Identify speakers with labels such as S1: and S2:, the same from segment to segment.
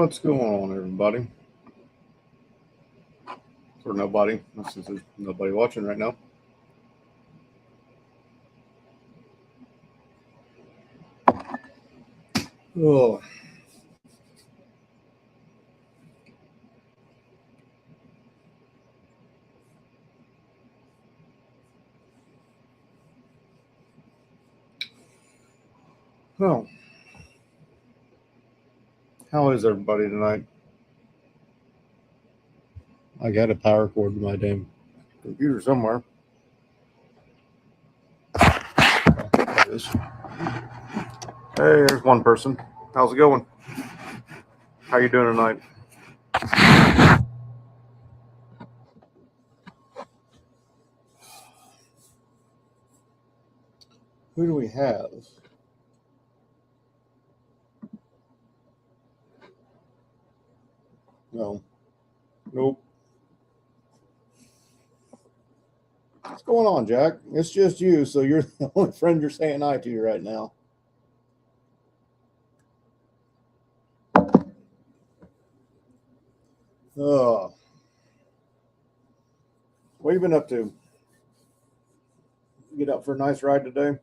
S1: What's going on, everybody? Or nobody, since there's nobody watching right now. Oh, well, how is everybody tonight? I got a power cord to my damn computer somewhere. There it is. Hey, there's one person. How's it going? How you doing tonight? Who do we have? No. Nope. What's going on, Jack? It's just you, so you're the only friend you're saying hi to right now. Oh. What have you been up to? Get up for a nice ride today?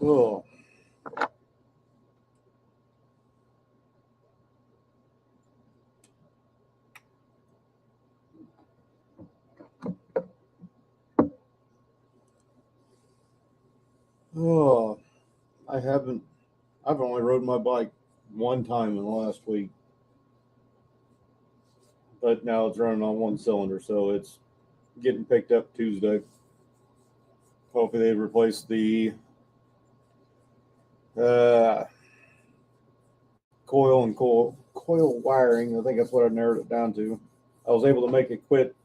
S1: Oh. Oh. I've only rode my bike one time in the last week, but now it's running on one cylinder, so it's getting picked up Tuesday. Hopefully, they replace the uh, coil wiring. I think that's what I narrowed it down to. I was able to make it quit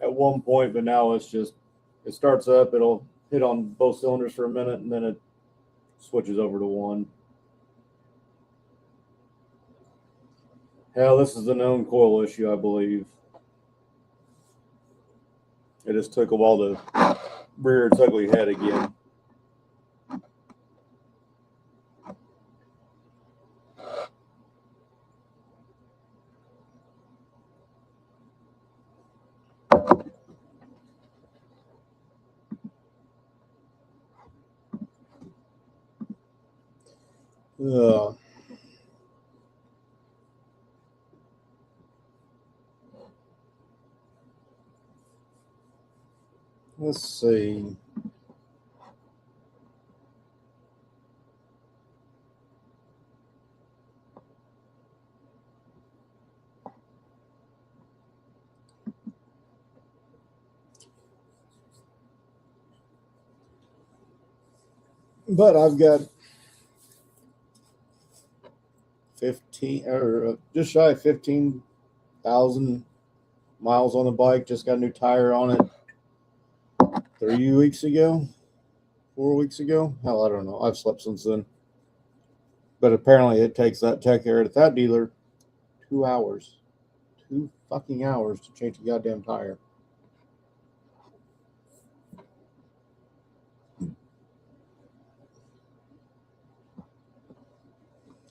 S1: at one point, but now it starts up. It'll hit on both cylinders for a minute, and then it switches over to one. Hell, this is a known coil issue, I believe. It just took a while to rear its ugly head again. Uh, let's see. But I've got 15 or just shy of 15,000 miles on the bike. Just got a new tire on it 3 weeks ago, 4 weeks ago. Hell, I don't know. I've slept since then. But apparently, it takes that tech care at that dealer 2 hours, 2 fucking hours to change the goddamn tire.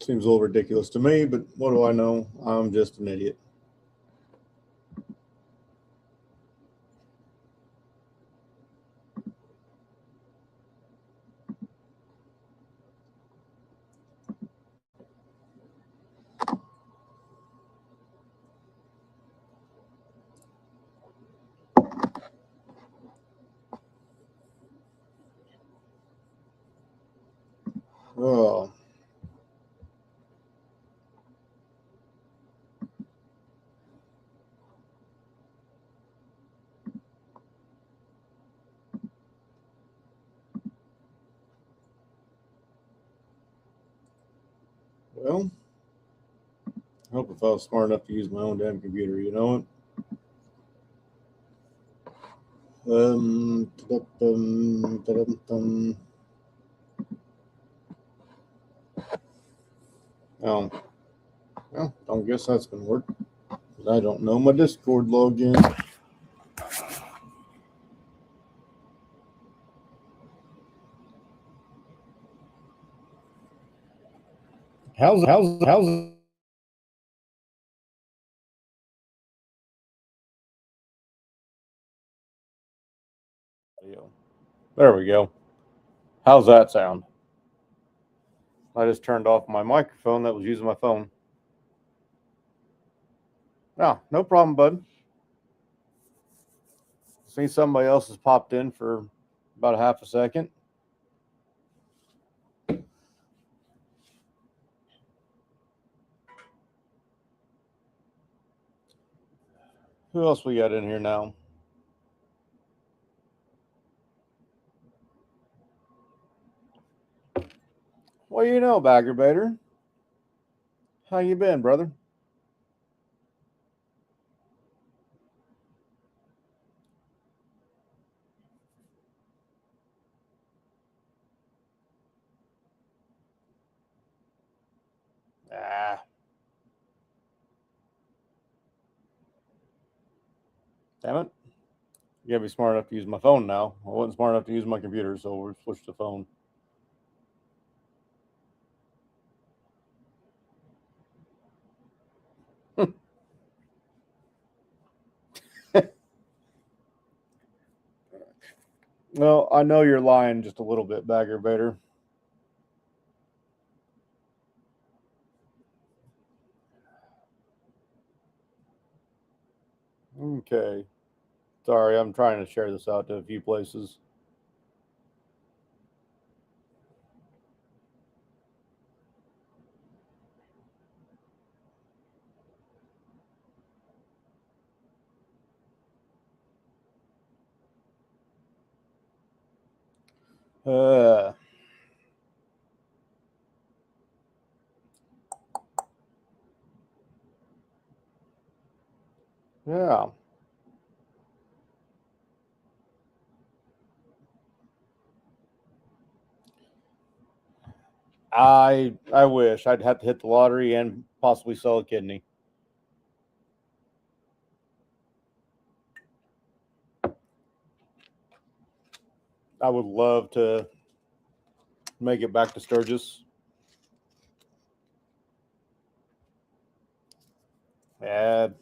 S1: Seems a little ridiculous to me, but what do I know? I'm just an idiot. Oh. Well, I hope if I was smart enough to use my own damn computer, you know what? Well, I guess that's gonna work. I don't know my Discord login. How's there we go. How's that sound? I just turned off my microphone that was using my phone. No problem, bud. See, somebody else has popped in for about a half a second. Who else we got in here now? Well, you know, Bagger Bader. How you been, brother? Damn it. You gotta be smart enough to use my phone now. I wasn't smart enough to use my computer, so we're switched to phone. Well, I know you're lying just a little bit, Bagger Bader. Okay. Sorry, I'm trying to share this out to a few places. Uh, yeah. I wish I'd have to hit the lottery and possibly sell a kidney. I would love to make it back to Sturgis.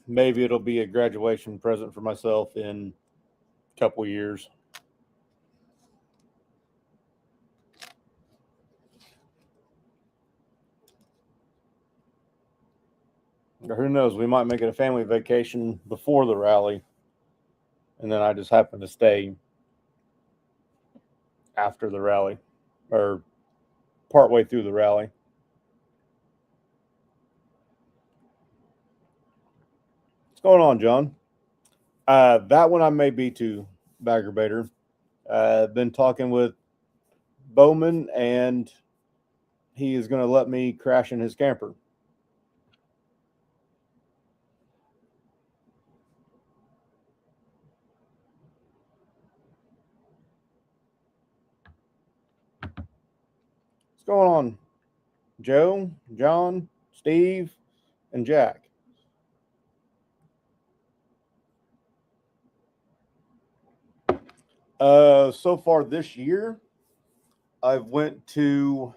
S1: Maybe it'll be a graduation present for myself in a couple of years. Or who knows? We might make it a family vacation before the rally, and then I just happen to stay after the rally or partway through the rally. What's going on, John? That one I may be too, Bagger Bader. Been talking with Bowman, and he is going to let me crash in his camper. What's going on, Joe, John, Steve, and Jack? So far this year, I've went to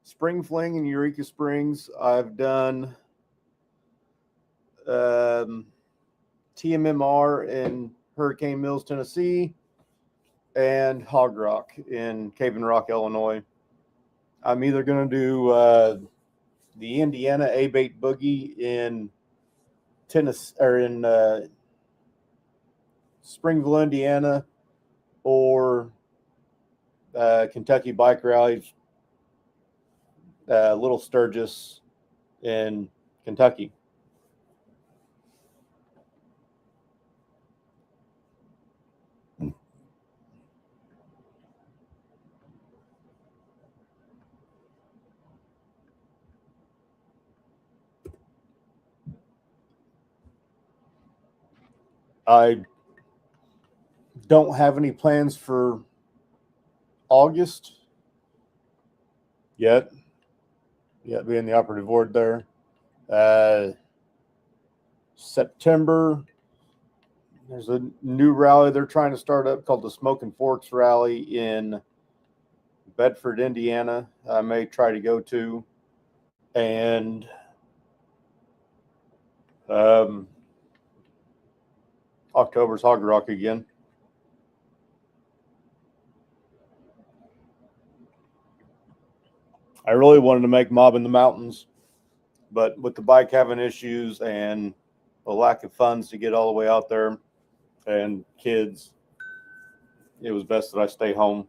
S1: Spring Fling in Eureka Springs. I've done TMMR in Hurricane Mills, Tennessee, and Hog Rock in Cave Rock, Illinois. I'm either going to do the Indiana A-Bait Boogie in Tennessee or in Springville, Indiana, or Kentucky Bike Rally, Little Sturgis in Kentucky. I don't have any plans for August yet. Yeah, being the operative word there. September, there's a new rally they're trying to start up called the Smoking Forks Rally in Bedford, Indiana. I may try to go to. And October's Hog Rock again. I really wanted to make Mob in the Mountains, but with the bike having issues and the lack of funds to get all the way out there and kids, it was best that I stay home.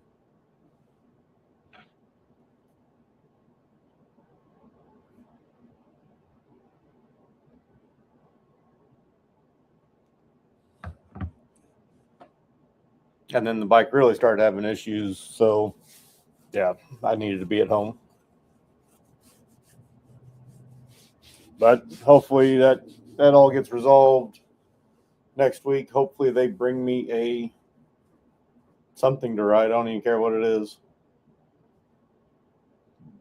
S1: And then the bike really started having issues. So, yeah, I needed to be at home. But hopefully that all gets resolved next week. Hopefully they bring me something to ride. I don't even care what it is.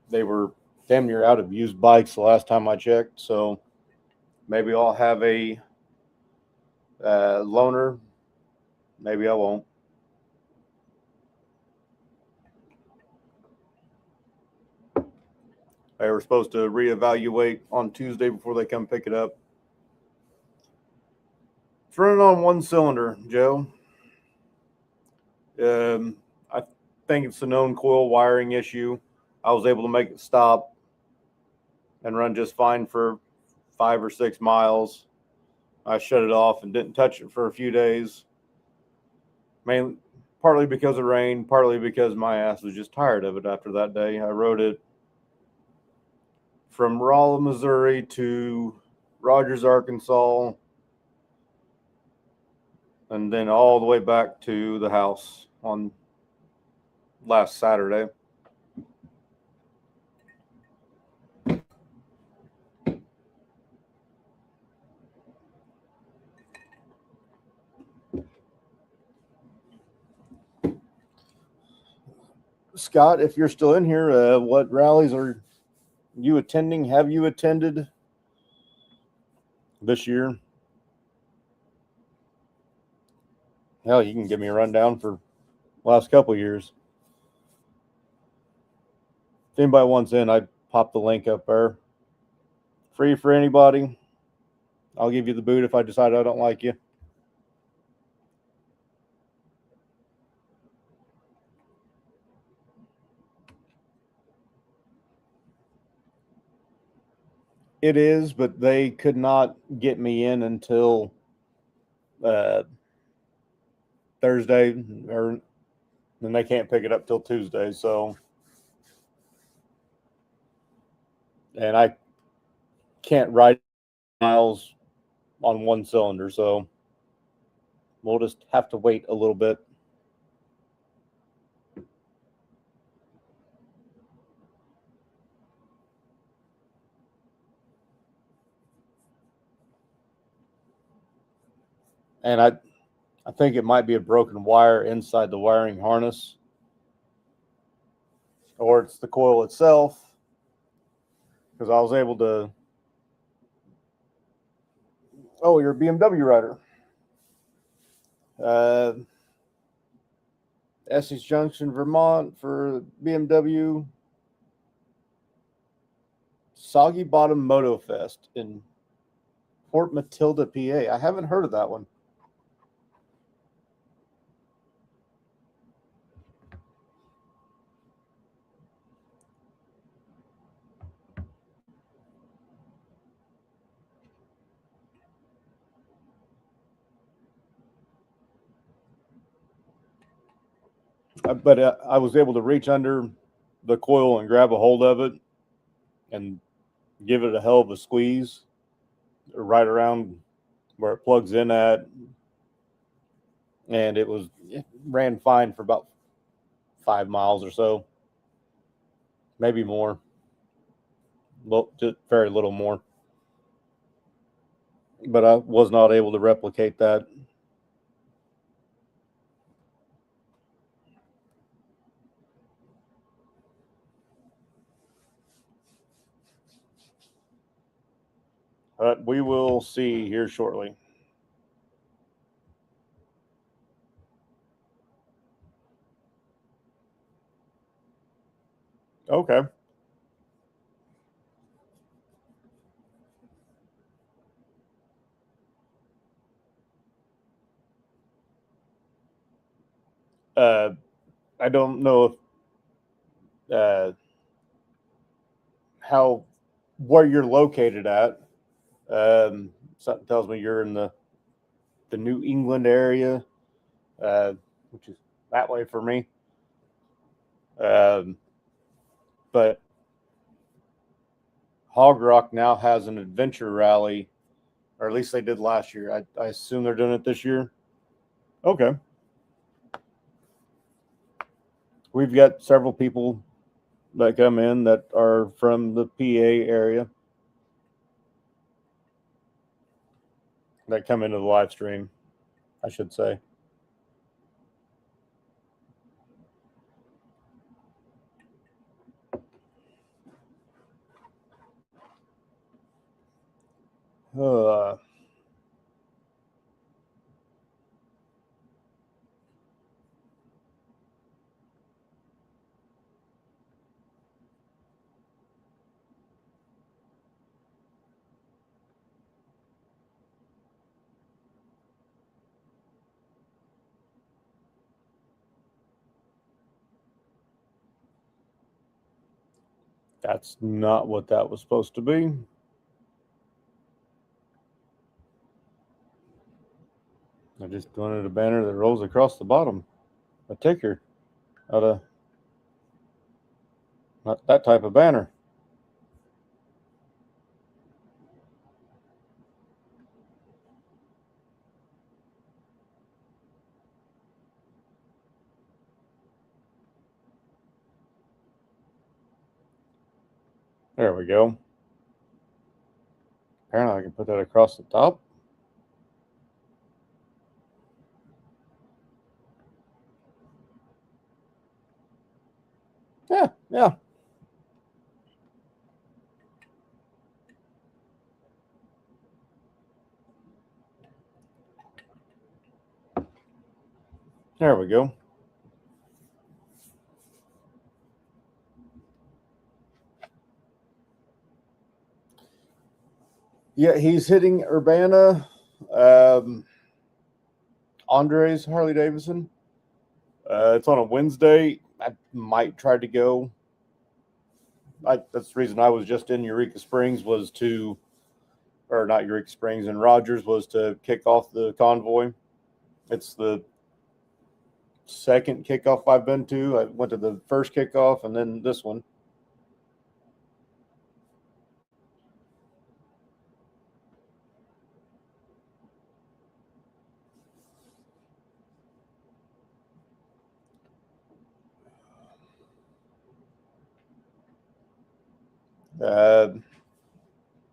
S1: They were damn near out of used bikes the last time I checked. So maybe I'll have a loaner. Maybe I won't. They were supposed to reevaluate on Tuesday before they come pick it up. It's running on one cylinder, Joe. I think it's a known coil wiring issue. I was able to make it stop and run just fine for 5 or 6 miles. I shut it off and didn't touch it for a few days. Mainly, partly because of rain, partly because my ass was just tired of it after that day. I rode it from Rolla, Missouri to Rogers, Arkansas, and then all the way back to the house on last Saturday. Scott, if you're still in here, what rallies are you attending? Have you attended this year? Hell, you can give me a rundown for the last couple of years. If anybody wants in, I'd pop the link up there. Free for anybody. I'll give you the boot if I decide I don't like you. It is, but they could not get me in until Thursday, or then they can't pick it up till Tuesday. So, and I can't ride miles on one cylinder, so we'll just have to wait a little bit. And I think it might be a broken wire inside the wiring harness, or it's the coil itself, because I was able to. Oh, you're a BMW rider. Essex Junction, Vermont for BMW. Soggy Bottom Moto Fest in Port Matilda, PA. I haven't heard of that one. But I was able to reach under the coil and grab a hold of it and give it a hell of a squeeze right around where it plugs in at. And it ran fine for about 5 miles or so, maybe more, just very little more. But I was not able to replicate that. But we will see here shortly. Okay. I don't know if where you're located at. Something tells me you're in the New England area, which is that way for me. But Hog Rock now has an adventure rally, or at least they did last year. I assume they're doing it this year. Okay. We've got several people that come in that are from the PA area that come into the live stream, I should say. That's not what that was supposed to be. I just wanted a banner that rolls across the bottom. A ticker out of not that type of banner. There we go. Apparently I can put that across the top. Yeah. There we go. Yeah, he's hitting Urbana, Andres Harley Davidson. It's on a Wednesday. I might try to go. That's the reason I was just in Eureka Springs or not Eureka Springs, and Rogers was to kick off the convoy. It's the second kickoff I've been to. I went to the first kickoff and then this one.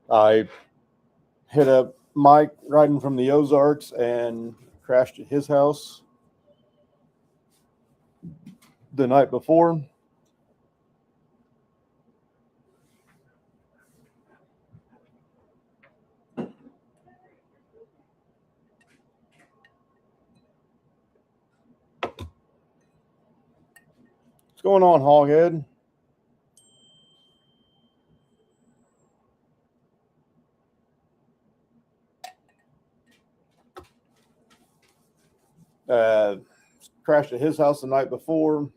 S1: I hit up Mike riding from the Ozarks and crashed at his house the night before. What's going on, Hoghead? Crashed at his house the night before.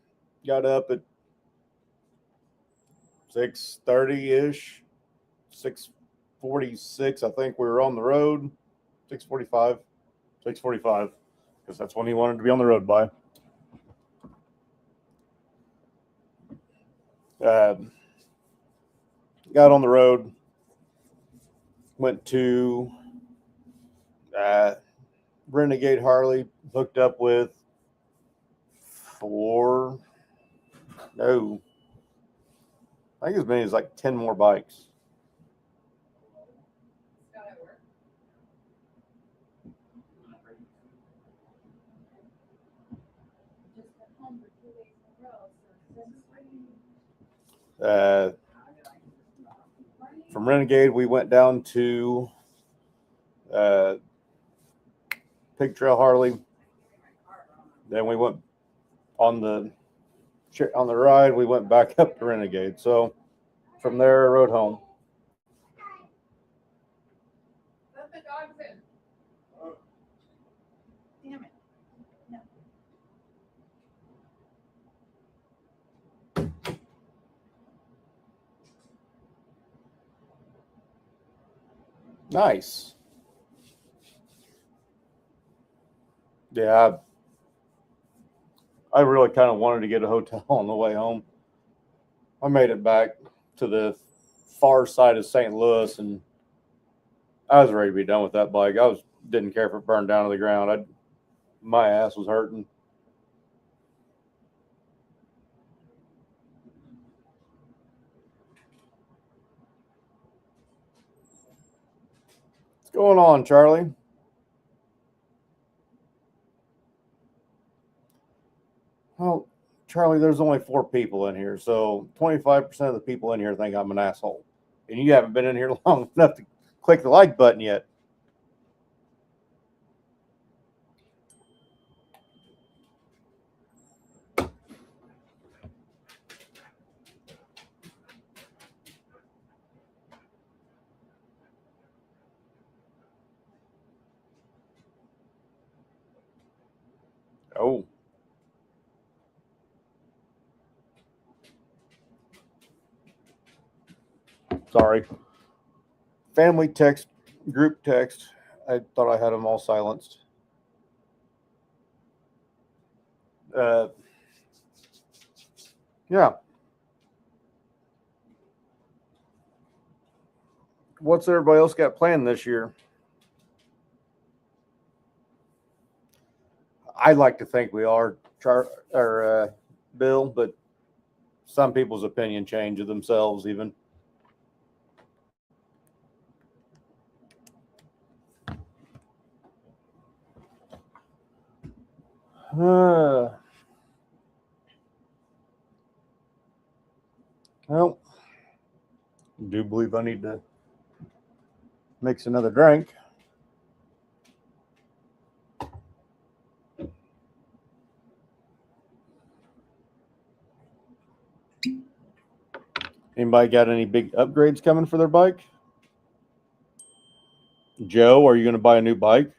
S1: Got up at 6:30 ish, 6:46. I think we were on the road. 6:45, because that's when he wanted to be on the road by. Got on the road. Went to Renegade Harley. Hooked up with I think as many as like 10 more bikes. From Renegade, we went down to Pig Trail Harley. Then we went on the ride. We went back up to Renegade. So from there, I rode home.
S2: Let the dogs in. Damn it.
S1: Nice. Yeah, I really kind of wanted to get a hotel on the way home. I made it back to the far side of St. Louis, and I was ready to be done with that bike. Didn't care if it burned down to the ground. My ass was hurting. What's going on, Charlie? Well, Charlie, there's only 4 people in here, so 25% of the people in here think I'm an asshole. And you haven't been in here long enough to click the like button yet. Oh. Sorry. Family text, group text. I thought I had them all silenced. Yeah. What's everybody else got planned this year? I like to think we are, Bill, but some people's opinion change of themselves even. Well, I do believe I need to mix another drink. Anybody got any big upgrades coming for their bike? Joe, are you going to buy a new bike?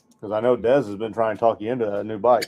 S1: Because I know Dez has been trying to talk you into a new bike.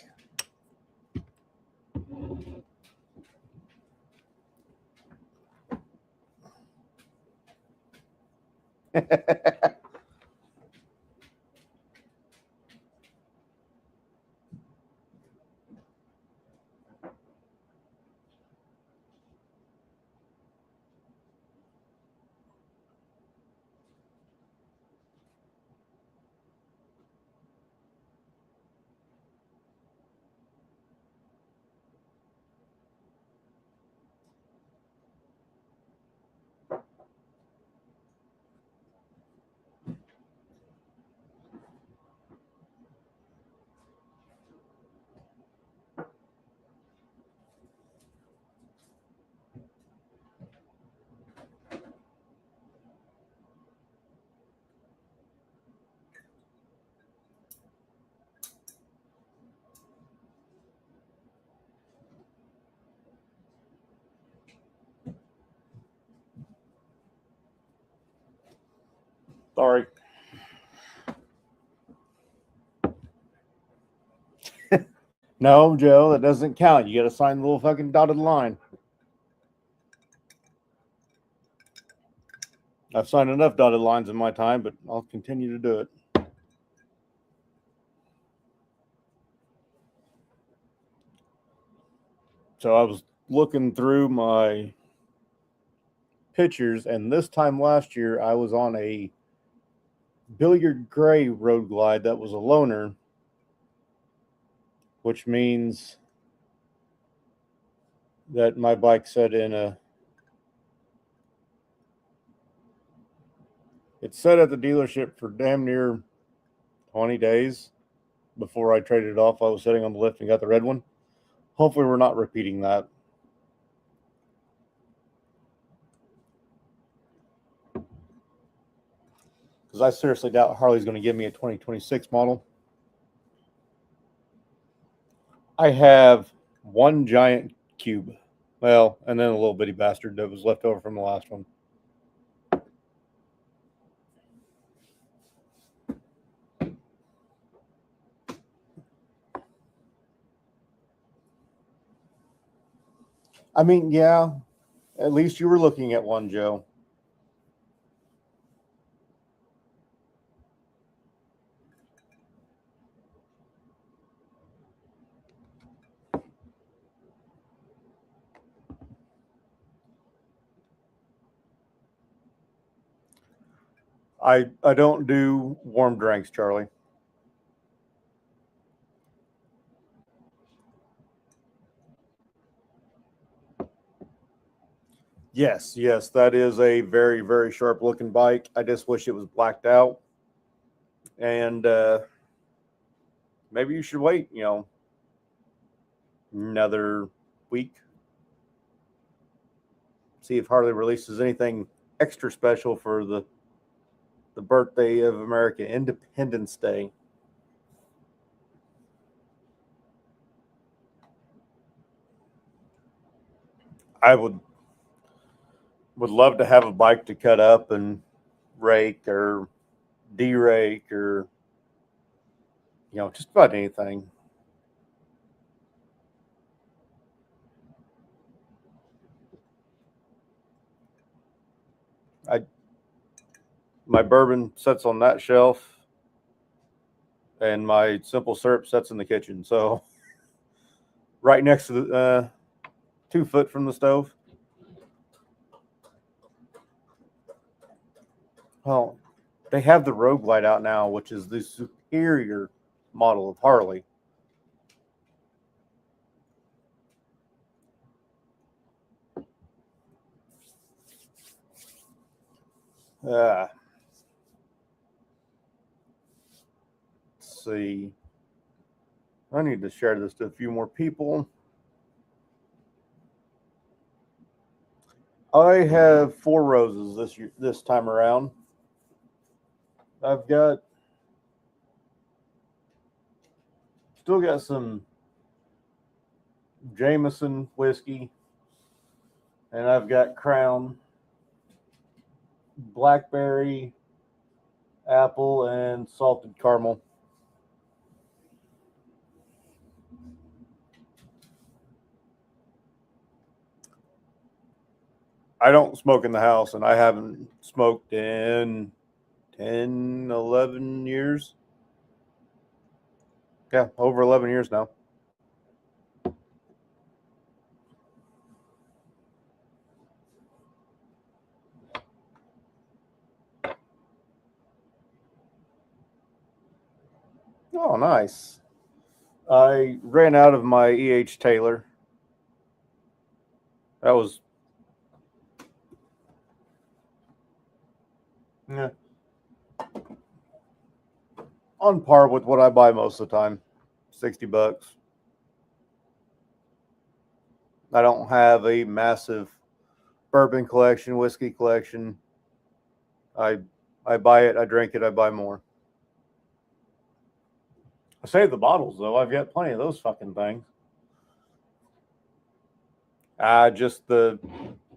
S1: Sorry. No, Joe, that doesn't count. You got to sign the little fucking dotted line. I've signed enough dotted lines in my time, but I'll continue to do it. So I was looking through my pictures, and this time last year, I was on a Billiard Gray Road Glide that was a loaner, which means that my bike set in it's set at the dealership for damn near 20 days before I traded it off. I was sitting on the lift and got the red one. Hopefully we're not repeating that. because I seriously doubt Harley's going to give me a 2026 model. I have one giant cube. Well, and then a little bitty bastard that was left over from the last one. I mean, yeah, at least you were looking at one, Joe. I don't do warm drinks, Charlie. Yes, yes, that is a very, very sharp looking bike. I just wish it was blacked out. And maybe you should wait, another week. See if Harley releases anything extra special for the birthday of America, Independence Day. I would love to have a bike to cut up and rake or de-rake or just about anything. My bourbon sits on that shelf and my simple syrup sits in the kitchen, so right next to the 2 foot from the stove. Well, they have the Rogue Light out now, which is the superior model of Harley. Let's see. I need to share this to a few more people. I have 4 roses this time around. I've still got some Jameson whiskey, and I've got Crown, blackberry, apple, and salted caramel. I don't smoke in the house, and I haven't smoked in 10, 11 years. Yeah, over 11 years now. Oh, nice. I ran out of my E.H. Taylor. That was on par with what I buy most of the time, $60. I don't have a massive bourbon collection, whiskey collection. I buy it, I drink it, I buy more. I save the bottles though. I've got plenty of those fucking things. Just the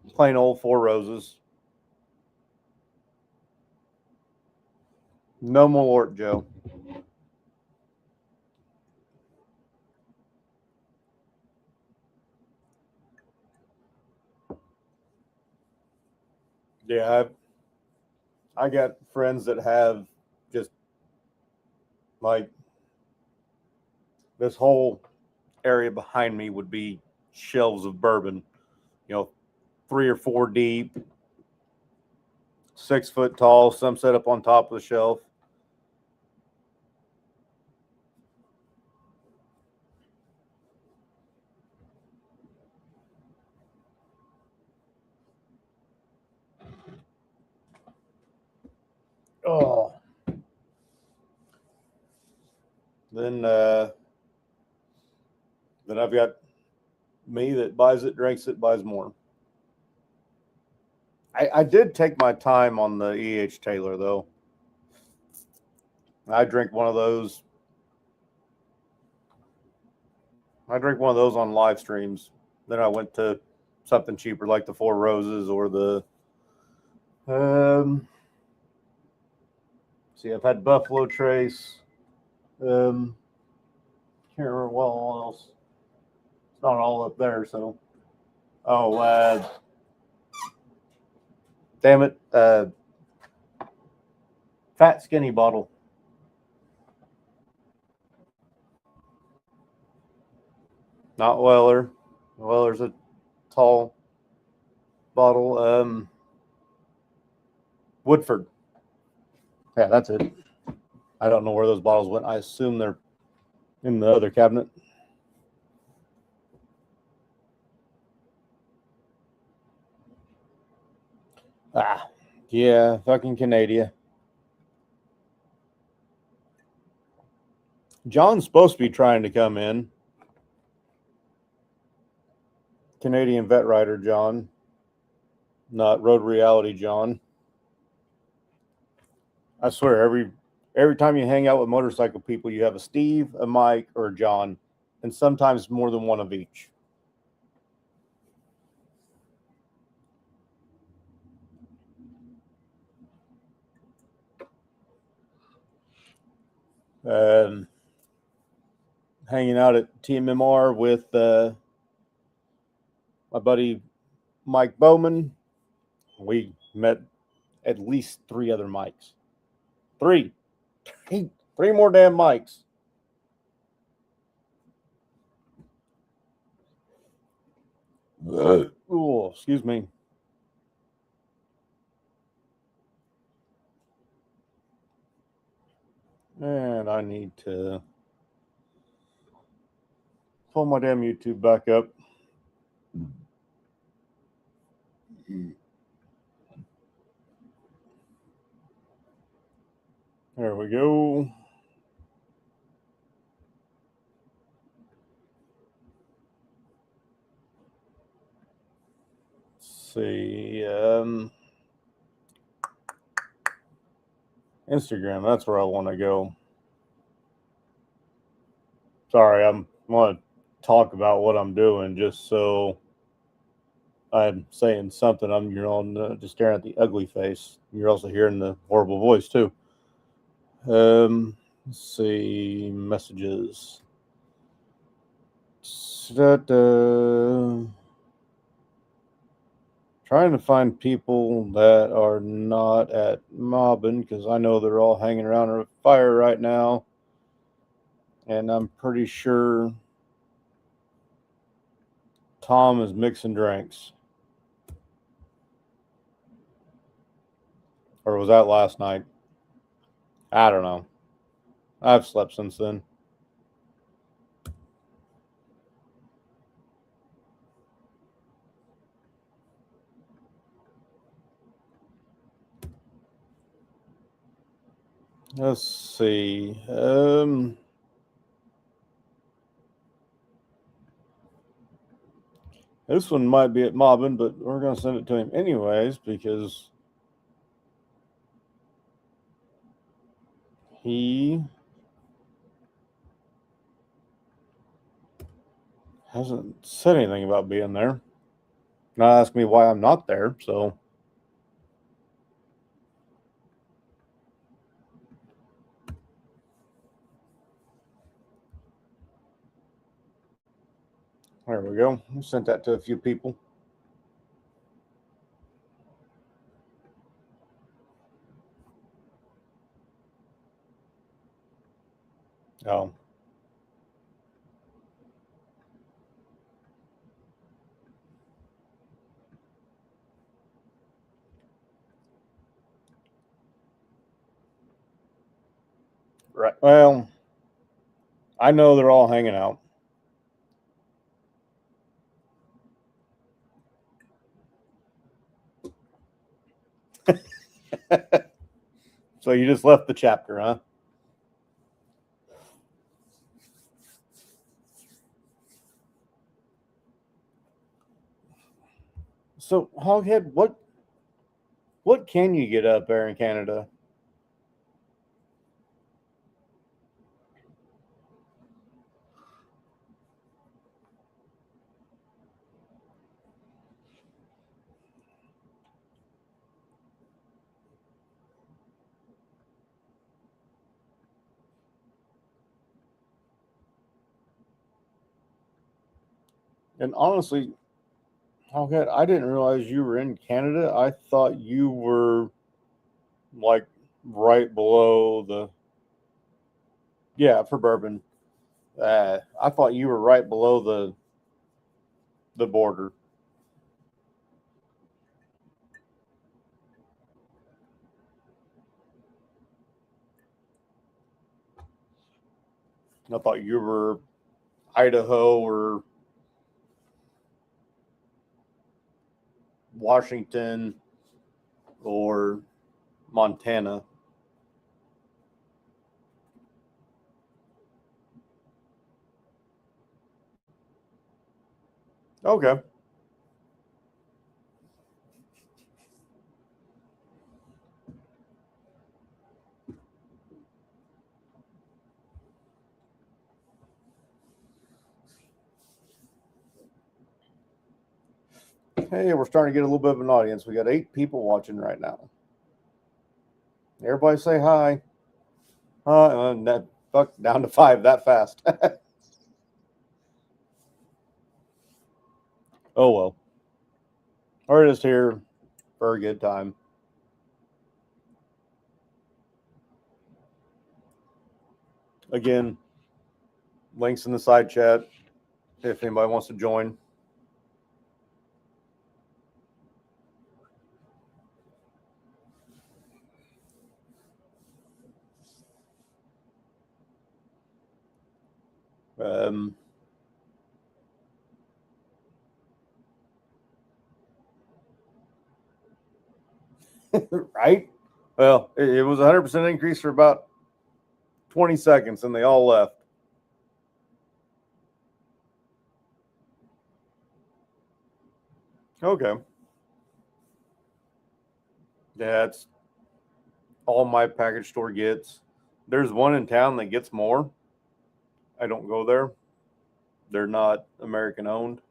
S1: plain old 4 roses. No Malort, Joe. Yeah, I got friends that have just like this whole area behind me would be shelves of bourbon, 3 or 4 deep, 6 foot tall, some set up on top of the shelf. Oh. Then I've got me that buys it, drinks it, buys more. I did take my time on the E.H. Taylor, though. I drink one of those. I drink one of those on live streams. Then I went to something cheaper like the Four Roses or the see, I've had Buffalo Trace. Can't remember what else. It's not all up there, so damn it. Fat Skinny bottle. Not Weller. Weller's a tall bottle. Woodford. Yeah, that's it. I don't know where those bottles went. I assume they're in the other cabinet. Yeah, fucking Canada. John's supposed to be trying to come in. Canadian vet rider John, not Road Reality John. I swear, every time you hang out with motorcycle people, you have a Steve, a Mike, or a John, and sometimes more than one of each. Hanging out at TMMR with my buddy Mike Bowman. We met at least 3 other Mikes. Three more damn Mikes. Oh, excuse me. And I need to pull my damn YouTube back up. There we go. Let's see. Instagram, that's where I want to go. Sorry, I want to talk about what I'm doing just so I'm saying something. You're just staring at the ugly face. You're also hearing the horrible voice too. Let's see, messages. Trying to find people that are not at mobbing because I know they're all hanging around a fire right now. And I'm pretty sure Tom is mixing drinks. Or was that last night? I don't know. I've slept since then. Let's see. This one might be at mobbing, but we're going to send it to him anyways because he hasn't said anything about being there. Not asking me why I'm not there, so. There we go. I sent that to a few people. Oh. Right. Well, I know they're all hanging out. So you just left the chapter, huh? So Hoghead, what can you get up there in Canada? And honestly, okay, I didn't realize you were in Canada. I thought you were like right below for bourbon. I thought you were right below the border. I thought you were Idaho or Washington or Montana. Okay. Hey, we're starting to get a little bit of an audience. We got 8 people watching right now. Everybody say hi. And that fuck down to 5 that fast. Oh well. We're just here for a good time. Again, links in the side chat if anybody wants to join. Right? Well, it was a 100% increase for about 20 seconds, and they all left. Okay. That's all my package store gets. There's one in town that gets more. I don't go there. They're not American owned.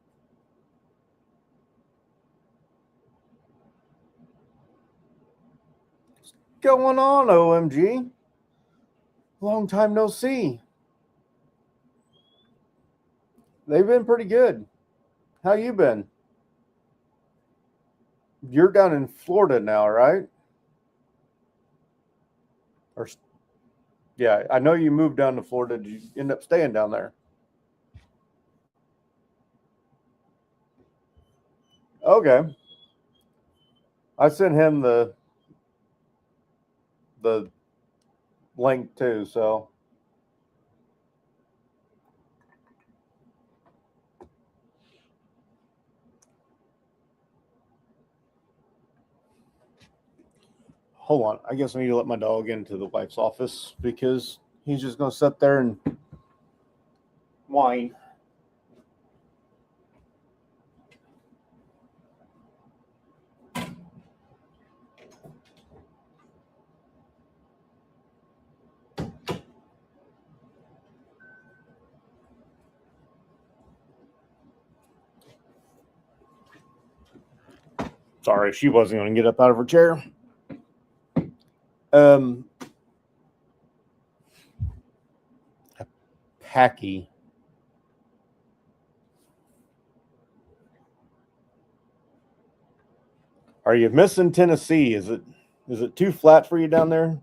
S1: What's going on, OMG? Long time no see. They've been pretty good. How you been? You're down in Florida now, right? Or yeah, I know you moved down to Florida. Did you end up staying down there? Okay. I sent him the link too, so hold on. I guess I need to let my dog into the wife's office because he's just going to sit there and whine. Sorry, she wasn't going to get up out of her chair. Packy. Are you missing Tennessee? Is it too flat for you down there,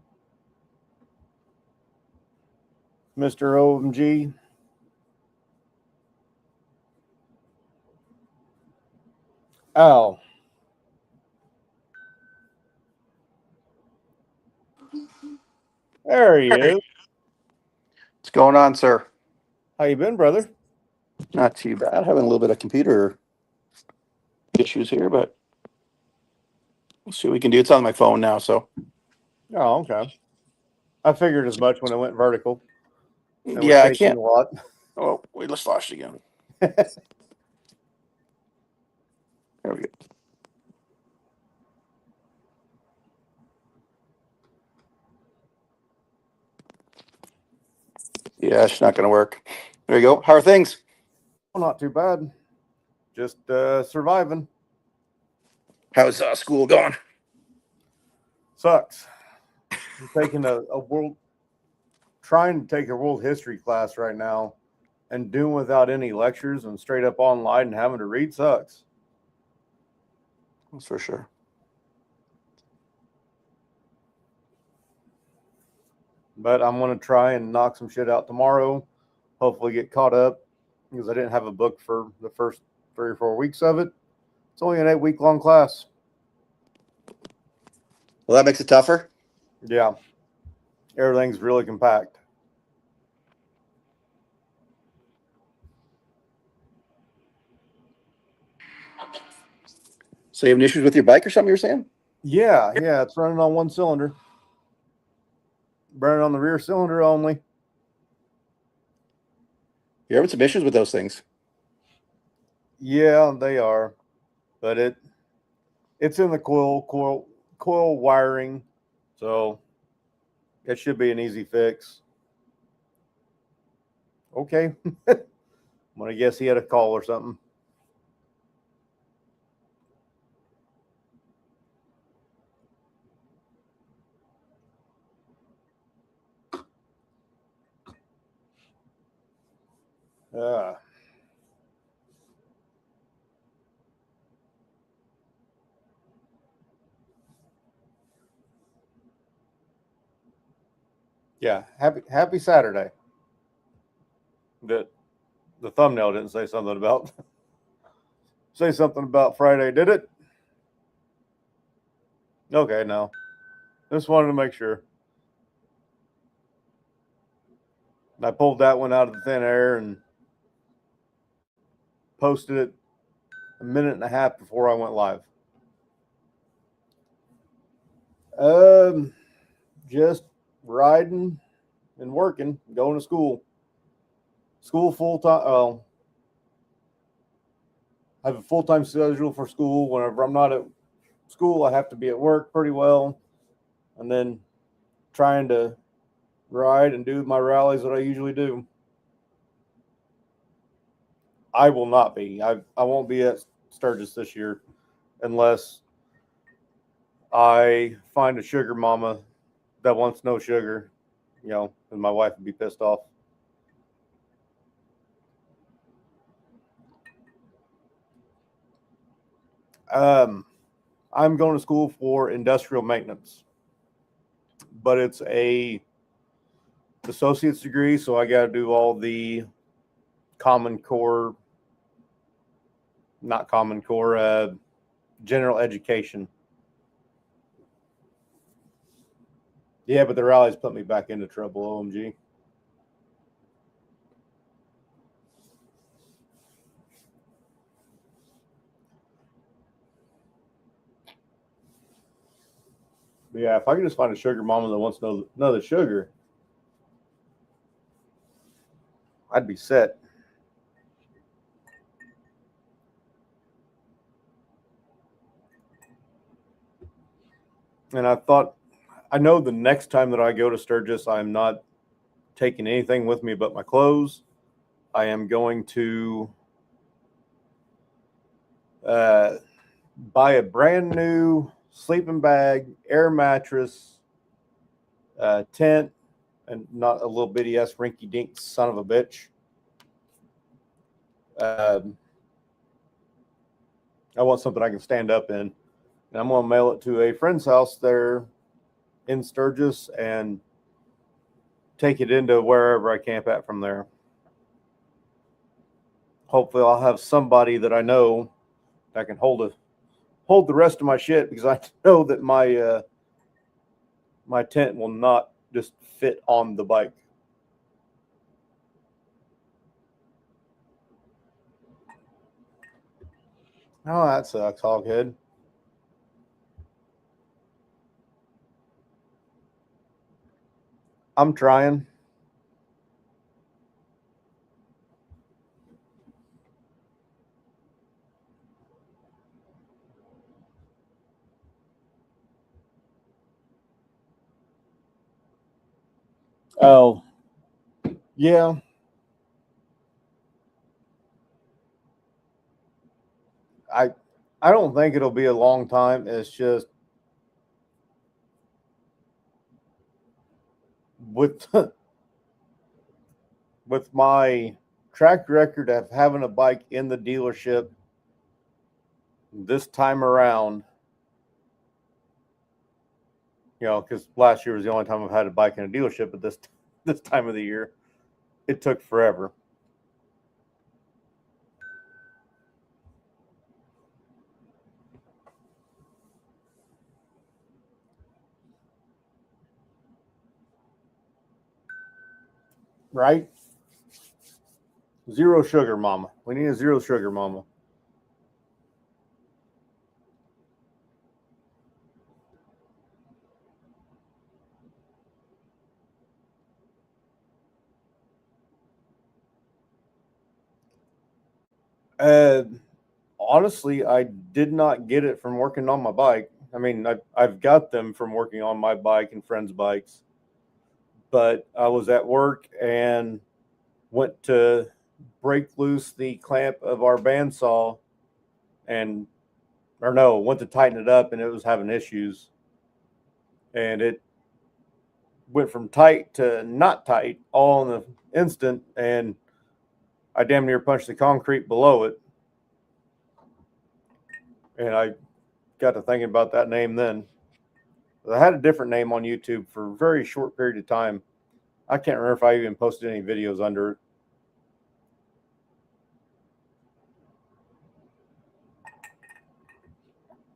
S1: Mr. OMG? Oh. There he is.
S3: What's going on, sir?
S1: How you been, brother?
S3: Not too bad. Having a little bit of computer issues here, but we'll see what we can do. It's on my phone now, so
S1: Oh, okay. I figured as much when it went vertical. It
S3: yeah, I
S1: was taking
S3: can't.
S1: a lot.
S3: Oh, wait, let's flash it again. There we go. Yeah, it's not going to work. There you go. How are things?
S1: Well, not too bad. Just surviving.
S3: How's school going?
S1: Sucks. I'm taking trying to take a world history class right now. and doing without any lectures and straight up online and having to read sucks.
S3: That's for sure.
S1: But I'm going to try and knock some shit out tomorrow. Hopefully get caught up because I didn't have a book for the first 3 or 4 weeks of it. It's only an 8-week long class.
S3: Well, that makes it tougher.
S1: Yeah. Everything's really compact.
S3: So you have any issues with your bike or something, you were saying?
S1: Yeah, it's running on one cylinder. Burning on the rear cylinder only.
S3: You're having some issues with those things.
S1: Yeah, they are. But it's in the coil wiring. So it should be an easy fix. Okay. I'm going to guess he had a call or something. Yeah, happy Saturday. The thumbnail didn't say something about Friday, did it? Okay, no. Just wanted to make sure. I pulled that one out of the thin air and posted it a minute and a half before I went live. Just riding and working, going to school. School full time. I have a full-time schedule for school. Whenever I'm not at school, I have to be at work pretty well. And then trying to ride and do my rallies that I usually do. I will not be. I won't be at Sturgis this year unless I find a sugar mama that wants no sugar, and my wife would be pissed off. I'm going to school for industrial maintenance, but it's a associate's degree, so I got to do all the general education. Yeah, but the rallies put me back into trouble, OMG. But yeah, if I could just find a sugar mama that wants none of the sugar, I'd be set. And I know the next time that I go to Sturgis, I'm not taking anything with me but my clothes. I am going to buy a brand new sleeping bag, air mattress, tent, and not a little bitty ass rinky dink son of a bitch. I want something I can stand up in. And I'm going to mail it to a friend's house there in Sturgis and take it into wherever I camp at from there. Hopefully I'll have somebody that I know that can hold the rest of my shit, because I know that my tent will not just fit on the bike. Oh, that sucks, Hoghead. I'm trying. Oh, yeah. I don't think it'll be a long time. It's just with with my track record of having a bike in the dealership this time around, you know, because last year was the only time I've had a bike in a dealership, but this time of the year, it took forever. Right? Zero sugar, mama. We need a zero sugar, mama. Honestly, I did not get it from working on my bike. I mean, I've got them from working on my bike and friends' bikes, but I was at work and went to break loose the clamp of our bandsaw and, or no, went to tighten it up and it was having issues. And it went from tight to not tight all in the instant. And I damn near punched the concrete below it. And I got to thinking about that name then. I had a different name on YouTube for a very short period of time. I can't remember if I even posted any videos under it.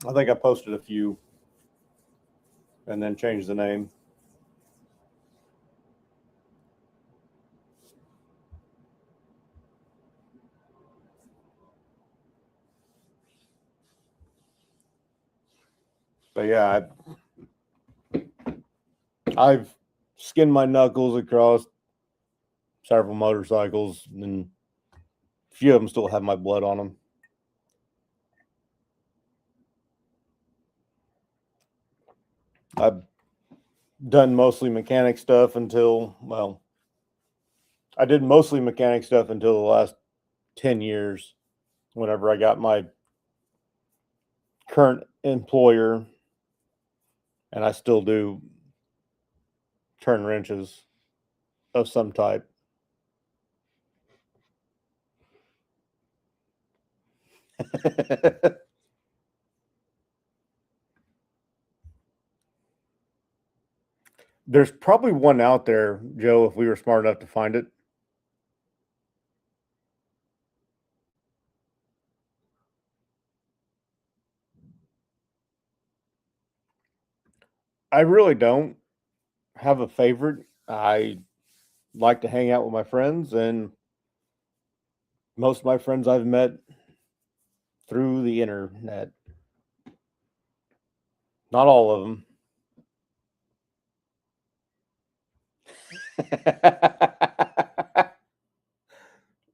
S1: I think I posted a few and then changed the name. But yeah, I've skinned my knuckles across several motorcycles, and a few of them still have my blood on them. I've done mostly mechanic stuff until, well, I did mostly mechanic stuff until the last 10 years, whenever I got my current employer, and I still do turn wrenches of some type. There's probably one out there, Joe, if we were smart enough to find it. I really don't have a favorite. I like to hang out with my friends, and most of my friends I've met through the internet. Not all of them.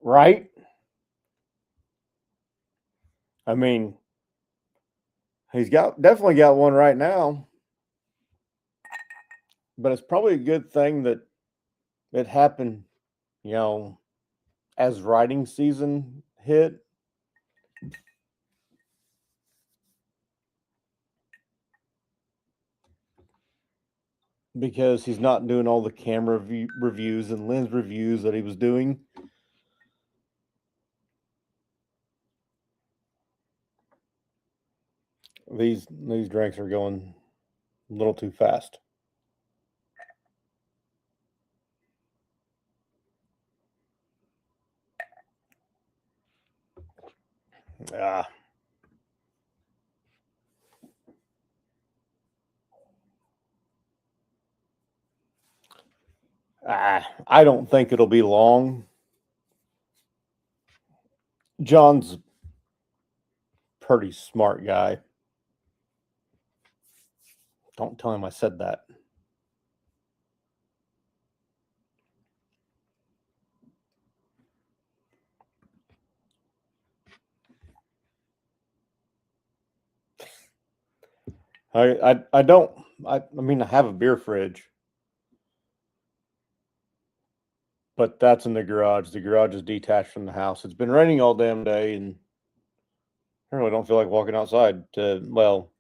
S1: Right? I mean, he's definitely got one right now. But it's probably a good thing that it happened, you know, as riding season hit. Because he's not doing all the camera reviews and lens reviews that he was doing. These drinks are going a little too fast. Ah. I don't think it'll be long. John's a pretty smart guy. Don't tell him I said that. I don't. I mean, I have a beer fridge, but that's in the garage. The garage is detached from the house. It's been raining all damn day, and I really don't feel like walking outside. Well,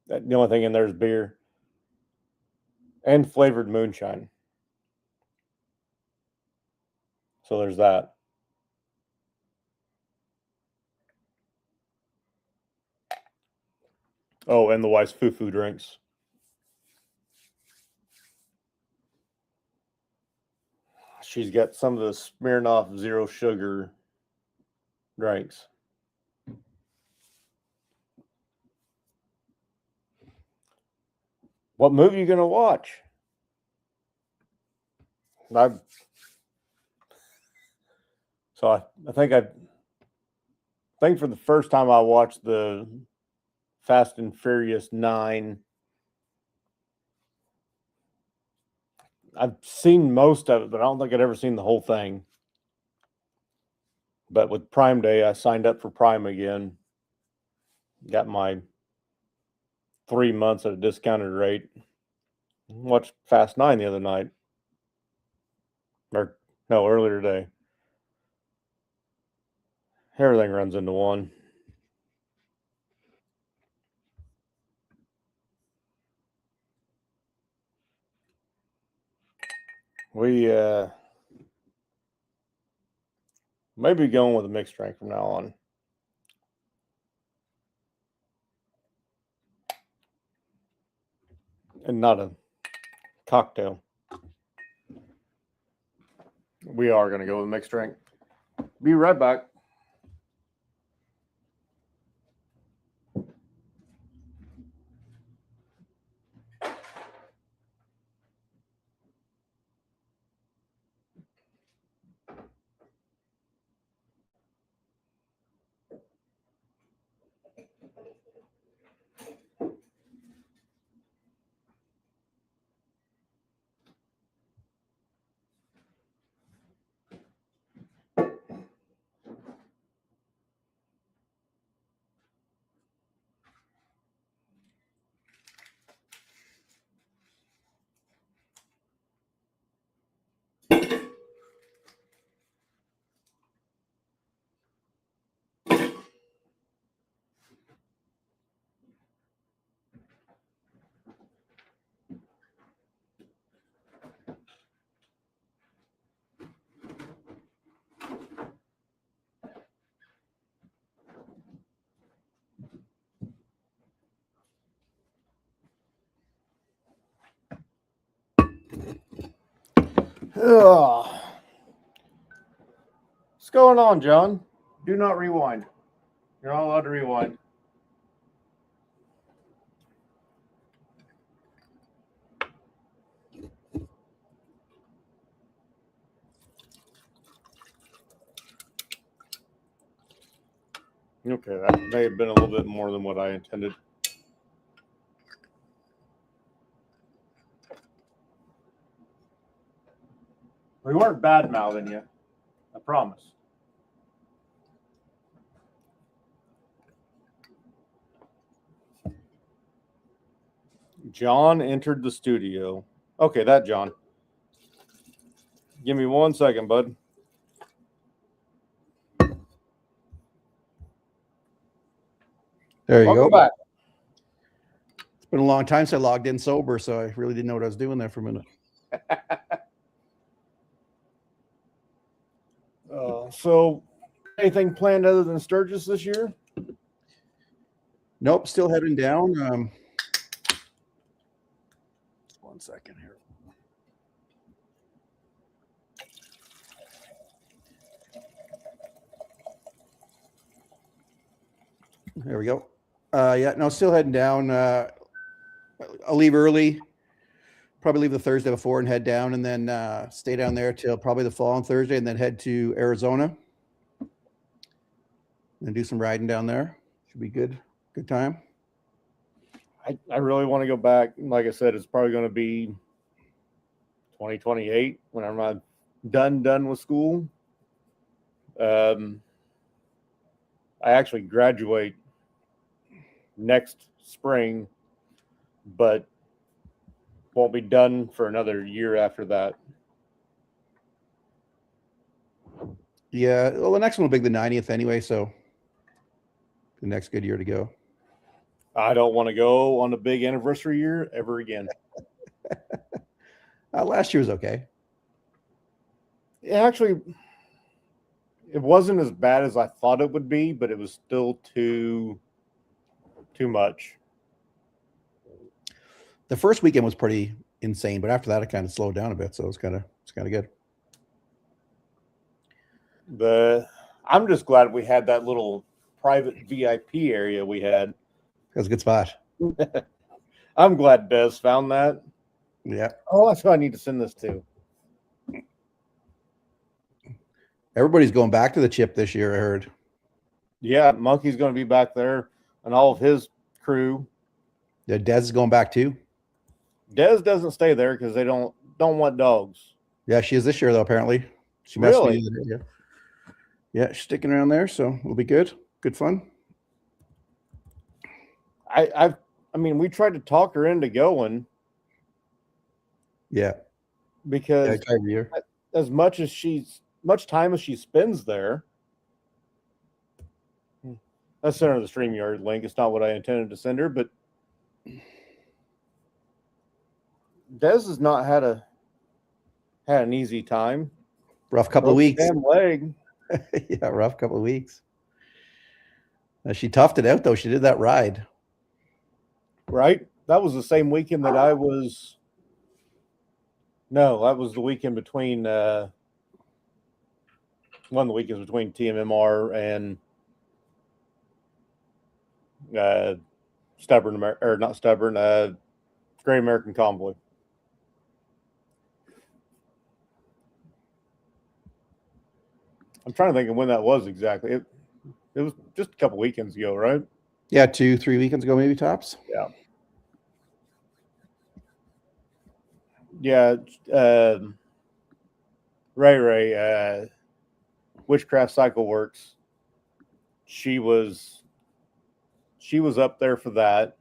S1: the only thing in there is beer and flavored moonshine. So there's that. Oh, and the wife's foo-foo drinks. She's got some of the Smirnoff zero sugar drinks. What movie are you gonna watch? I think for the first time I watched the Fast and Furious 9. I've seen most of it, but I don't think I'd ever seen the whole thing. But with Prime Day, I signed up for Prime again. Got my 3 months at a discounted rate. Watched Fast 9 the other night. Or no, earlier today. Everything runs into one. We maybe going with a mixed drink from now on. And not a cocktail. We are going to go with a mixed drink. Be right back. Ugh. What's going on, John? Do not rewind. You're not allowed to rewind. Okay, that may have been a little bit more than what I intended. We weren't bad mouthing you. I promise. John entered the studio. Okay, that John. Give me 1 second, bud.
S4: There you
S1: Welcome
S4: go.
S1: back.
S4: It's been a long time since I logged in sober, so I really didn't know what I was doing there for a minute.
S1: So, anything planned other than Sturgis this year?
S4: Nope, still heading down. 1 second here. There we go. Yeah, no, still heading down. I'll leave early. Probably leave the Thursday before and head down, and then stay down there till probably the following Thursday, and then head to Arizona and do some riding down there. Should be good. Good time.
S1: I really want to go back. Like I said, it's probably going to be 2028 when I'm not done with school. I actually graduate next spring, but won't be done for another year after that.
S4: Yeah, well, the next one will be the 90th anyway, so the next good year to go.
S1: I don't want to go on a big anniversary year ever again.
S4: Last year was okay.
S1: Yeah, actually, It wasn't as bad as I thought it would be, but it was still too much.
S4: The first weekend was pretty insane, but after that, it kind of slowed down a bit. So it's kind of good.
S1: I'm just glad we had that little private VIP area we had.
S4: That was a good spot.
S1: I'm glad Des found that.
S4: Yeah.
S1: Oh, that's who I need to send this to.
S4: Everybody's going back to the chip this year, I heard.
S1: Yeah, Monkey's going to be back there and all of his crew.
S4: Yeah, Des is going back too.
S1: Des doesn't stay there because they don't want dogs.
S4: Yeah, she is this year though. Apparently, she messaged
S1: Really?
S4: me the other day, yeah, she's sticking around there, so it'll be good. Good fun.
S1: I mean, we tried to talk her into going
S4: Yeah,
S1: because
S4: I try every year.
S1: as much time as she spends there. I sent her the StreamYard link. It's not what I intended to send her, but Des has not had an easy time.
S4: Rough couple of weeks.
S1: Damn leg.
S4: Yeah, rough couple of weeks. She toughed it out though. She did that ride.
S1: Right? That was the same weekend that I was. No, that was the weekend between one of the weekends between TMMR and Great American Convoy. I'm trying to think of when that was exactly. It was just a couple weekends ago, right?
S4: Yeah, 2-3 weekends ago, maybe tops.
S1: Yeah. Yeah. Ray, Witchcraft Cycle Works. She was up there for that,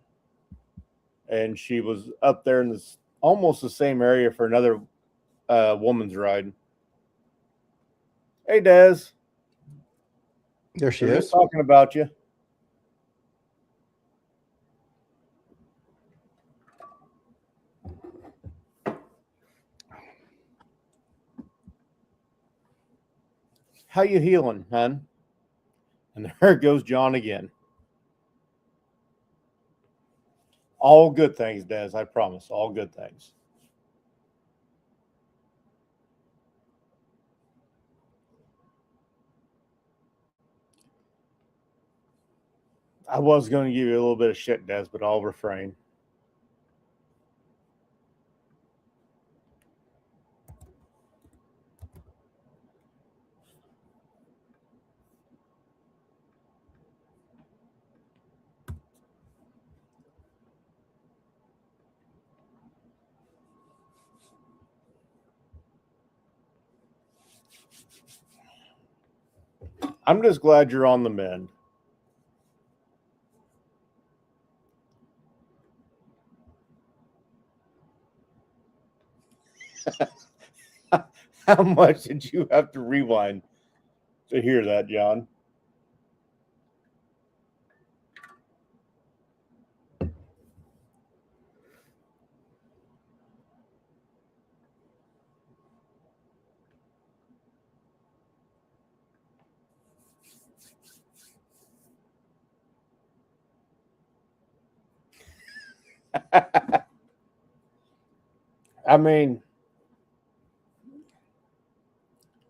S1: and she was up there in this almost the same area for another woman's ride. Hey, Des.
S4: There she
S1: We're
S4: is.
S1: just talking about you. How you healing, hon? And there goes John again. All good things, Des. I promise. All good things. I was going to give you a little bit of shit, Des, but I'll refrain. I'm just glad you're on the mend. How much did you have to rewind to hear that, John? I mean,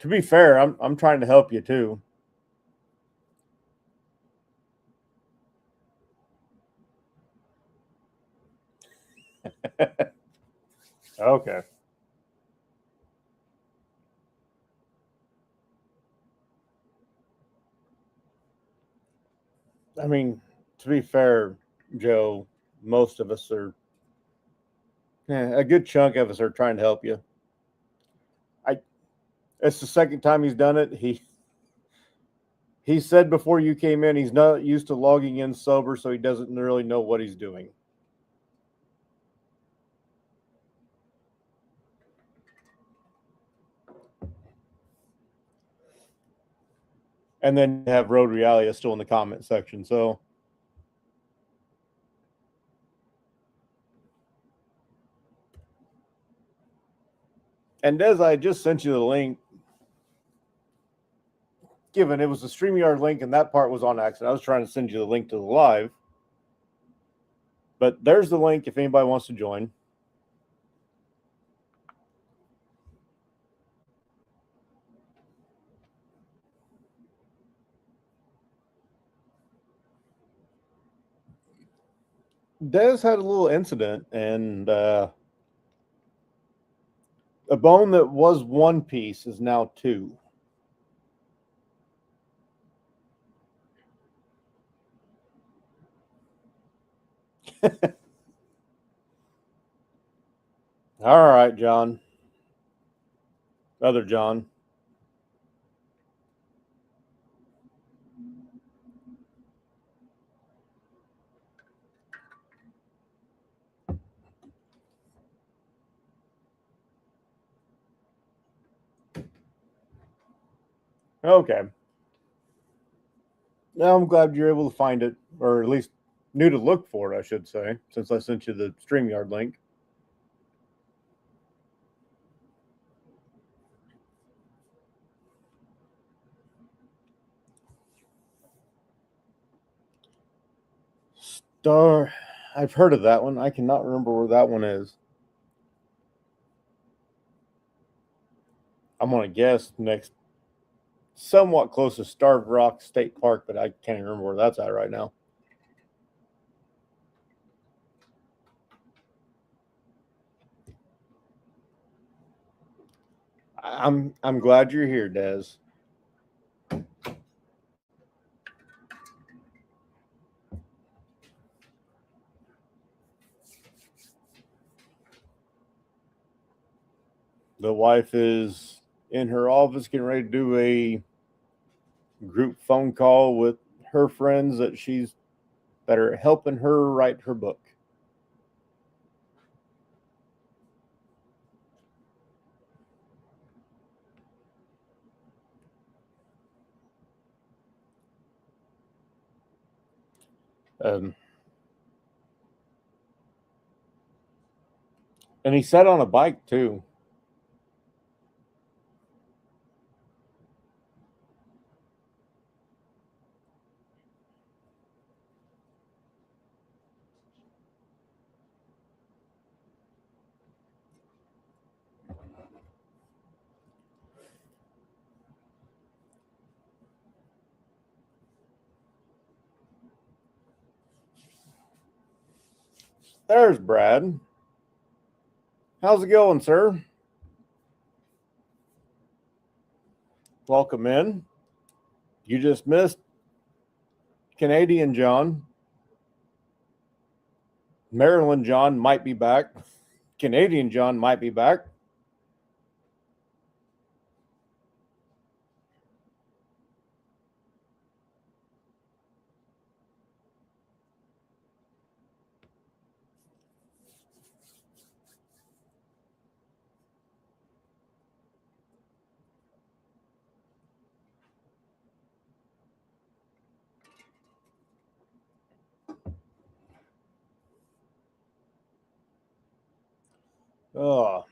S1: to be fair, I'm trying to help you too. Okay. I mean, to be fair, Joe, most of us are, a good chunk of us are trying to help you. It's the second time he's done it. He said before you came in, he's not used to logging in sober, so he doesn't really know what he's doing. And then you have Road Realia still in the comment section. So and Des, I just sent you the link given. It was the StreamYard link, and that part was on accident. I was trying to send you the link to the live. But there's the link if anybody wants to join. Des had a little incident, and a bone that was one piece is now two. All right, John. Other John. Okay. Now I'm glad you're able to find it, or at least knew to look for it, I should say, since I sent you the StreamYard link. Star, I've heard of that one. I cannot remember where that one is. I'm gonna guess next, somewhat close to Starved Rock State Park, but I can't even remember where that's at right now. I'm glad you're here, Des. The wife is in her office getting ready to do a group phone call with her friends that are helping her write her book. And he sat on a bike too. There's Brad. How's it going, sir? Welcome in. You just missed Canadian John. Maryland John might be back. Canadian John might be back. Oh.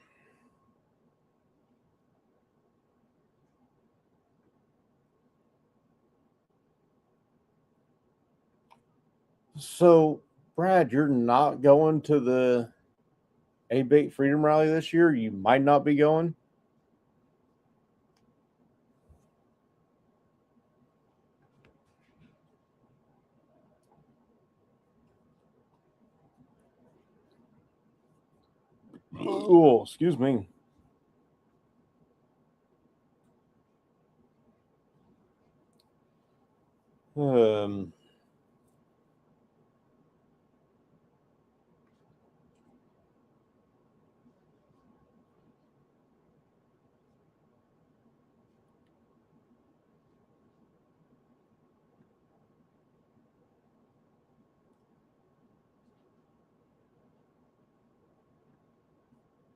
S1: So, Brad, you're not going to the A-Bait Freedom Rally this year? You might not be going? Oh, excuse me. Um,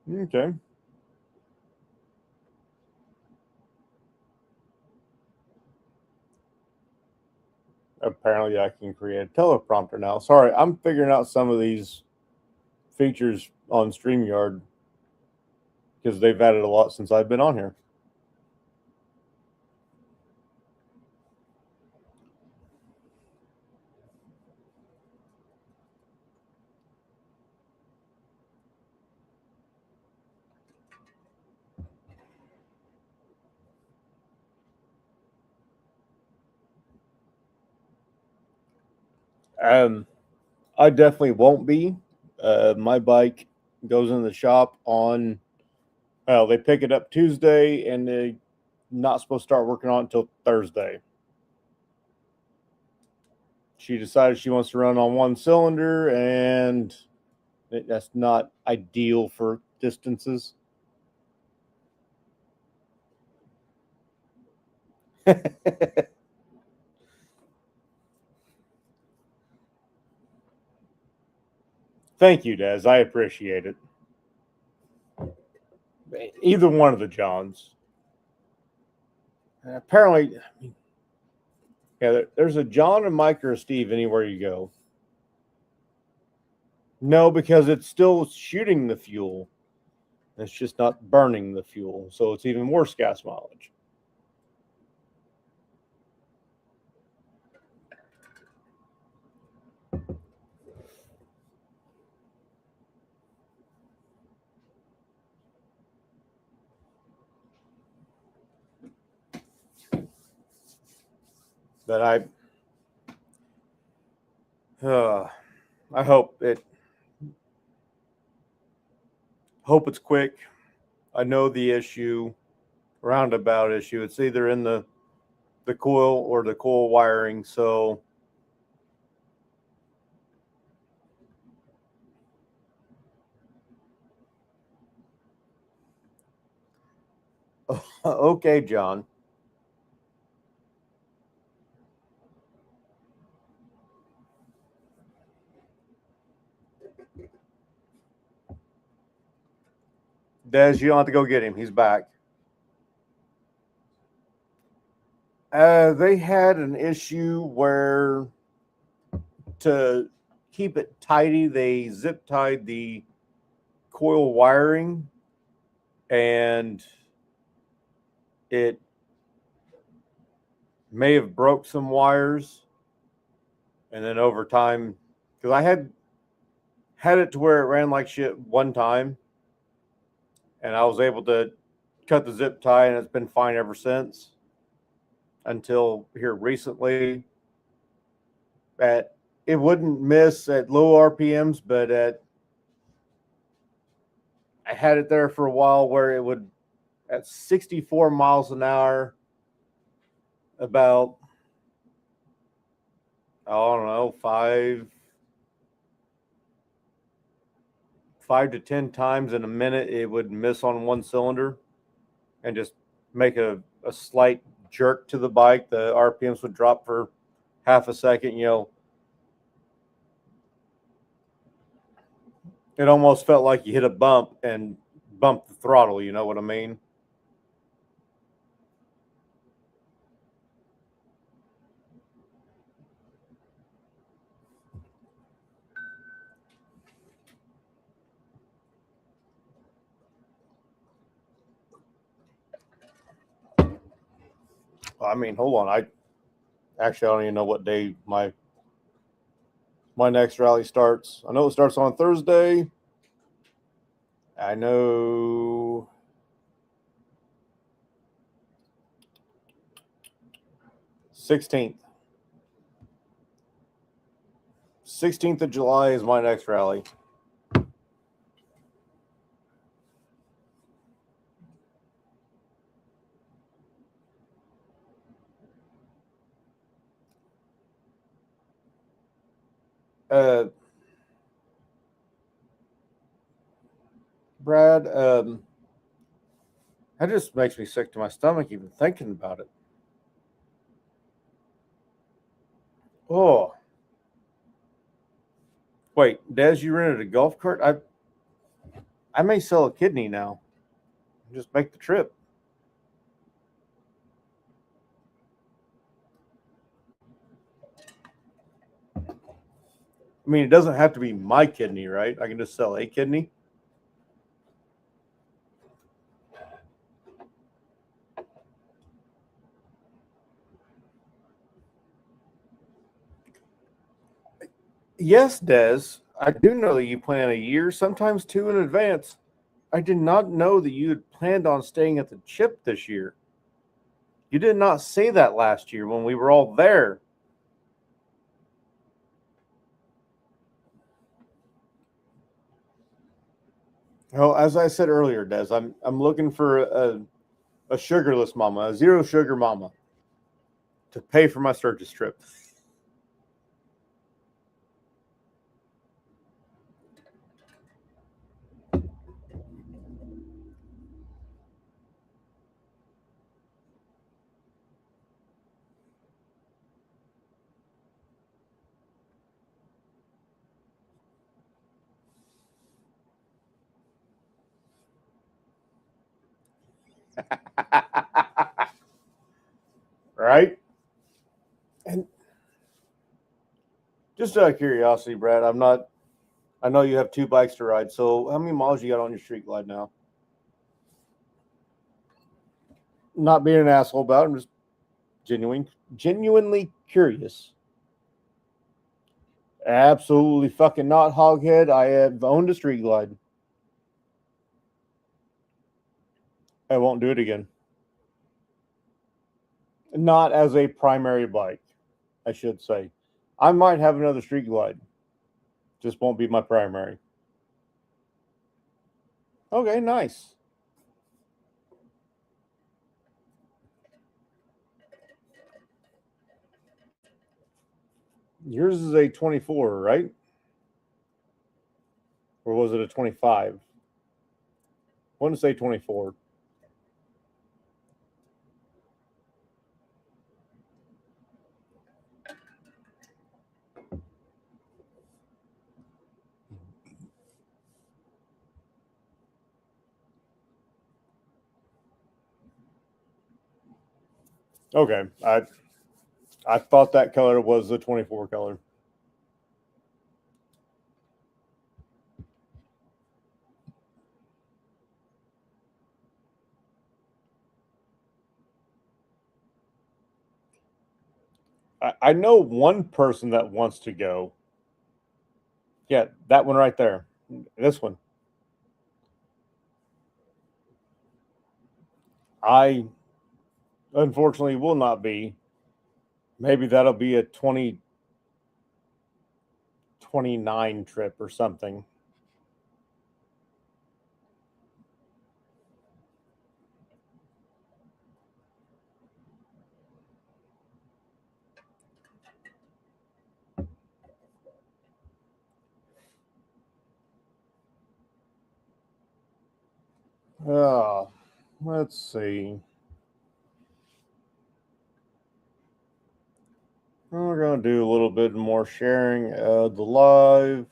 S1: okay. Apparently, I can create a teleprompter now. Sorry, I'm figuring out some of these features on StreamYard because they've added a lot since I've been on here. I definitely won't be. My bike goes in the shop on, well, they pick it up Tuesday and they're not supposed to start working on it until Thursday. She decided she wants to run on one cylinder, and that's not ideal for distances. Thank you, Des. I appreciate it. Either one of the Johns. And apparently, yeah, there's a John, a Mike, or a Steve anywhere you go. No, because it's still shooting the fuel. It's just not burning the fuel. So it's even worse gas mileage. But I hope it's quick. I know the issue, roundabout issue. It's either in the coil or the coil wiring. So okay, John. Des, you don't have to go get him. He's back. They had an issue where, to keep it tidy, they zip tied the coil wiring, and it may have broke some wires. And then over time, because I had it to where it ran like shit one time, and I was able to cut the zip tie, and it's been fine ever since, until here recently. It wouldn't miss at low RPMs, but I had it there for a while where it would, at 64 miles an hour, about, I don't know, 5 to 10 times in a minute, it would miss on one cylinder and just make a slight jerk to the bike. The RPMs would drop for half a second. It almost felt like you hit a bump and bumped the throttle. You know what I mean? I mean, hold on. I don't even know what day my next rally starts. I know it starts on Thursday. I know 16th. 16th of July is my next rally. Brad, that just makes me sick to my stomach even thinking about it. Oh. Wait, Des, you rented a golf cart? I may sell a kidney now. Just make the trip. I mean, it doesn't have to be my kidney, right? I can just sell a kidney. Yes, Des, I do know that you plan a year, sometimes 2 in advance. I did not know that you had planned on staying at the Chip this year. You did not say that last year when we were all there. Well, as I said earlier, Des, I'm looking for a sugarless mama, a zero sugar mama, to pay for my Sturgis trip. Right? And just out of curiosity, Brad, I know you have 2 bikes to ride, so how many miles you got on your Street Glide now? Not being an asshole about it, I'm just genuinely curious. Absolutely fucking not, Hoghead. I have owned a Street Glide. I won't do it again. Not as a primary bike, I should say. I might have another Street Glide. Just won't be my primary. Okay, nice. Yours is a 24, right? Or was it a 25? I want to say 24. Okay. I thought that color was the 24 color. I know one person that wants to go. Yeah, that one right there. This one. I unfortunately will not be. Maybe that'll be a 2029 trip or something. Let's see. We're going to do a little bit more sharing of the live.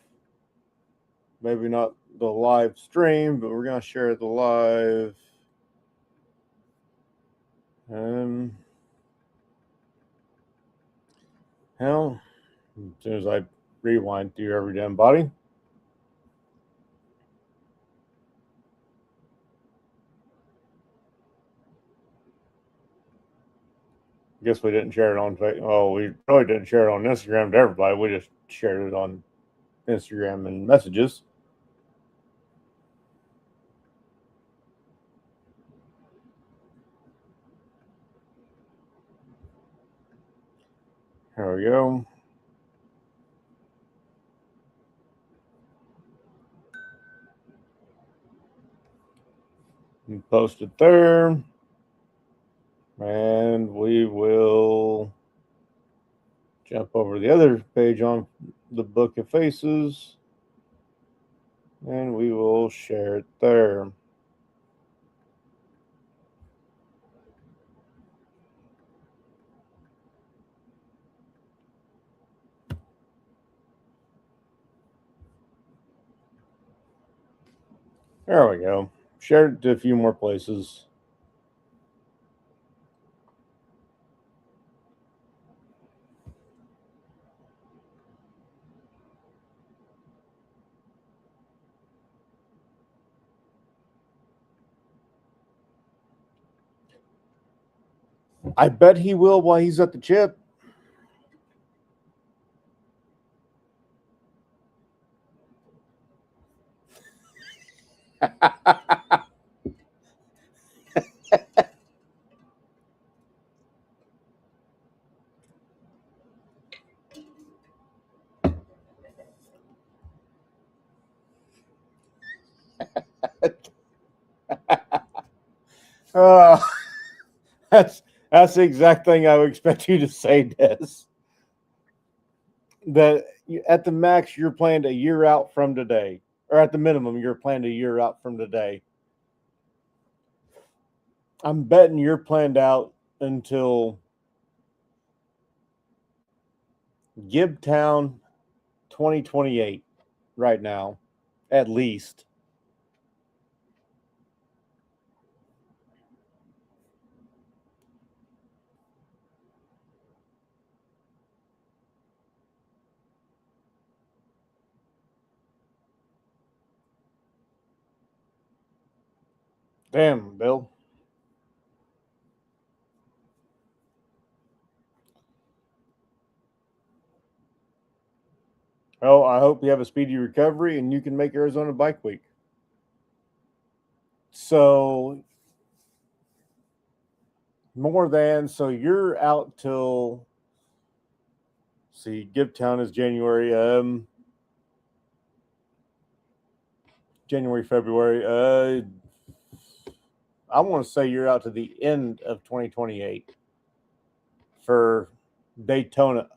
S1: Maybe not the live stream, but we're going to share the live. Hell, as soon as I rewind through every damn body. Guess we didn't share it on Facebook. Oh, we really didn't share it on Instagram to everybody. We just shared it on Instagram and messages. There we go. And post it there. And we will jump over to the other page on the Book of Faces. And we will share it there. There we go. Shared it to a few more places. I bet he will while he's at the chip. Uh, that's the exact thing I would expect you to say, Des. That at the max you're planned a year out from today, or at the minimum you're planned a year out from today. I'm betting you're planned out until Gibtown 2028 right now, at least. Damn, Bill. Well, I hope you have a speedy recovery and you can make Arizona Bike Week. So so you're out till, see, Gibtown is January, February. I want to say you're out to the end of 2028 for Daytona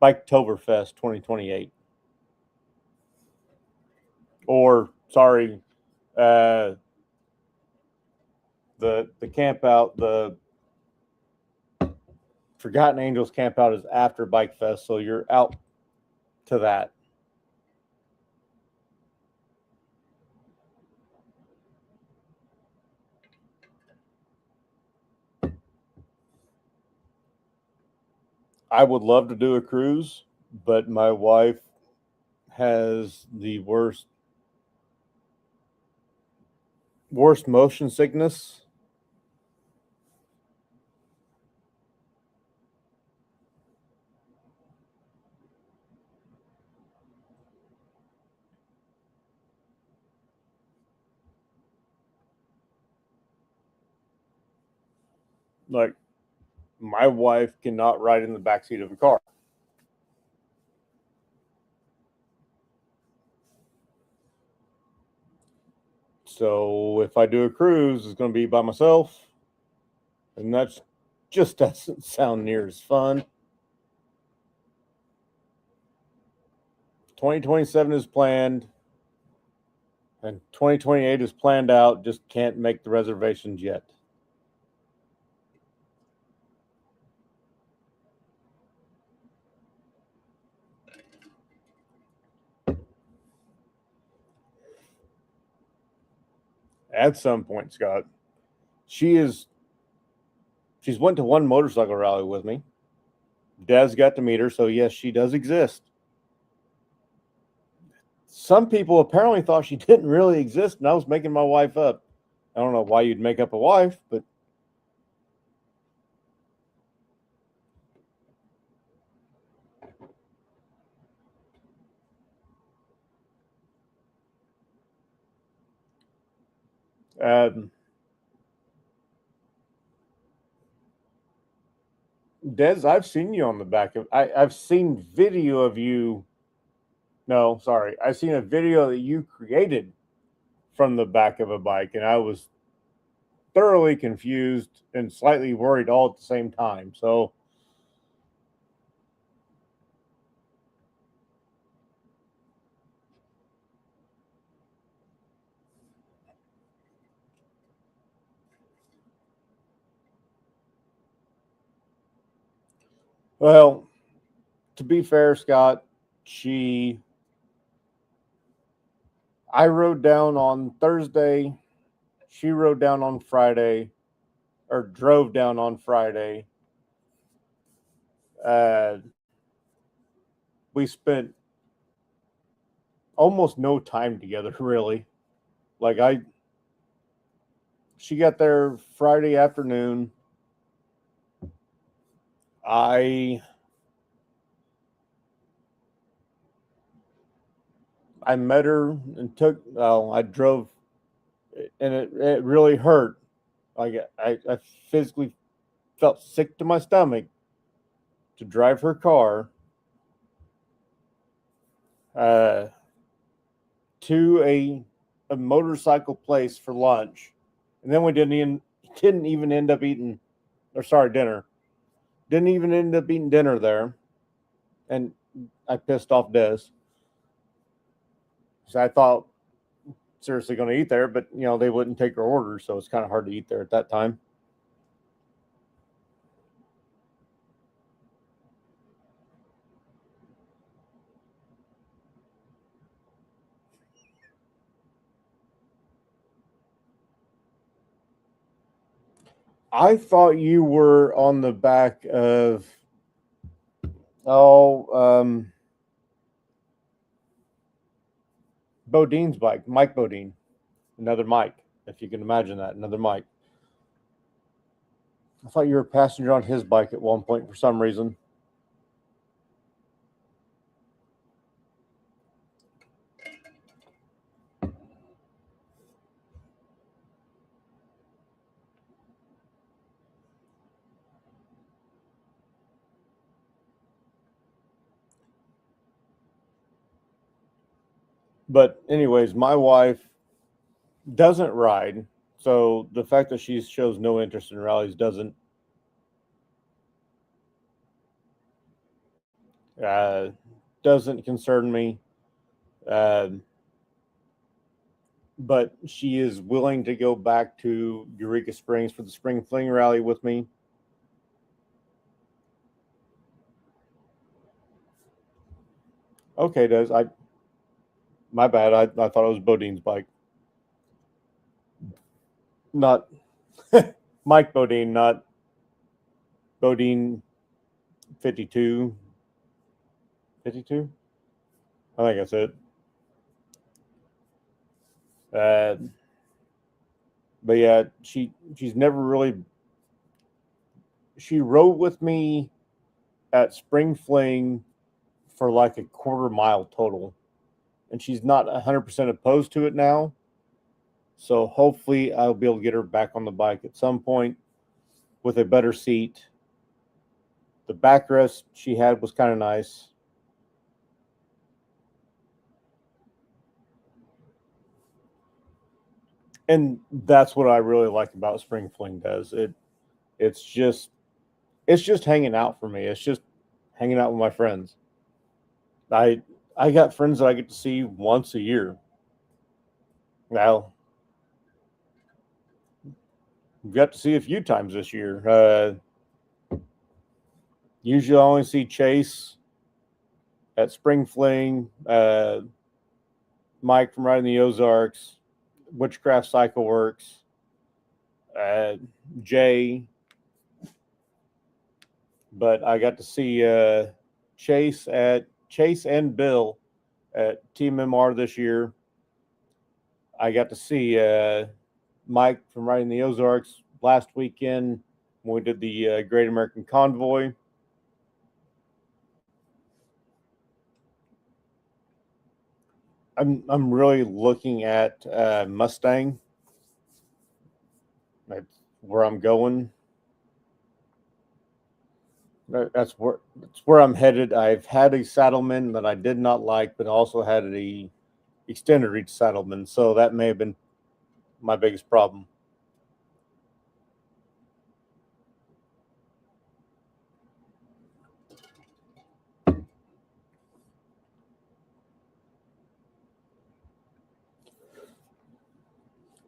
S1: Biketoberfest 2028. Or sorry, the camp out, the Forgotten Angels camp out is after Bike Fest, so you're out to that. I would love to do a cruise, but my wife has the worst motion sickness. Like, my wife cannot ride in the backseat of a car. So if I do a cruise, it's going to be by myself, and that just doesn't sound near as fun. 2027 is planned, and 2028 is planned out. Just can't make the reservations yet. At some point, Scott, she's went to one motorcycle rally with me. Des got to meet her, so yes, she does exist. Some people apparently thought she didn't really exist, and I was making my wife up. I don't know why you'd make up a wife, but Des, I've seen you on the back of. I've seen video of you. No, sorry, I've seen a video that you created from the back of a bike, and I was thoroughly confused and slightly worried all at the same time. So, well, to be fair, Scott, I rode down on Thursday. She rode down on Friday, or drove down on Friday. We spent almost no time together, really. Like she got there Friday afternoon. I met her and I drove, and it really hurt. Like I physically felt sick to my stomach to drive her car to a motorcycle place for lunch, and then we didn't didn't even end up eating, or sorry, dinner. Didn't even end up eating dinner there. And I pissed off Des. So I thought seriously going to eat there, but you know, they wouldn't take our order, so it's kind of hard to eat there at that time. I thought you were on the back of Bodine's bike, Mike Bodine, another Mike, if you can imagine that, another Mike. I thought you were a passenger on his bike at one point for some reason. But anyways, my wife doesn't ride, so the fact that she shows no interest in rallies doesn't concern me. But she is willing to go back to Eureka Springs for the Spring Fling Rally with me. Okay, Des. My bad. I thought it was Bodine's bike. Not Mike Bodine, not Bodine 52. 52? I think that's it. But yeah, she's never really. She rode with me at Spring Fling for like a quarter mile total, and she's not 100% opposed to it now. So hopefully I'll be able to get her back on the bike at some point with a better seat. The backrest she had was kind of nice. And that's what I really like about Spring Fling does. It's just hanging out for me. It's just hanging out with my friends. I got friends that I get to see once a year. Now, we've got to see a few times this year. Usually I only see Chase at Spring Fling, Mike from Riding the Ozarks, Witchcraft Cycle Works, Jay. But I got to see Chase and Bill at Team MR this year. I got to see Mike from Riding the Ozarks last weekend when we did the Great American Convoy. I'm really looking at Mustang. That's where I'm going. That's where I'm headed. I've had a Saddleman that I did not like, but also had a extended reach Saddleman, so that may have been my biggest problem.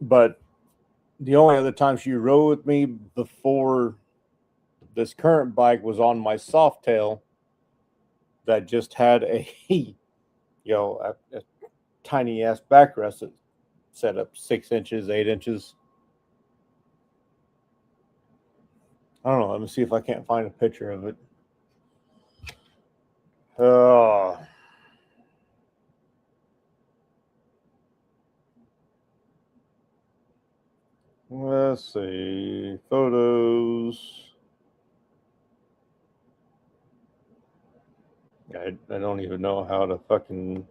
S1: But the only other time she rode with me before this current bike was on my Softail that just had a tiny ass backrest that set up 6 inches, 8 inches. I don't know. Let me see if I can't find a picture of it. Let's see. Photos. I don't even know how to fucking.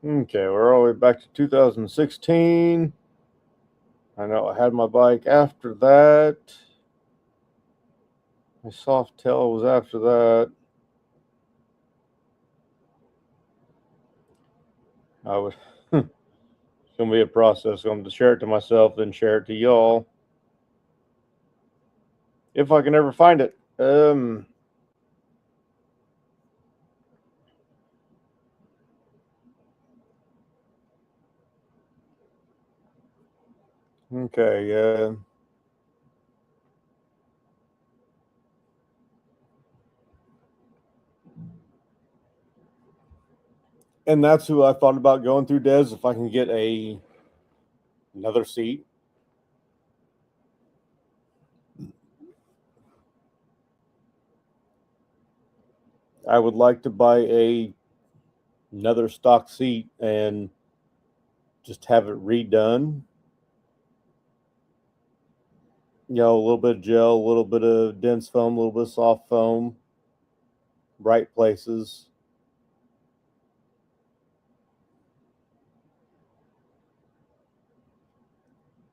S1: Okay, we're all the way back to 2016. I know I had my bike after that. My Softail was after that. I would. It's gonna be a process. I'm gonna share it to myself, then share it to y'all. If I can ever find it. Okay, and that's who I thought about going through, Des, if I can get another seat. I would like to buy another stock seat and just have it redone. You know, a little bit of gel, a little bit of dense foam, a little bit of soft foam, right places.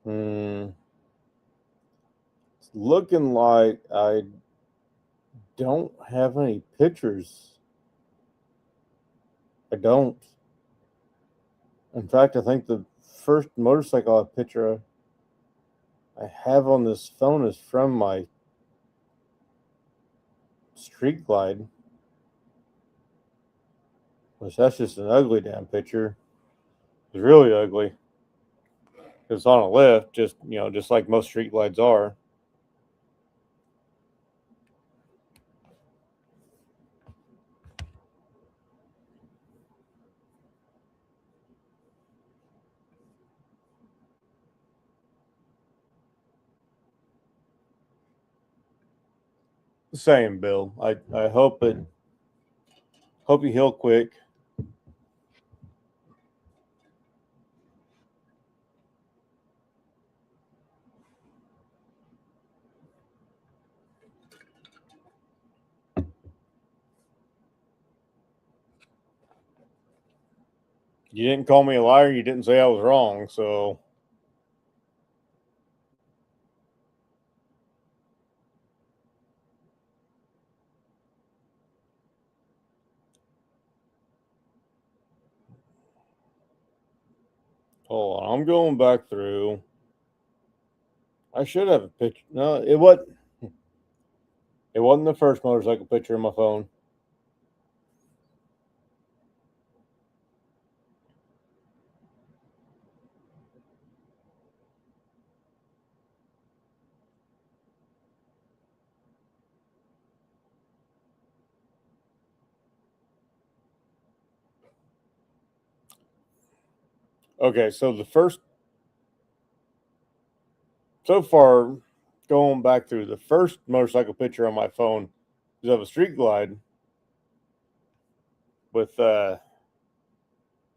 S1: It's looking like I don't have any pictures. I don't. In fact, I think the first motorcycle picture I have on this phone is from my Street Glide, which that's just an ugly damn picture. It's really ugly. It's on a lift, just just like most Street Glides are. Same, Bill. I hope you heal quick. You didn't call me a liar. You didn't say I was wrong. So hold on. I'm going back through. I should have a picture. No, it wasn't. It wasn't the first motorcycle picture on my phone. Okay, so so far, going back through the first motorcycle picture on my phone is of a Street Glide with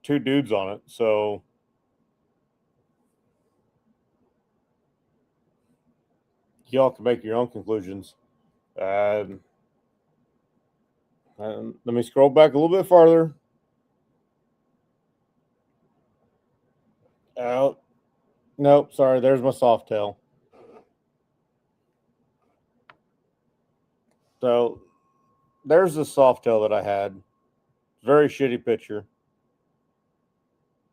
S1: two dudes on it. So y'all can make your own conclusions. Let me scroll back a little bit farther. Out. Nope, sorry. There's my Softail. So there's the Softail that I had. Very shitty picture.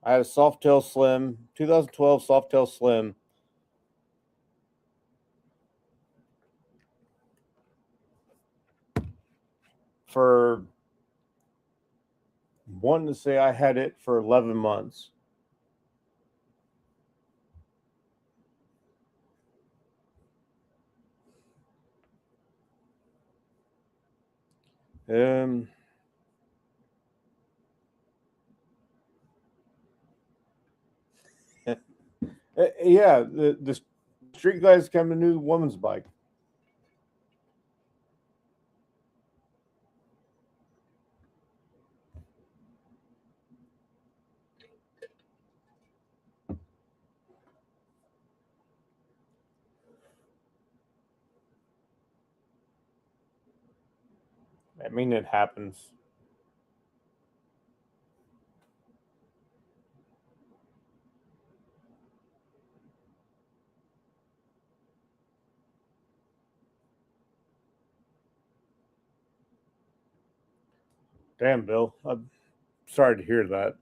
S1: I had a Softail Slim, 2012 Softail Slim. For one to say I had it for 11 months. Yeah, the Street Glide kind of a new woman's bike. I mean, it happens. Damn, Bill. I'm sorry to hear that.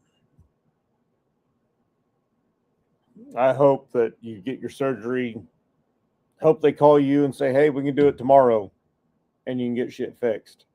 S1: I hope that you get your surgery. Hope they call you and say, hey, we can do it tomorrow, and you can get shit fixed.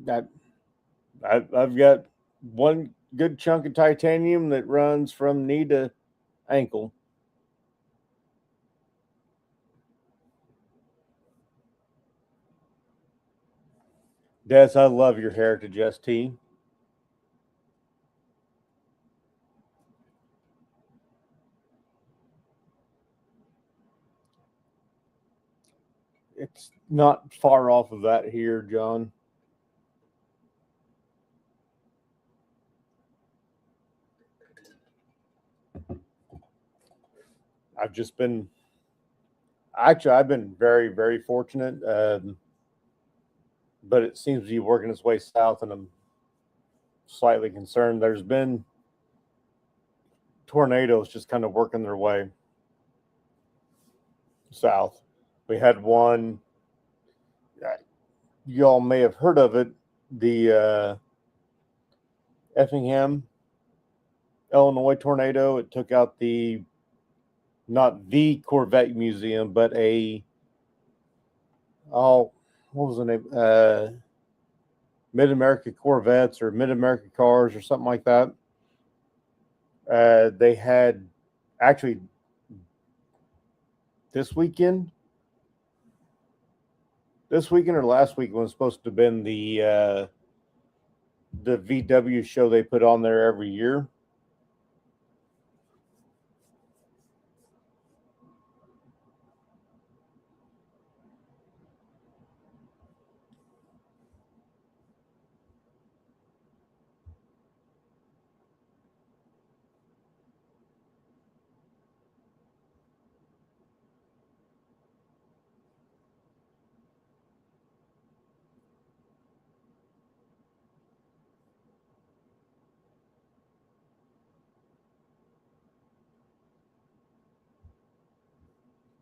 S1: that I've got one good chunk of titanium that runs from knee to ankle. Des, I love your Heritage ST. It's not far off of that here, John. I've just been I've been very, very fortunate, but it seems to be working its way south, and I'm slightly concerned. There's been tornadoes just kind of working their way south. We had one, y'all may have heard of it, the Effingham, Illinois tornado. It took out not the Corvette Museum, but what was the name? Mid-America Corvettes or Mid-America Cars or something like that. They had actually this weekend or last week was supposed to have been the VW show they put on there every year.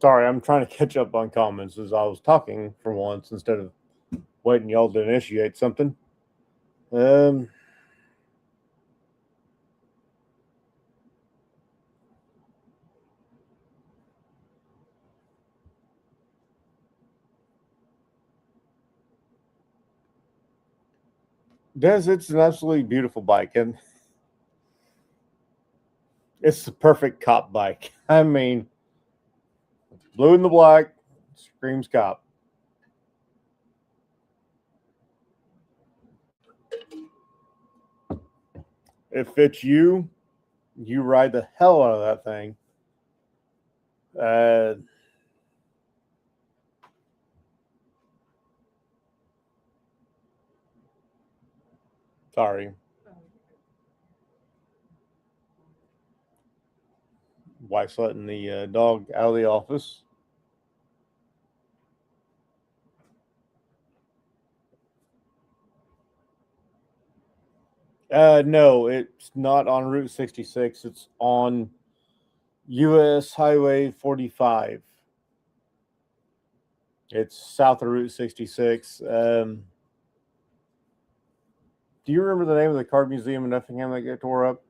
S1: Sorry, I'm trying to catch up on comments as I was talking for once instead of waiting y'all to initiate something. Des, it's an absolutely beautiful bike, and it's the perfect cop bike. I mean, blue and the black screams cop. It fits you. You ride the hell out of that thing. Sorry. Wife's letting the dog out of the office. No, it's not on Route 66. It's on US Highway 45. It's south of Route 66. Do you remember the name of the car museum in Effingham that got tore up?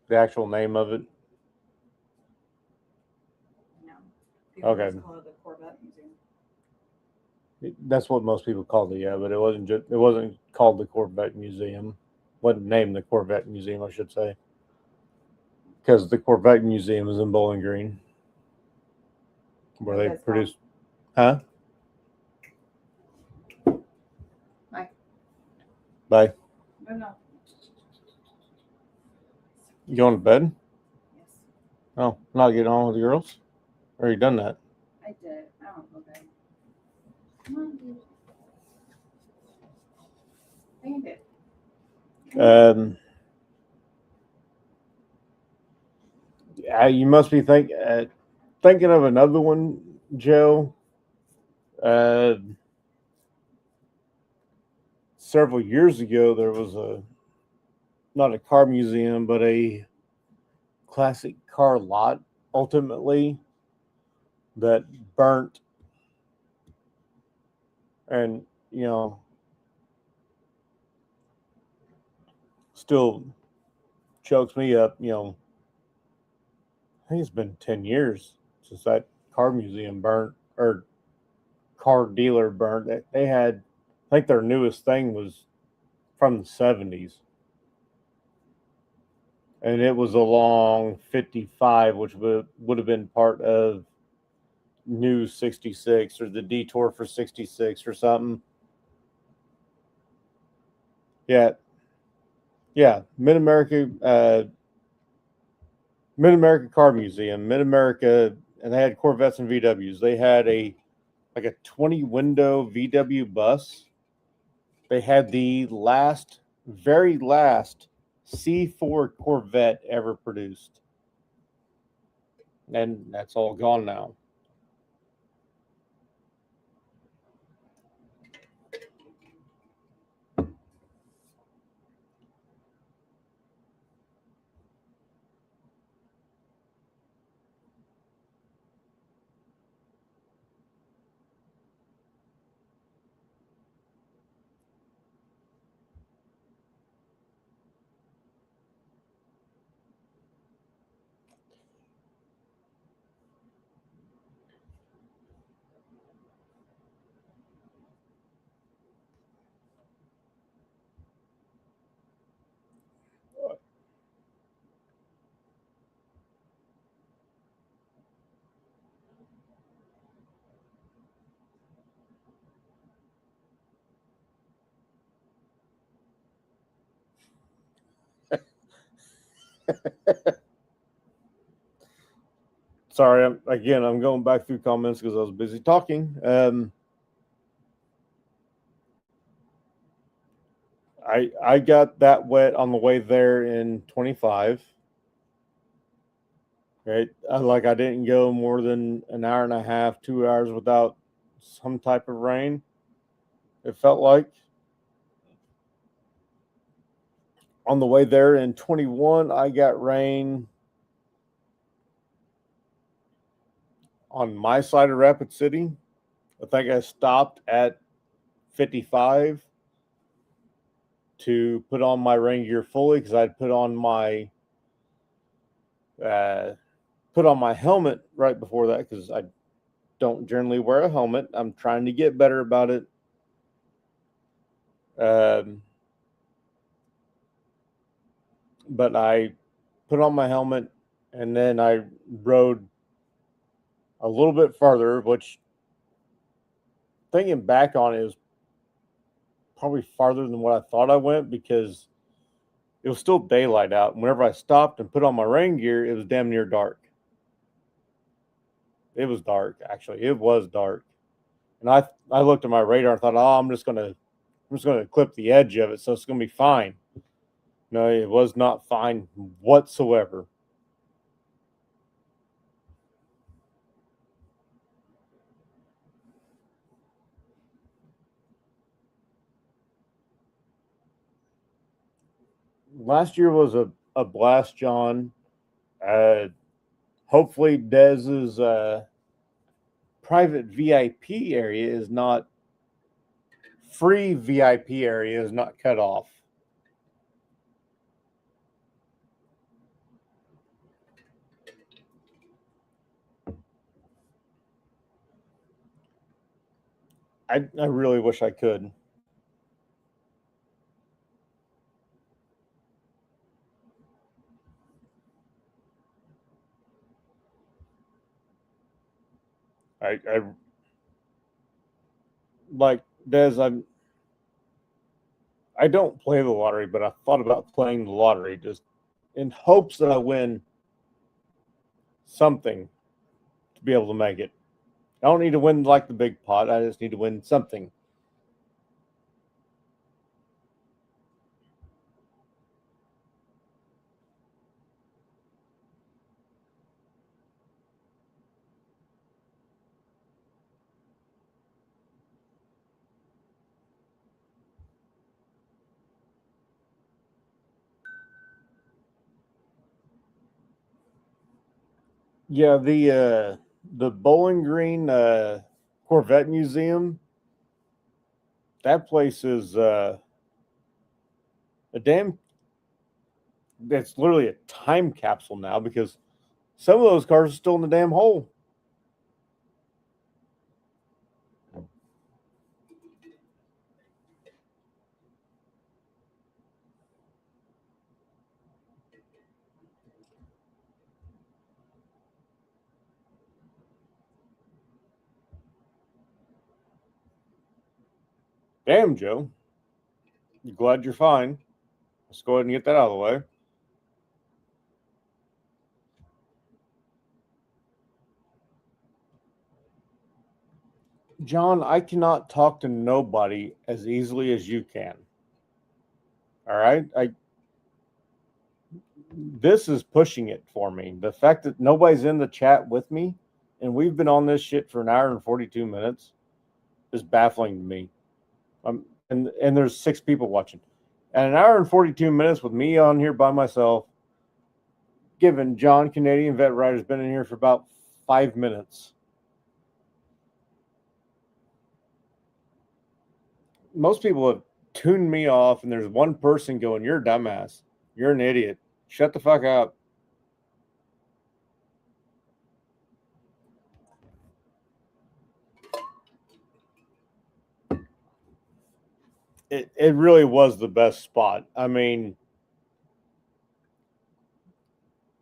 S1: The actual name of it?
S2: No.
S1: Okay.
S2: People just call it the Corvette Museum.
S1: That's what most people called it, yeah, but it wasn't called the Corvette Museum. Wasn't named the Corvette Museum, I should say. Because the Corvette Museum is in Bowling Green. Where they produce. Huh?
S2: Bye.
S1: Bye.
S2: No.
S1: You going to bed?
S2: Yes.
S1: Oh, not getting on with the girls? Or you done that?
S2: I did. I don't go bed. Come on, dude. Find it.
S1: You must be thinking of another one, Joe. Several years ago, there was not a car museum, but a classic car lot ultimately that burnt. And, still chokes me up. I think it's been 10 years since that car museum burnt or car dealer burnt. They had, I think their newest thing was from the 70s. And it was along 55, which would have been part of New 66 or the detour for 66 or something. Yeah. Yeah. Mid America Car Museum, Mid America, and they had Corvettes and VWs. They had a 20 window VW bus. They had the very last C4 Corvette ever produced. And that's all gone now. Sorry, I'm going back through comments because I was busy talking. I got that wet on the way there in 25. Right, I didn't go more than an hour and a half, 2 hours without some type of rain. It felt like. On the way there in 21, I got rain on my side of Rapid City. I think I stopped at 55 to put on my rain gear fully because I'd put on my helmet right before that because I don't generally wear a helmet. I'm trying to get better about it. But I put on my helmet and then I rode a little bit farther, which thinking back on it was probably farther than what I thought I went because it was still daylight out. And whenever I stopped and put on my rain gear, it was damn near dark. It was dark, actually. It was dark. And I looked at my radar and thought, oh, I'm just gonna clip the edge of it, so it's gonna be fine. No, it was not fine whatsoever. Last year was a blast, John. Hopefully Dez's private VIP area is not free VIP area is not cut off. I really wish I could. I like Dez. I don't play the lottery, but I thought about playing the lottery just in hopes that I win something to be able to make it. I don't need to win like the big pot. I just need to win something. Yeah, the Bowling Green Corvette Museum. That place is a damn. It's literally a time capsule now because some of those cars are still in the damn hole. Damn, Joe. You glad you're fine? Let's go ahead and get that out of the way. John, I cannot talk to nobody as easily as you can. All right? This is pushing it for me. The fact that nobody's in the chat with me and we've been on this shit for an hour and 42 minutes is baffling to me. And there's 6 people watching. And an hour and 42 minutes with me on here by myself, given John Canadian Vet Rider's been in here for about 5 minutes. Most people have tuned me off, and there's one person going, "You're a dumbass. You're an idiot. Shut the fuck up." It really was the best spot. I mean,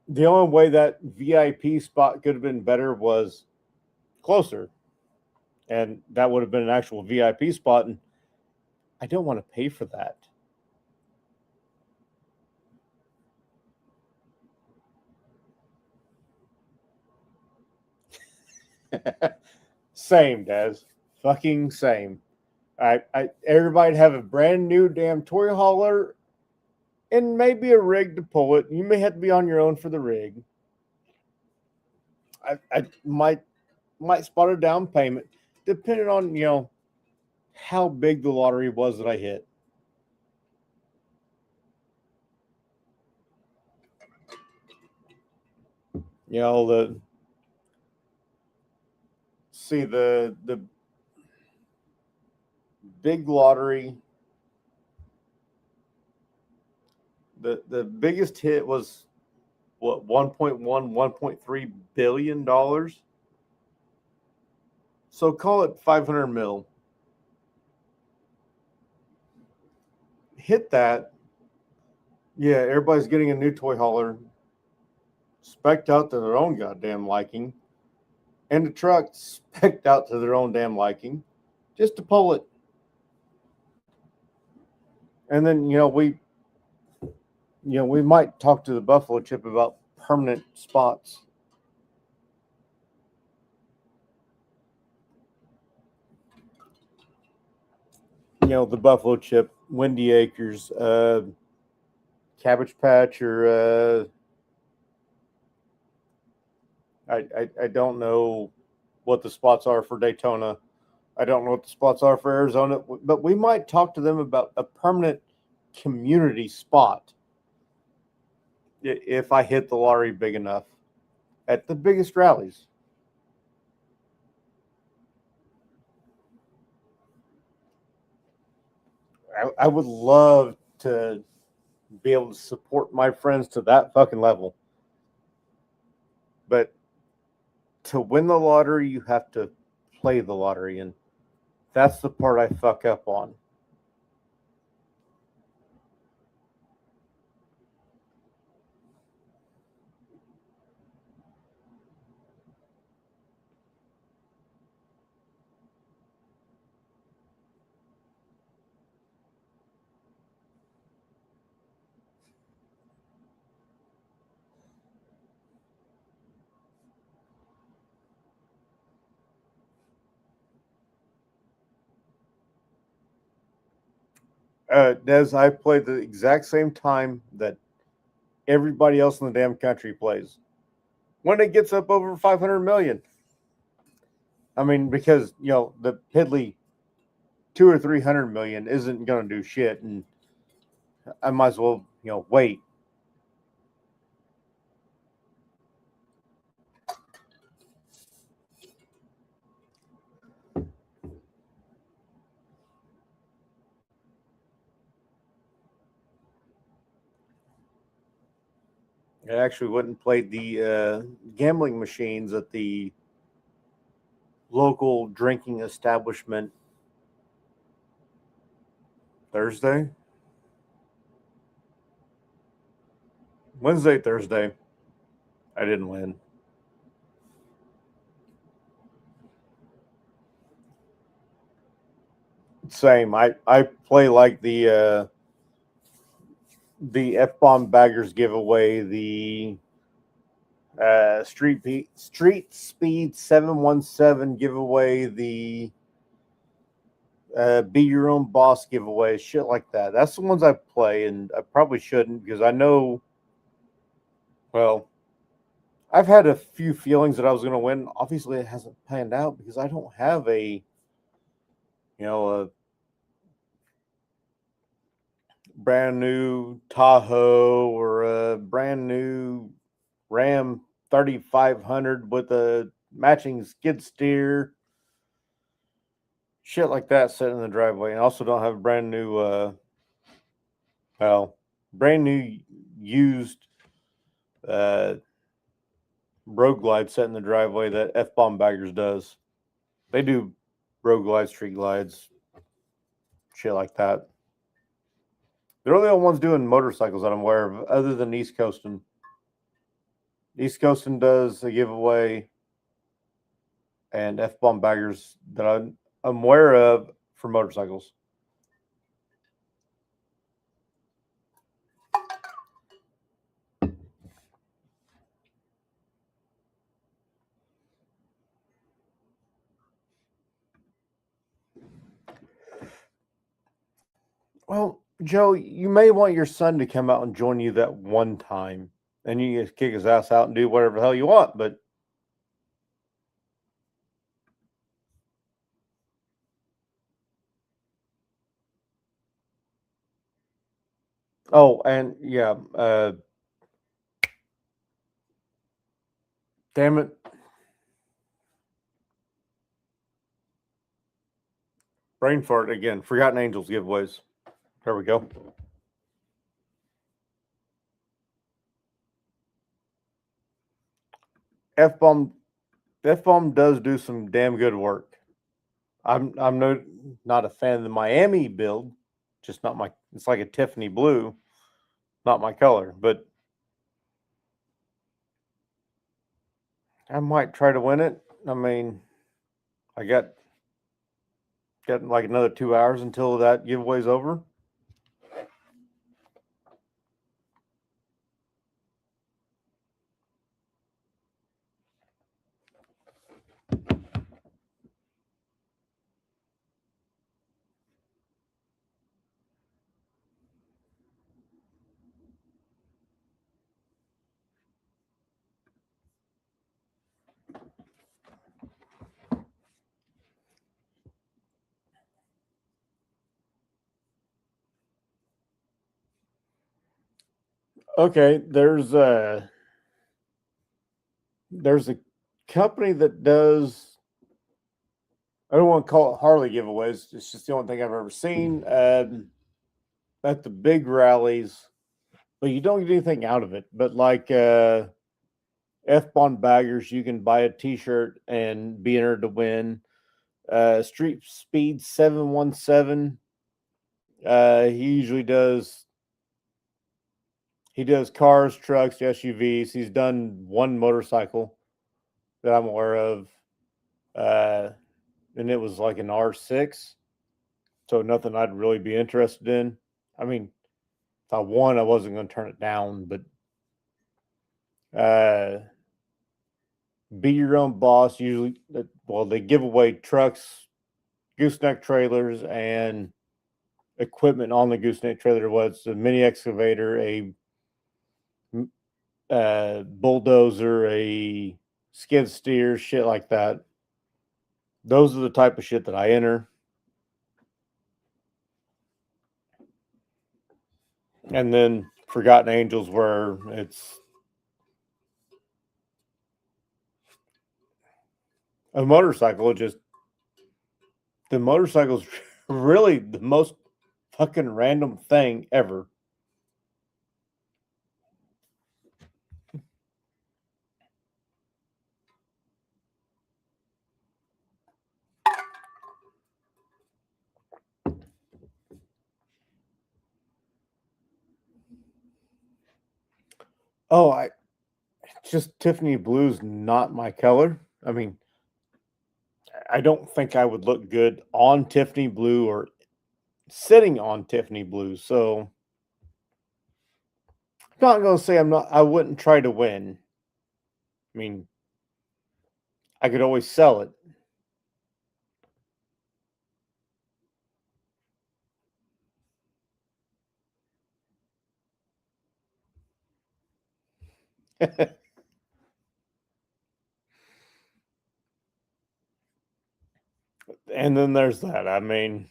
S1: the only way that VIP spot could have been better was closer. And that would have been an actual VIP spot. And I don't want to pay for that. Same, Des. Fucking same. Everybody'd have a brand new damn toy hauler and maybe a rig to pull it. You may have to be on your own for the rig. I might spot a down payment, depending on how big the lottery was that I hit. The big lottery. The biggest hit was what, 1.3 billion dollars. So call it 500 mil. Hit that. Yeah, everybody's getting a new toy hauler, spec'd out to their own goddamn liking, and the truck spec'd out to their own damn liking, just to pull it. And then we might talk to the Buffalo Chip about permanent spots. The Buffalo Chip, Windy Acres, Cabbage Patch, or I don't know what the spots are for Daytona. I don't know what the spots are for Arizona, but we might talk to them about a permanent community spot if I hit the lottery big enough at the biggest rallies. I would love to be able to support my friends to that fucking level. But to win the lottery, you have to play the lottery, and that's the part I fuck up on. Des, I play the exact same time that everybody else in the damn country plays. When it gets up over 500 million. I mean, because, the piddly 200 or 300 million isn't going to do shit. And I might as well, wait. I actually went and played the gambling machines at the local drinking establishment Thursday. Wednesday, Thursday. I didn't win. Same. I play like the F-bomb baggers giveaway, the Street Speed 717 giveaway, the Be Your Own Boss giveaway, shit like that. That's the ones I play, and I probably shouldn't because I know. Well, I've had a few feelings that I was going to win. Obviously, it hasn't panned out because I don't have a brand new Tahoe or a brand new Ram 3500 with a matching skid steer, shit like that sitting in the driveway. And I also don't have a brand new, brand new used road glide set in the driveway that F-bomb baggers does. They do road glides, street glides, shit like that. They're the only ones doing motorcycles that I'm aware of, other than East Coastin. East Coastin does a giveaway, and F-bomb baggers that I'm aware of for motorcycles. Well, Joe, you may want your son to come out and join you that one time, and you just kick his ass out and do whatever the hell you want. But oh, and yeah, damn it, brain fart again. Forgotten Angels giveaways. There we go. F-bomb does do some damn good work. I'm not a fan of the Miami build, just not my. It's like a Tiffany blue, not my color. But I might try to win it. I mean, I got like another 2 hours until that giveaway's over. Okay, there's a company that does. I don't want to call it Harley giveaways. It's just the only thing I've ever seen at the big rallies, but you don't get anything out of it. But like F-bomb baggers, you can buy a T-shirt and be entered to win. Street Speed 717. He usually does. He does cars, trucks, SUVs. He's done one motorcycle that I'm aware of, and it was like an R6. So nothing I'd really be interested in. I mean, if I won, I wasn't going to turn it down. But Be Your Own Boss. Usually, well, they give away trucks, gooseneck trailers, and equipment on the gooseneck trailer. Was a mini excavator, a bulldozer, a skid steer, shit like that. Those are the type of shit that I enter. And then Forgotten Angels, where it's a motorcycle. The motorcycle's really the most fucking random thing ever. Oh, just Tiffany blue's not my color. I mean, I don't think I would look good on Tiffany blue or sitting on Tiffany blue. So I'm not going to say I wouldn't try to win. I mean, I could always sell it. And then there's that. I mean,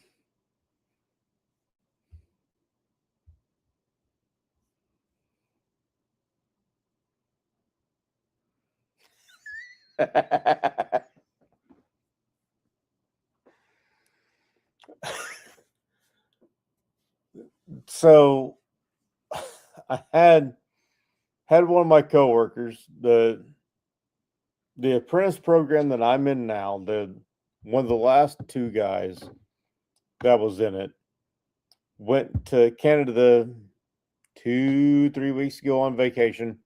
S1: so I had one of my coworkers, the apprentice program that I'm in now, one of the last two guys that was in it went to Canada 2-3 weeks ago on vacation,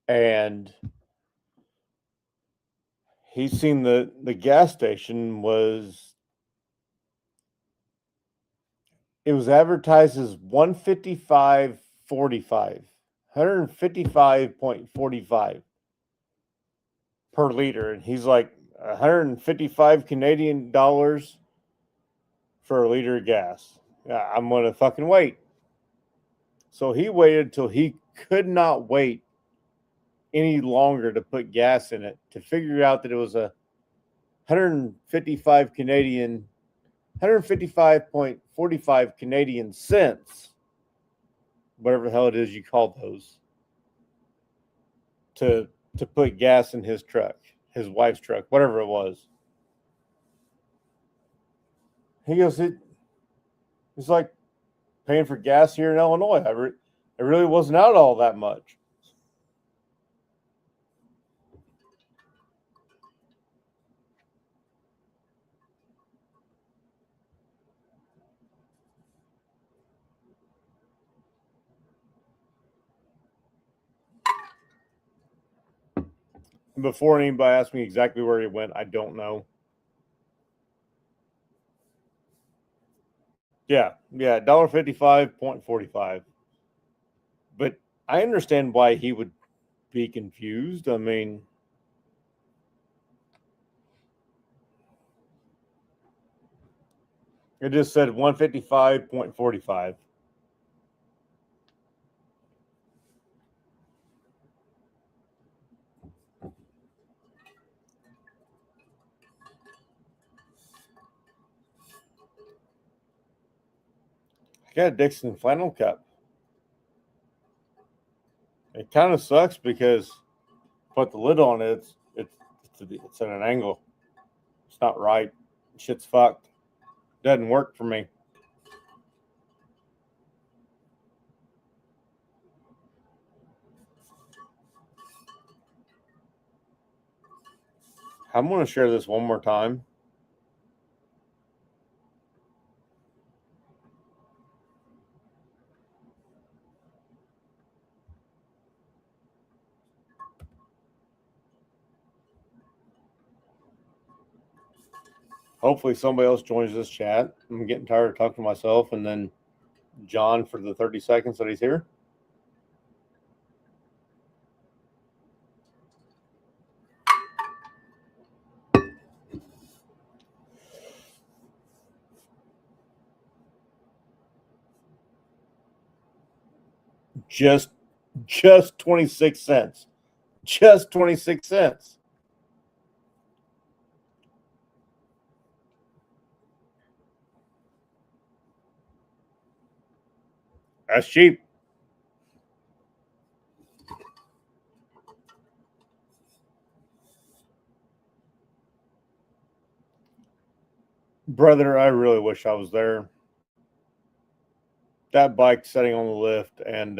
S1: and he's seen the gas station it was advertised as 155.45 155.45 per liter, and he's like 155 Canadian dollars for a liter of gas. Yeah, I'm gonna fucking wait. So he waited till he could not wait any longer to put gas in it to figure out that it was a 155 Canadian 155.45 Canadian cents, whatever the hell it is you call those, to put gas in his truck, his wife's truck, whatever it was. He goes, it's like paying for gas here in Illinois. It really wasn't out all that much. And before anybody asks me exactly where he went, I don't know. Yeah, $1.55.45. But I understand why he would be confused. I mean, it just said 155.45. I got a Dixon flannel cup. It kind of sucks because put the lid on it, it's at an angle. It's not right. Shit's fucked. Doesn't work for me. I'm going to share this one more time. Hopefully somebody else joins this chat. I'm getting tired of talking to myself, and then John for the 30 seconds that he's here. Just 26 cents. Just 26 cents. That's cheap. Brother, I really wish I was there. That bike sitting on the lift and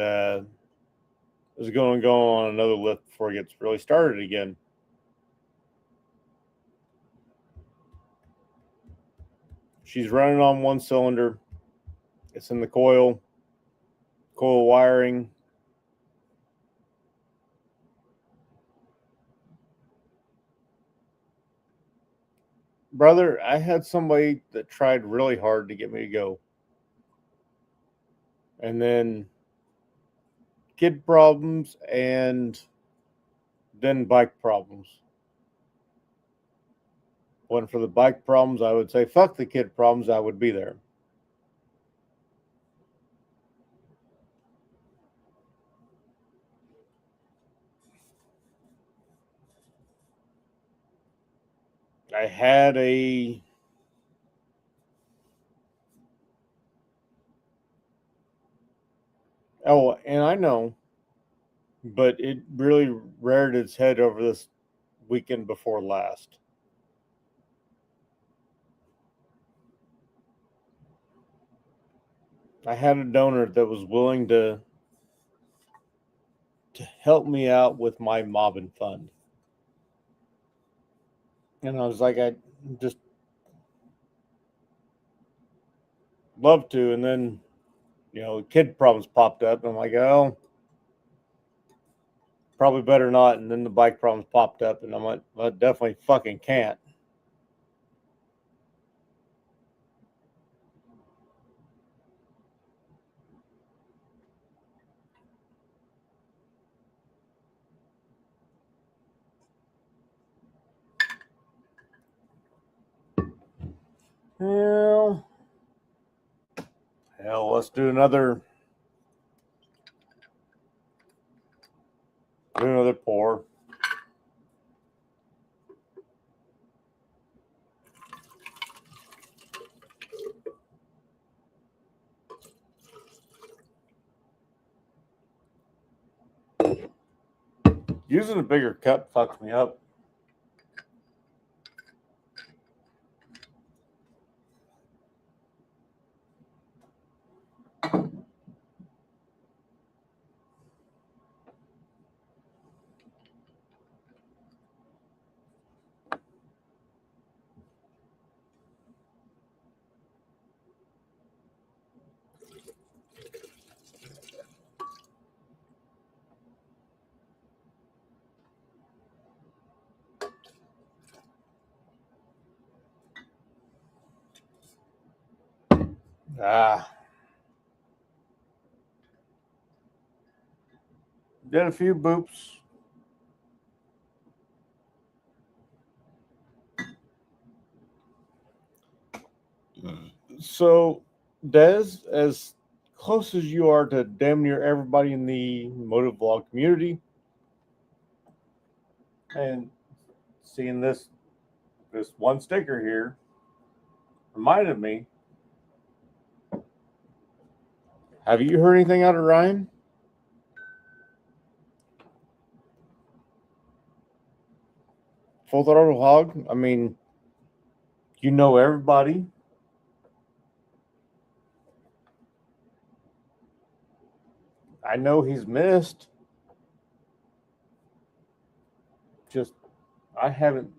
S1: is going to go on another lift before it gets really started again. She's running on one cylinder. It's in the coil wiring.
S5: brother, I had somebody that tried really hard to get me to go. And then kid problems and then bike problems. When for the bike problems, I would say, fuck the kid problems, I would be there. I had a oh, and I know, but it really reared its head over this weekend before last. I had a donor that was willing to help me out with my mobbing fund. And I was like, I just love to. And then, kid problems popped up. And I'm like, oh, probably better not. And then the bike problems popped up. And I'm like, I definitely fucking can't. Well, hell, let's do another pour. Using a bigger cup fucks me up. Did a few boops. So, Des, as close as you are to damn near everybody in the motovlog community, and seeing this one sticker here reminded me. Have you heard anything out of Ryan? Full Throttle Hog? I mean, you know everybody. I know he's missed. Just, I haven't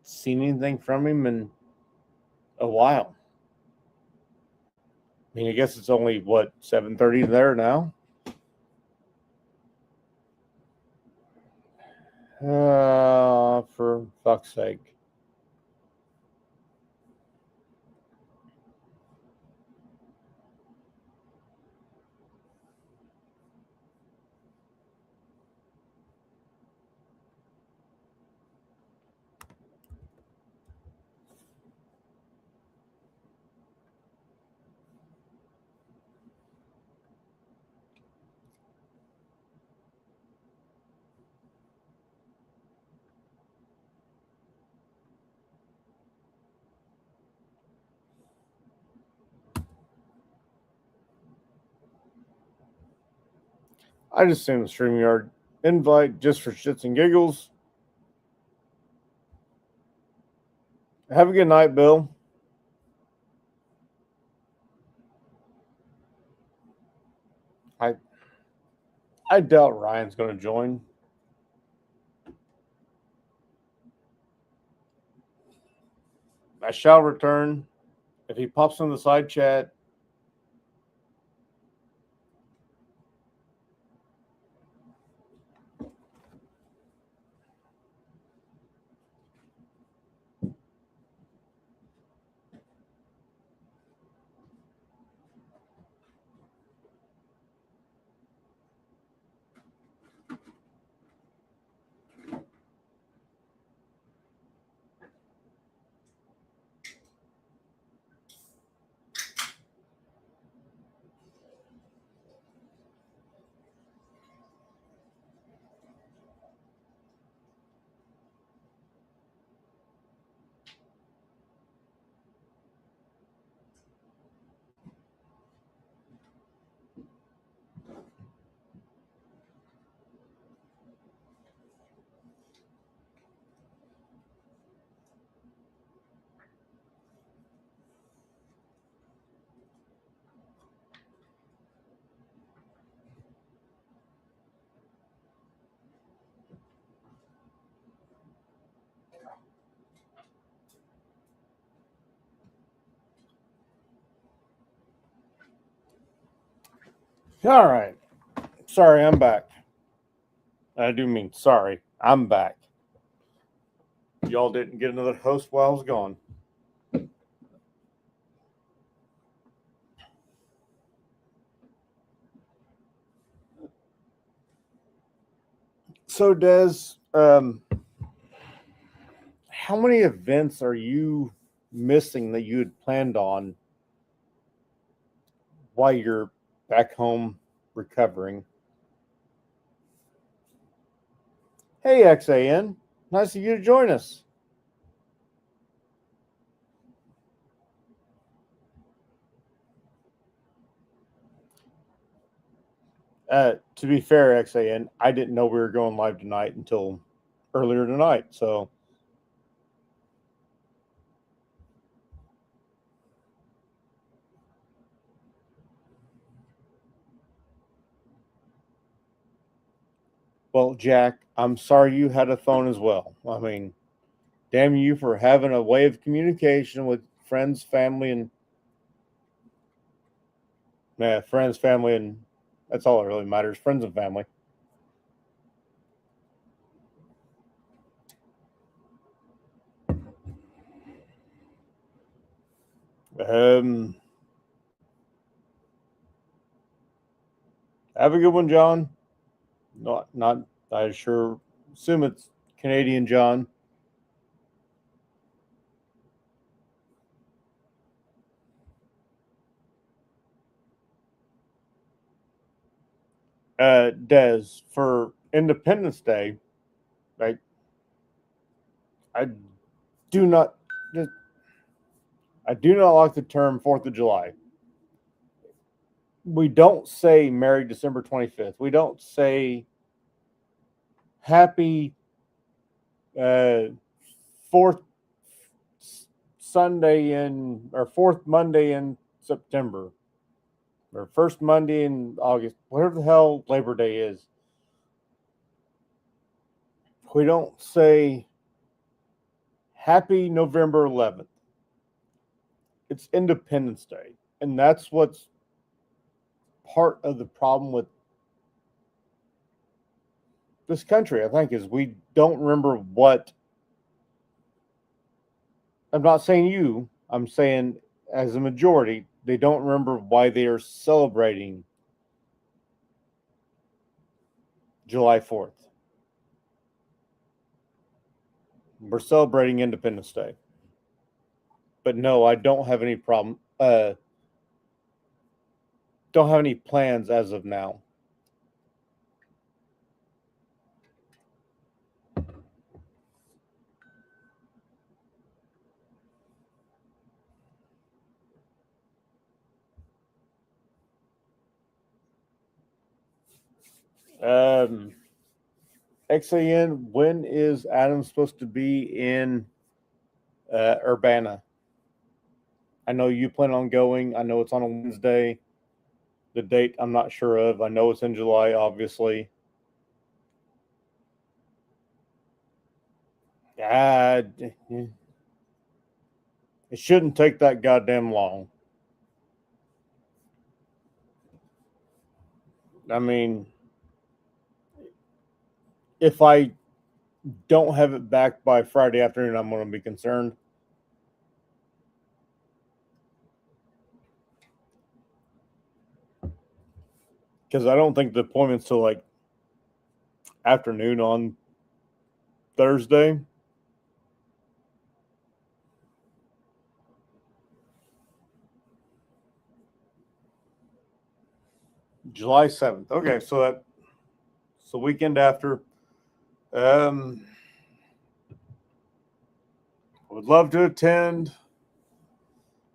S5: seen anything from him in a while. I mean, I guess it's only, 7:30 there now? For fuck's sake. I just sent a StreamYard invite just for shits and giggles. Have a good night, Bill. I doubt Ryan's going to join. I shall return. If he pops in the side chat, All right. Sorry, I'm back. I do mean sorry. I'm back. Y'all didn't get another host while I was gone. So, Des, how many events are you missing that you had planned on while you're back home recovering? Hey, XAN. Nice of you to join us. To be fair, XAN, I didn't know we were going live tonight until earlier tonight. So, well, Jack, I'm sorry you had a phone as well. I mean, damn you for having a way of communication with friends, family, and friends, family, and that's all that really matters. Friends and family. Um, have a good one, John. Not. I sure assume it's Canadian John. Des, for Independence Day, right? I do not. I do not like the term 4th of July. We don't say Merry December 25th. We don't say Happy fourth Sunday in or fourth Monday in September or first Monday in August, whatever the hell Labor Day is. We don't say Happy November 11th. It's Independence Day. And that's what's part of the problem with this country, I think, is we don't remember what. I'm not saying you, I'm saying as a majority, they don't remember why they are celebrating July 4th. We're celebrating Independence Day. But no, I don't have any problem. Don't have any plans as of now. XAN, when is Adam supposed to be in Urbana? I know you plan on going. I know it's on a Wednesday. The date I'm not sure of. I know it's in July, obviously. It shouldn't take that goddamn long. I mean, if I don't have it back by Friday afternoon, I'm going to be concerned. Because I don't think the appointment's till like afternoon on Thursday. July 7th. Okay, so that's the weekend after. Would love to attend.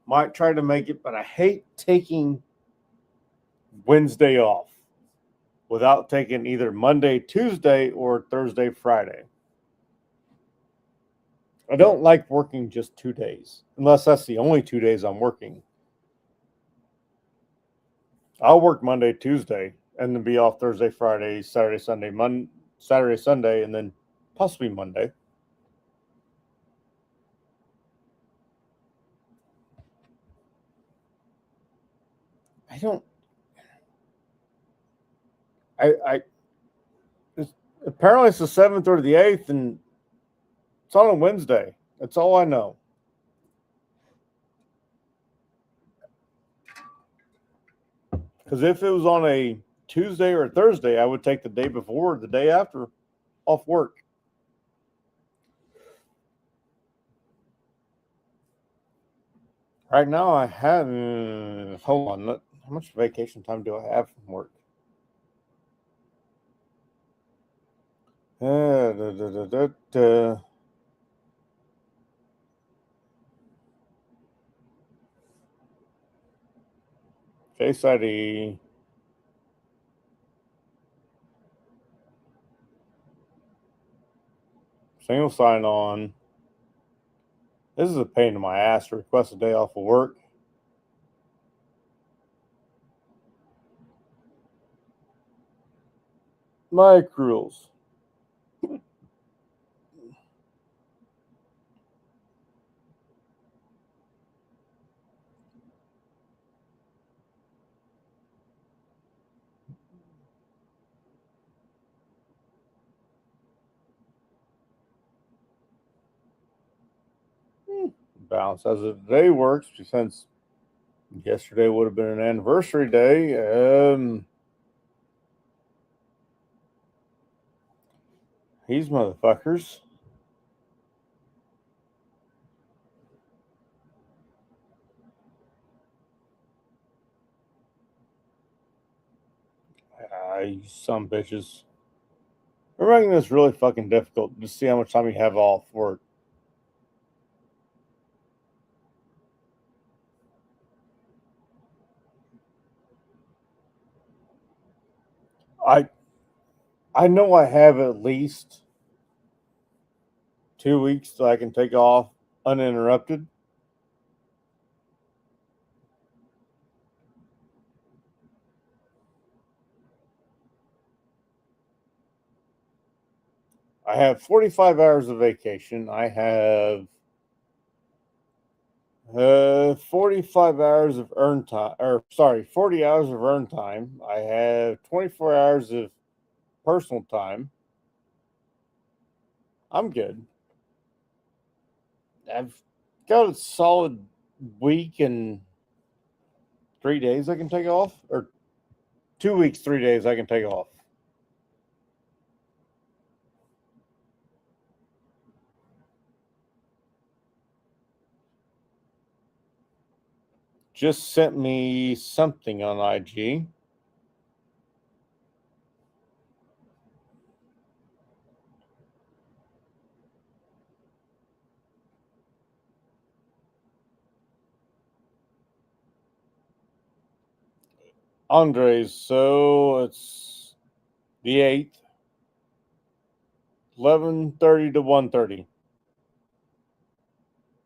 S5: Might try to make it, but I hate taking Wednesday off without taking either Monday, Tuesday, or Thursday, Friday. I don't like working just 2 days, unless that's the only 2 days I'm working. I'll work Monday, Tuesday, and then be off Thursday, Friday, Saturday, Sunday, Saturday, Sunday, and then possibly Monday. I don't. Apparently it's the 7th or the 8th, and it's on a Wednesday. That's all I know. Because if it was on a Tuesday or a Thursday, I would take the day before or the day after off work. Right now, I have. Hold on. How much vacation time do I have from work? Da, da, da, da, da. Face ID. Single sign on. This is a pain in my ass to request a day off of work. My accruals. Balance as of today works since yesterday would have been an anniversary day. These motherfuckers. You some bitches. We're making this really fucking difficult to see how much time you have off work. I know I have at least 2 weeks that I can take off uninterrupted. I have 45 hours of vacation. I have 45 hours of earned time, 40 hours of earned time. I have 24 hours of personal time. I'm good. I've got a solid week and 3 days I can take off, or 2 weeks, 3 days I can take off. Just sent me something on IG. Andres, so it's the 8th, 11:30 to 1:30.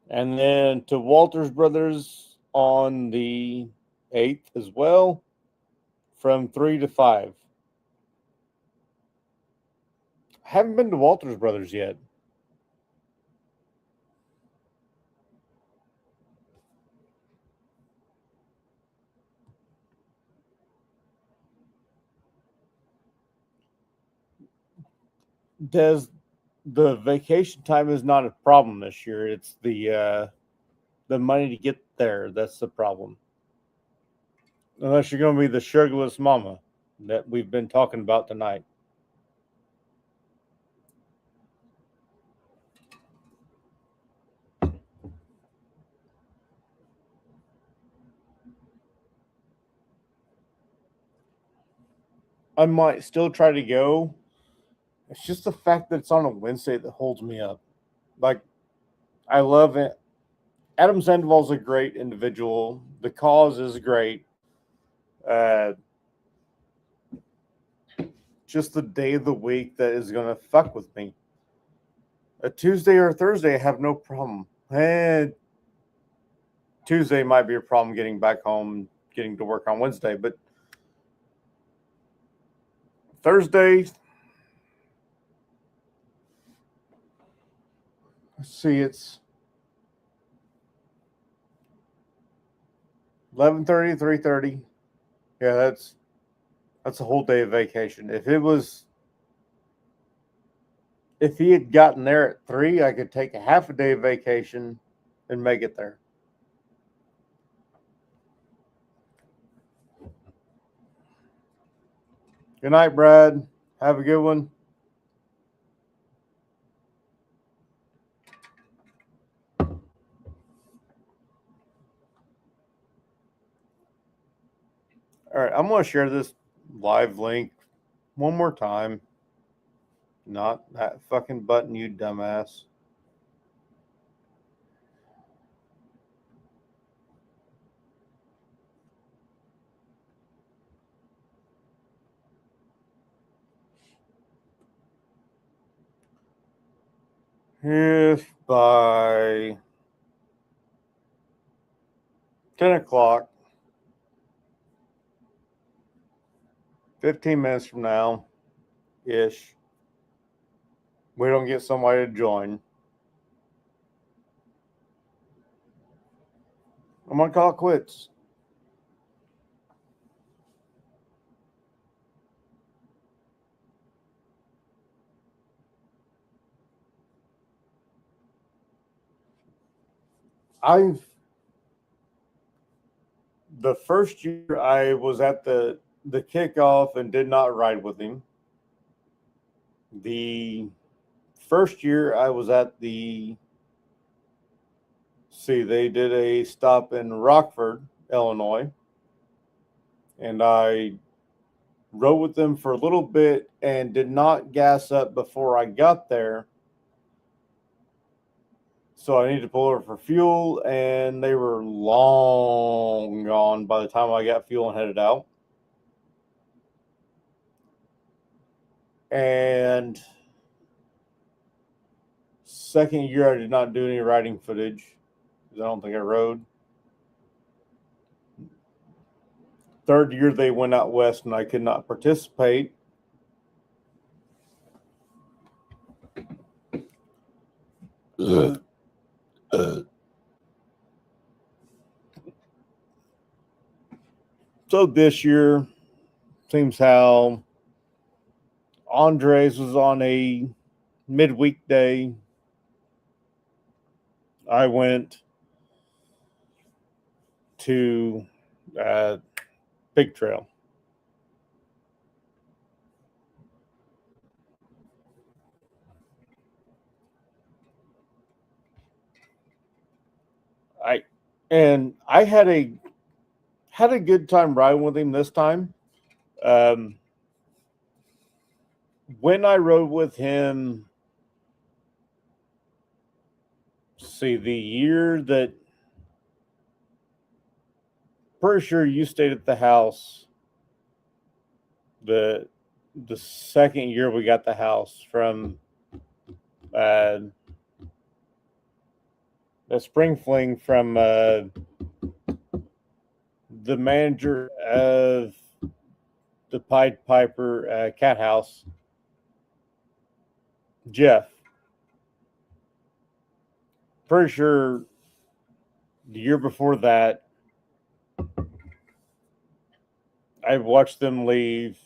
S5: And then to Walters Brothers on the 8th as well, from 3 to 5. I haven't been to Walters Brothers yet. The vacation time is not a problem this year. It's the money to get there that's the problem. Unless you're going to be the sugarless mama that we've been talking about tonight. I might still try to go. It's just the fact that it's on a Wednesday that holds me up. Like, I love it. Adam Sandoval's a great individual. The cause is great. Just the day of the week that is going to fuck with me. A Tuesday or a Thursday, I have no problem. Tuesday might be a problem getting back home, getting to work on Wednesday, but Thursday, let's see, it's 11:30, 3:30. Yeah, that's That's a whole day of vacation. If he had gotten there at 3, I could take a half a day of vacation and make it there. Good night, Brad. Have a good one. All right, I'm going to share this live link one more time. Not that fucking button, you dumbass. If by 10 o'clock, 15 minutes from now ish, we don't get somebody to join, I'm going to call it quits. The first year I was at the kickoff and did not ride with him. The first year I was at they did a stop in Rockford, Illinois, and I rode with them for a little bit and did not gas up before I got there. So I needed to pull over for fuel, and they were long gone by the time I got fuel and headed out. And second year, I did not do any riding footage because I don't think I rode. Third year, they went out west, and I could not participate. So this year, seems how Andres was on a midweek day. I went to Big Trail. I had a good time riding with him this time. When I rode with him, the year that, pretty sure you stayed at the house. The second year we got the house from the spring fling from the manager of the Pied Piper Cat House, Jeff. Pretty sure the year before that, I watched them leave.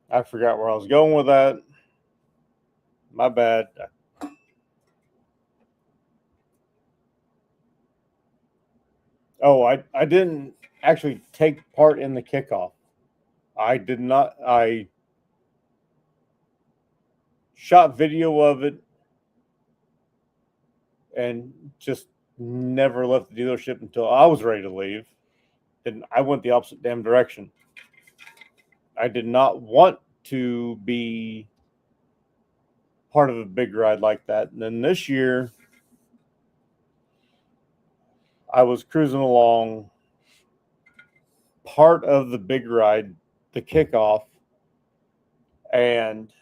S5: I forgot where I was going with that. My bad. Oh, I didn't actually take part in the kickoff. I did not. I shot video of it and just never left the dealership until I was ready to leave. And I went the opposite damn direction. I did not want to be part of a big ride like that. And then this year, I was cruising along, part of the big ride, the kickoff, and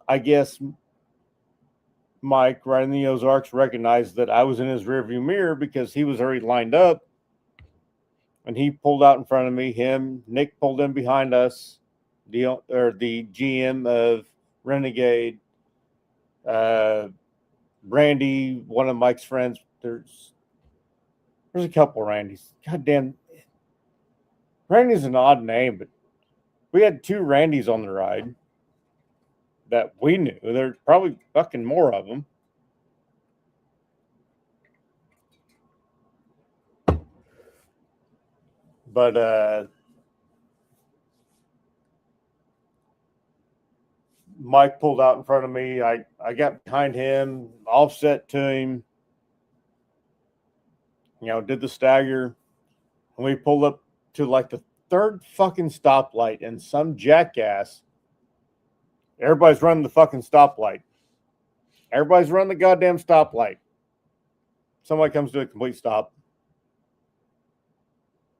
S5: I guess Mike, riding the Ozarks, recognized that I was in his rearview mirror because he was already lined up. And he pulled out in front of me. Nick pulled in behind us. The GM of Renegade, Randy, one of Mike's friends. There's a couple Randys. God damn, Randy's an odd name, but we had 2 Randys on the ride that we knew. There's probably fucking more of them. But Mike pulled out in front of me. I got behind him, offset to him, did the stagger. And we pulled up to like the 3rd fucking stoplight, and some jackass, everybody's running the fucking stoplight. Everybody's running the goddamn stoplight. Somebody comes to a complete stop.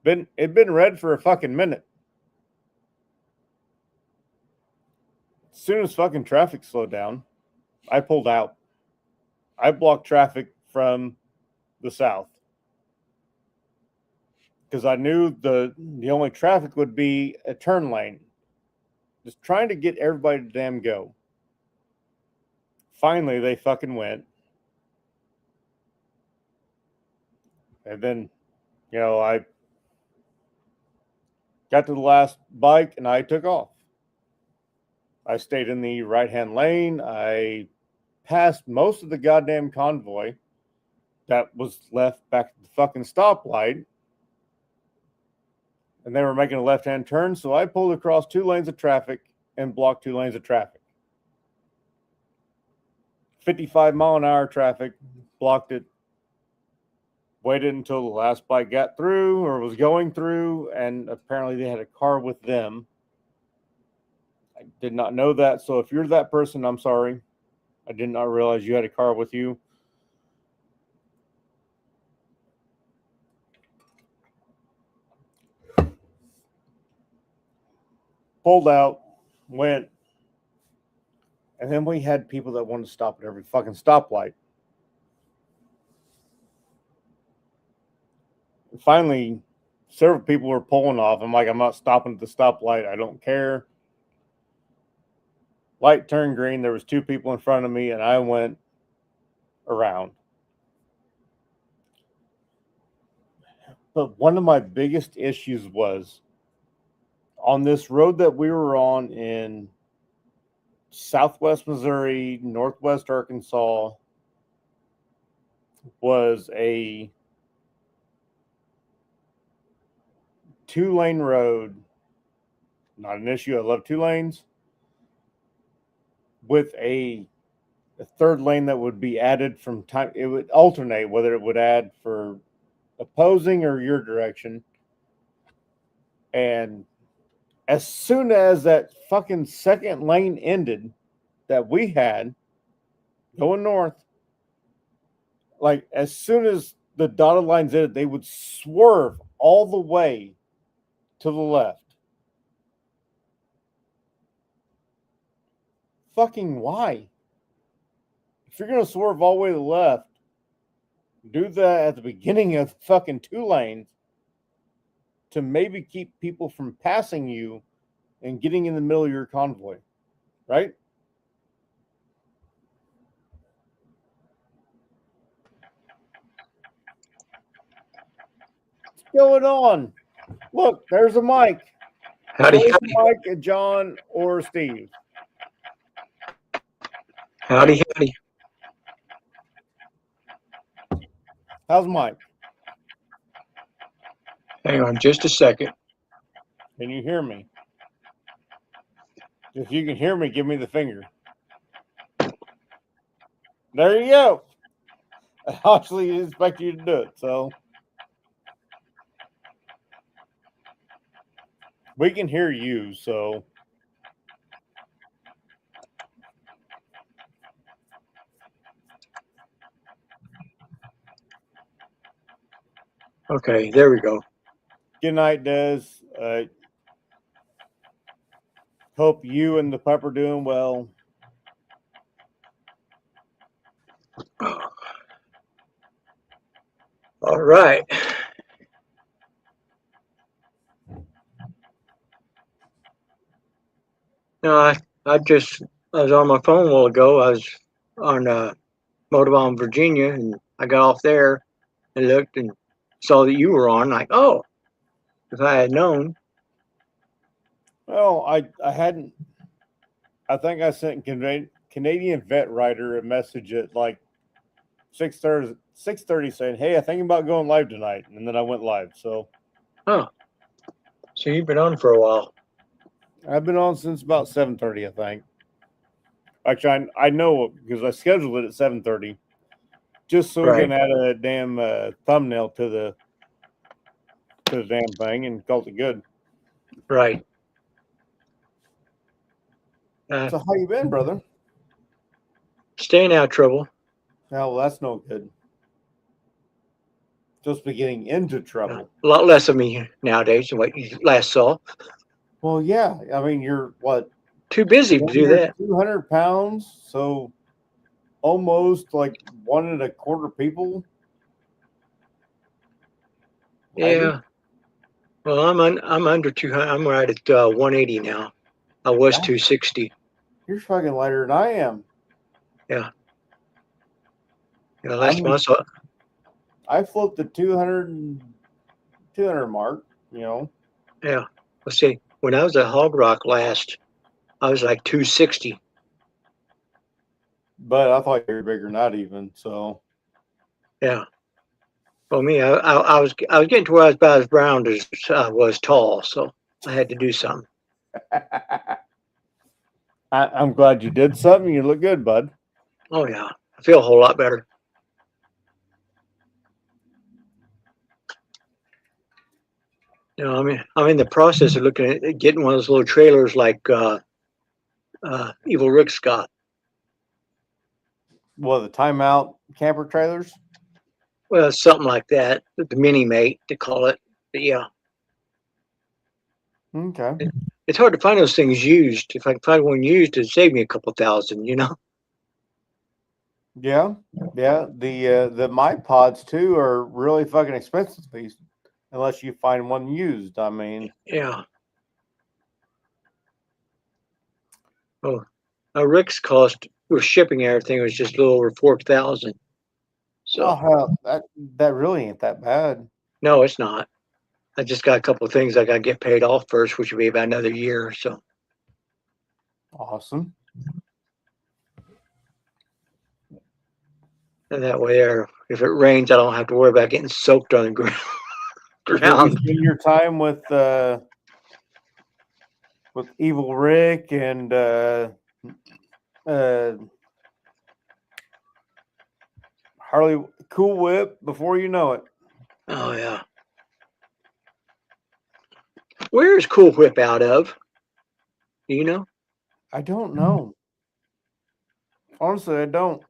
S5: It'd been red for a fucking minute. As soon as fucking traffic slowed down, I pulled out. I blocked traffic from the south. Because I knew the only traffic would be a turn lane. Just trying to get everybody to damn go. Finally, they fucking went. And then, I got to the last bike and I took off. I stayed in the right-hand lane. I passed most of the goddamn convoy that was left back at the fucking stoplight. And they were making a left-hand turn, so I pulled across 2 lanes of traffic and blocked 2 lanes of traffic. 55-mile-an-hour traffic, blocked it. Waited until the last bike got through or was going through, and apparently they had a car with them. I did not know that, so if you're that person, I'm sorry. I did not realize you had a car with you. Pulled out, went, and then we had people that wanted to stop at every fucking stoplight. And finally, several people were pulling off. I'm like, I'm not stopping at the stoplight. I don't care. Light turned green. There was 2 people in front of me, and I went around. But one of my biggest issues was on this road that we were on in Southwest Missouri, Northwest Arkansas, was a 2-lane road. Not an issue. I love 2 lanes. With a 3rd lane that would be added from time. It would alternate whether it would add for opposing or your direction. And as soon as that fucking 2nd lane ended that we had going north, like as soon as the dotted lines ended, they would swerve all the way to the left. Fucking why? If you're going to swerve all the way to the left, do that at the beginning of fucking 2 lanes to maybe keep people from passing you and getting in the middle of your convoy, right? What's going on? Look, there's a mic.
S6: Howdy,
S5: There's
S6: howdy,
S5: Mike, John, or Steve.
S6: howdy, howdy.
S5: How's Mike?
S6: Hang on just a second.
S5: Can you hear me? If you can hear me, give me the finger. There you go. I actually expect you to do it, so we can hear you, so
S6: Okay, there we go.
S5: good night, Des. Hope you and the pup are doing well.
S6: All right. No, I was on my phone a while ago. I was on Motivon, Virginia, and I got off there and looked and saw that you were on. Like, oh, if I had known,
S5: Well, I hadn't. I think I sent Canadian Vet Rider a message at like 6:30 saying, "Hey, I'm thinking about going live tonight," and then I went live. So
S6: so you've been on for a while.
S5: I've been on since about 7:30, I think. Actually, I know because I scheduled it at 7:30, just so we
S6: Right.
S5: can add a damn thumbnail to the damn thing and called it good.
S6: Right.
S5: So how you been, brother?
S6: Staying out of trouble.
S5: Well, that's no good. Just be getting into trouble.
S6: A lot less of me nowadays than what you last saw.
S5: Well, yeah. I mean, you're what?
S6: Too busy to do that.
S5: 200 pounds, so almost like 1.25 people.
S6: Yeah. Well, I'm under 200. I'm right at 180 now. I was
S5: Yeah.
S6: 260.
S5: You're fucking lighter than I am.
S6: Yeah, last
S5: I'm-
S6: month.
S5: I flipped the 200 mark, you know.
S6: Yeah. Let's see. When I was at Hog Rock last, I was like 260.
S5: But I thought you were bigger than that even. So
S6: Yeah. Well, me, I was getting to where I was about as brown as I was tall, so I had to do something.
S5: I'm glad you did something. You look good, bud.
S6: Oh yeah, I feel a whole lot better. I'm in the process of looking at getting one of those little trailers like Evil Rick's got.
S5: Well, the timeout camper trailers.
S6: Well, something like that. The mini mate, they call it. But yeah,
S5: Okay.
S6: it's hard to find those things used. If I can find one used, it'd save me a couple thousand.
S5: Yeah. Yeah. The My Pods too are really fucking expensive these, unless you find one used. I mean,
S6: Yeah. Oh, Rick's cost with shipping and everything was just a little over 4,000. So
S5: oh hell, that really ain't that bad.
S6: no, it's not. I just got a couple of things I got to get paid off first, which will be about another year or so.
S5: Awesome.
S6: And that way, if it rains, I don't have to worry about getting soaked on the ground.
S5: Did you spend your time with Evil Rick and Harley Cool Whip before you know it?
S6: Oh yeah. Where is Cool Whip out of? Do you know?
S5: I don't know. Honestly, I don't.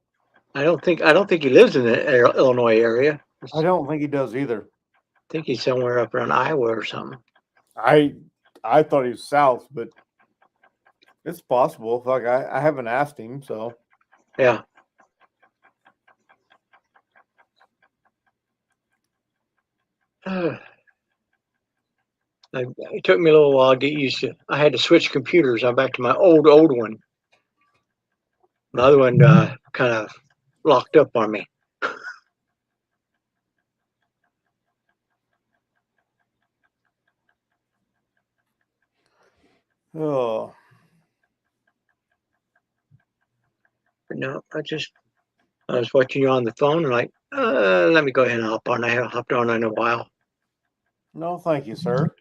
S6: I don't think he lives in the Illinois area.
S5: I don't think he does either.
S6: I think he's somewhere up around Iowa or something.
S5: I thought he was south, but it's possible. Like I haven't asked him, so
S6: Yeah. It took me a little while to get used to. I had to switch computers. I'm back to my old one. The other one kind of locked up on me.
S5: oh,
S6: But no, I was watching you on the phone and like, let me go ahead and hop on. I haven't hopped on in a while.
S5: no, thank you, sir.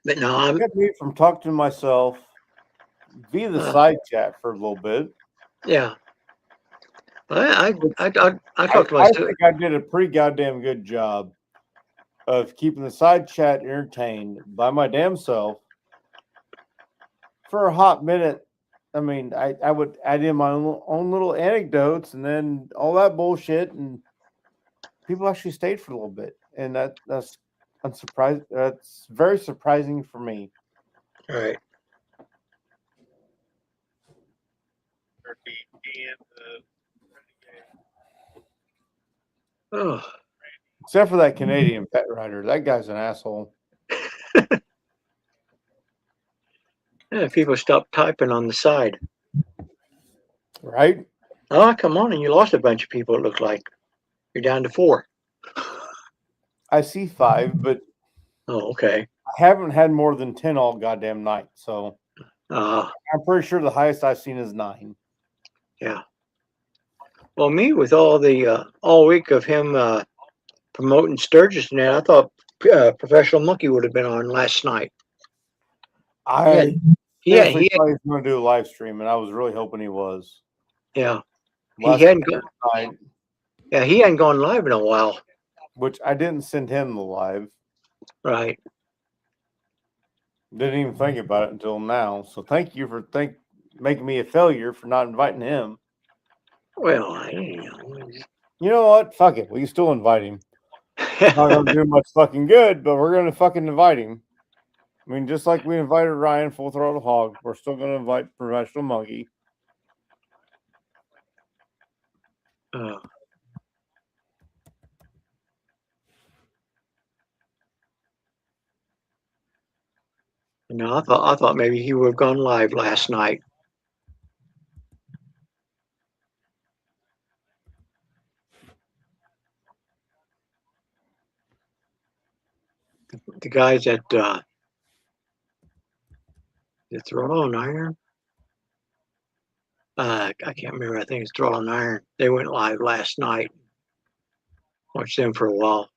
S6: But no,
S5: I got me from talking to myself via the side chat for a little bit.
S6: yeah. I talked to
S5: I
S6: myself.
S5: think I did a pretty goddamn good job of keeping the side chat entertained by my damn self for a hot minute. I mean, I would add in my own little anecdotes and then all that bullshit, and people actually stayed for a little bit, and that's unsurprised. That's very surprising for me.
S6: All right. Oh,
S5: Except for that Canadian pet rider, that guy's an asshole.
S6: yeah, people stopped typing on the side.
S5: Right?
S6: Oh, come on, and you lost a bunch of people. It looked like you're down to 4.
S5: I see 5, but
S6: Oh, okay.
S5: I haven't had more than 10 all goddamn night. So
S6: Uh,
S5: I'm pretty sure the highest I've seen is 9.
S6: yeah. Well, me with all week of him promoting Sturgis and that, I thought Professional Monkey would have been on last night.
S5: I
S6: Yeah,
S5: definitely thought he was going to do a live stream, and I was really hoping he was.
S6: yeah.
S5: Last
S6: He hadn't gone.
S5: night,
S6: Yeah, he hadn't gone live in a while.
S5: which I didn't send him the live.
S6: Right.
S5: Didn't even think about it until now. So thank you for making me a failure for not inviting him.
S6: Well,
S5: You know what? Fuck it. We can still invite him. Not gonna do much fucking good, but we're gonna fucking invite him. I mean, just like we invited Ryan Full Throttle Hog, we're still gonna invite Professional Monkey.
S6: No, I thought maybe he would have gone live last night. The guys at the Throttle and Iron. I can't remember. I think it's Throttle and Iron. They went live last night. Watched them for a while.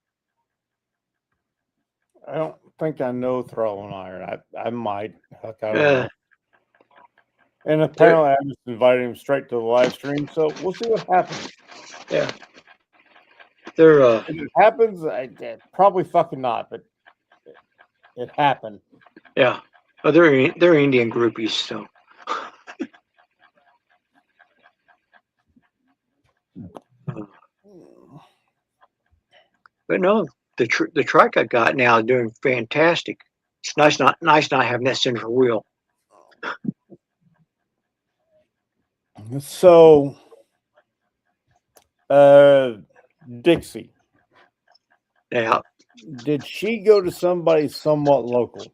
S5: I don't think I know Throttle and Iron. I might. Heck, I don't know. And apparently I just invited him straight to the live stream, so we'll see what happens.
S6: Yeah. They're
S5: If it happens, probably fucking not, but it happened.
S6: yeah. Oh, they're Indian groupies, so. But no, the trike I got now is doing fantastic. It's nice not having that central wheel.
S5: So, Dixie,
S6: Yeah.
S5: did she go to somebody somewhat local?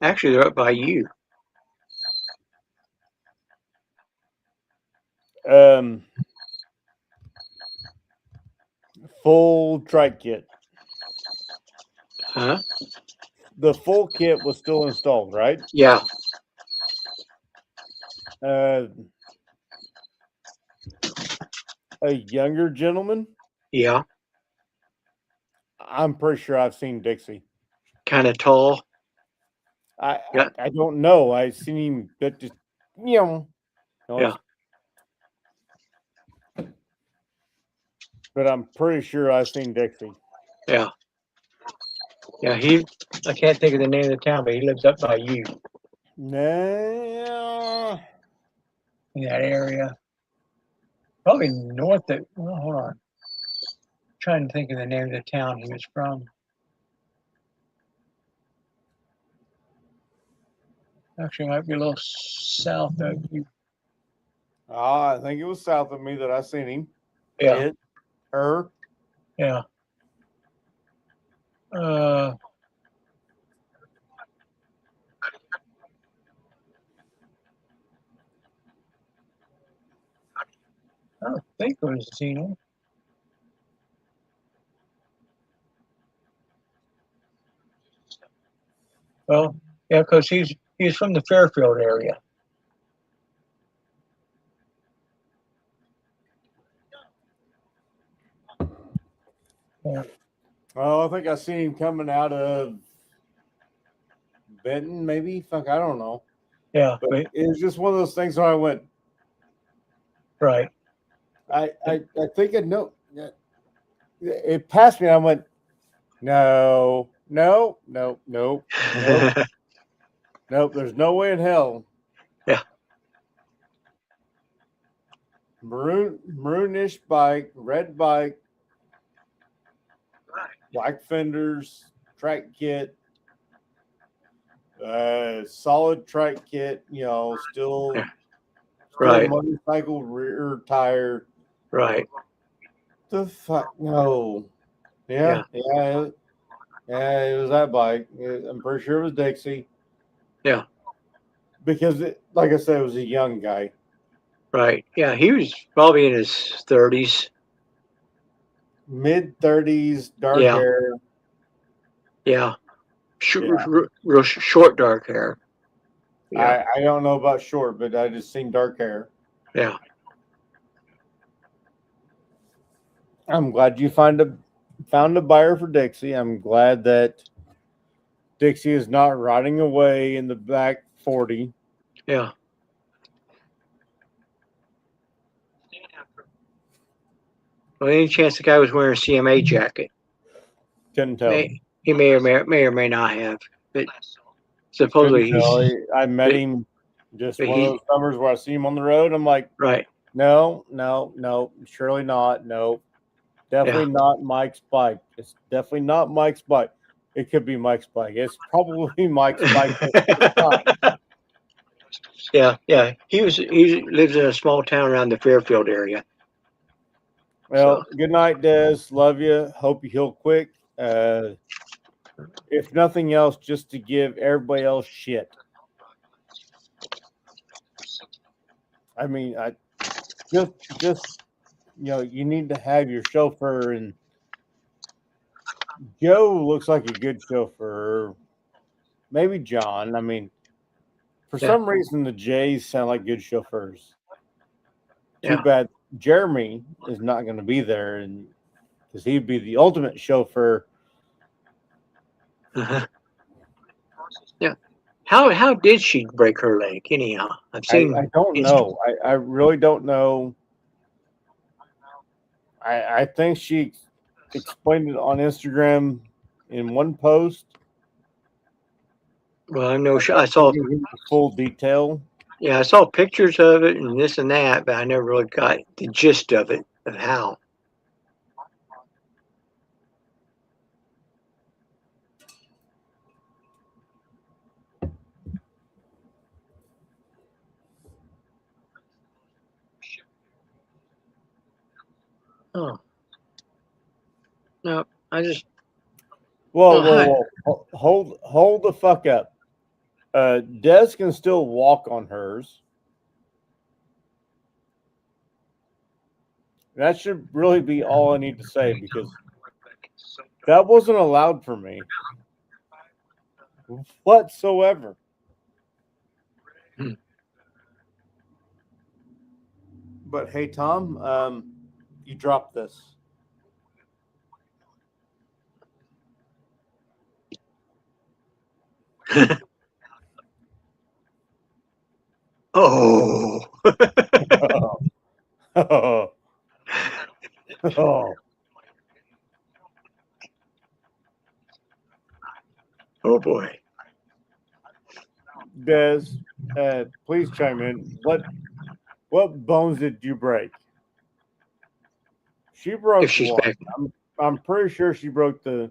S6: Actually, they're up by you.
S5: Full trike kit.
S6: Huh?
S5: The full kit was still installed, right?
S6: Yeah.
S5: A younger gentleman.
S6: Yeah.
S5: I'm pretty sure I've seen Dixie.
S6: Kind of tall.
S5: I
S6: Yeah.
S5: I don't know. I've seen him, but just
S6: Yeah.
S5: But I'm pretty sure I've seen Dixie.
S6: Yeah. Yeah. I can't think of the name of the town, but he lives up by you
S5: No.
S6: in that area. Probably north of. Well, hold on. Trying to think of the name of the town he was from. Actually, it might be a little south of you.
S5: I think it was south of me that I seen him.
S6: Yeah.
S5: Her.
S6: Yeah. I don't think it was Zeno. Well, yeah, because he's from the Fairfield area. Yeah.
S5: Oh, I think I seen him coming out of Benton, maybe. Fuck, I don't know.
S6: Yeah.
S5: But it was just one of those things where I went.
S6: Right.
S5: I think it no. It passed me. I went. No. Nope. Nope. There's no way in hell.
S6: Yeah.
S5: Maroonish bike, red bike, black fenders, track kit, solid track kit. Still
S6: Right.
S5: motorcycle rear tire.
S6: Right.
S5: The fuck no. Yeah. It was that bike. I'm pretty sure it was Dixie.
S6: Yeah.
S5: because, like I said, it was a young guy.
S6: Right. Yeah, he was probably in his 30s.
S5: Mid-30s, dark
S6: Yeah.
S5: hair.
S6: Yeah.
S5: Yeah.
S6: Real short dark hair. Yeah.
S5: I don't know about short, but I just seen dark hair.
S6: Yeah.
S5: I'm glad you found a buyer for Dixie. I'm glad that Dixie is not rotting away in the back 40.
S6: Yeah. Well, any chance the guy was wearing a CMA jacket?
S5: Couldn't tell.
S6: He may or may not have. But
S5: Couldn't
S6: supposedly
S5: tell.
S6: he's
S5: I met
S6: but-
S5: him just
S6: but
S5: one of those summers where I see him on the road. I'm like,
S6: right.
S5: no, surely not. No, definitely not Mike's bike. It's definitely not Mike's bike. It could be Mike's bike. It's probably Mike's bike.
S6: Yeah. He lives in a small town around the Fairfield area.
S5: Well, good night, Des. Love you. Hope you heal quick. If nothing else, just to give everybody else shit. I mean, I just you need to have your chauffeur, and Joe looks like a good chauffeur. Maybe John. I mean, for some reason, the Jays sound like good chauffeurs. Too bad Jeremy is not going to be there, and because he'd be the ultimate chauffeur.
S6: Uh-huh. Yeah. How did she break her leg? Anyhow, I've seen.
S5: I don't know. I really don't know. I think she explained it on Instagram in one post.
S6: Well, I know I saw.
S5: Full detail.
S6: Yeah, I saw pictures of it and this and that, but I never really got the gist of it, of how. Oh. No, I just.
S5: Whoa. Hold the fuck up. Des can still walk on hers. That should really be all I need to say, because that wasn't allowed for me whatsoever. But hey, Tom, you dropped this.
S6: Oh.
S5: Oh.
S6: Oh boy.
S5: Des, please chime in. What bones did you break? She broke
S6: If she's
S5: one.
S6: back.
S5: I'm pretty sure she broke the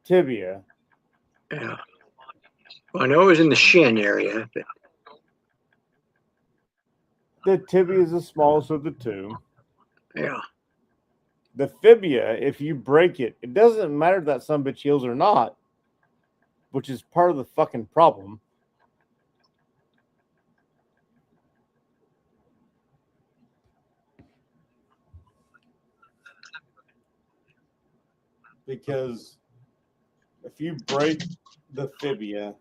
S5: tibia.
S6: Yeah. Well, I know it was in the shin area. But...
S5: The tibia is the smallest of the two.
S6: Yeah.
S5: The fibia, if you break it, it doesn't matter if that son of a bitch heals or not, which is part of the fucking problem. Because if you break the fibia,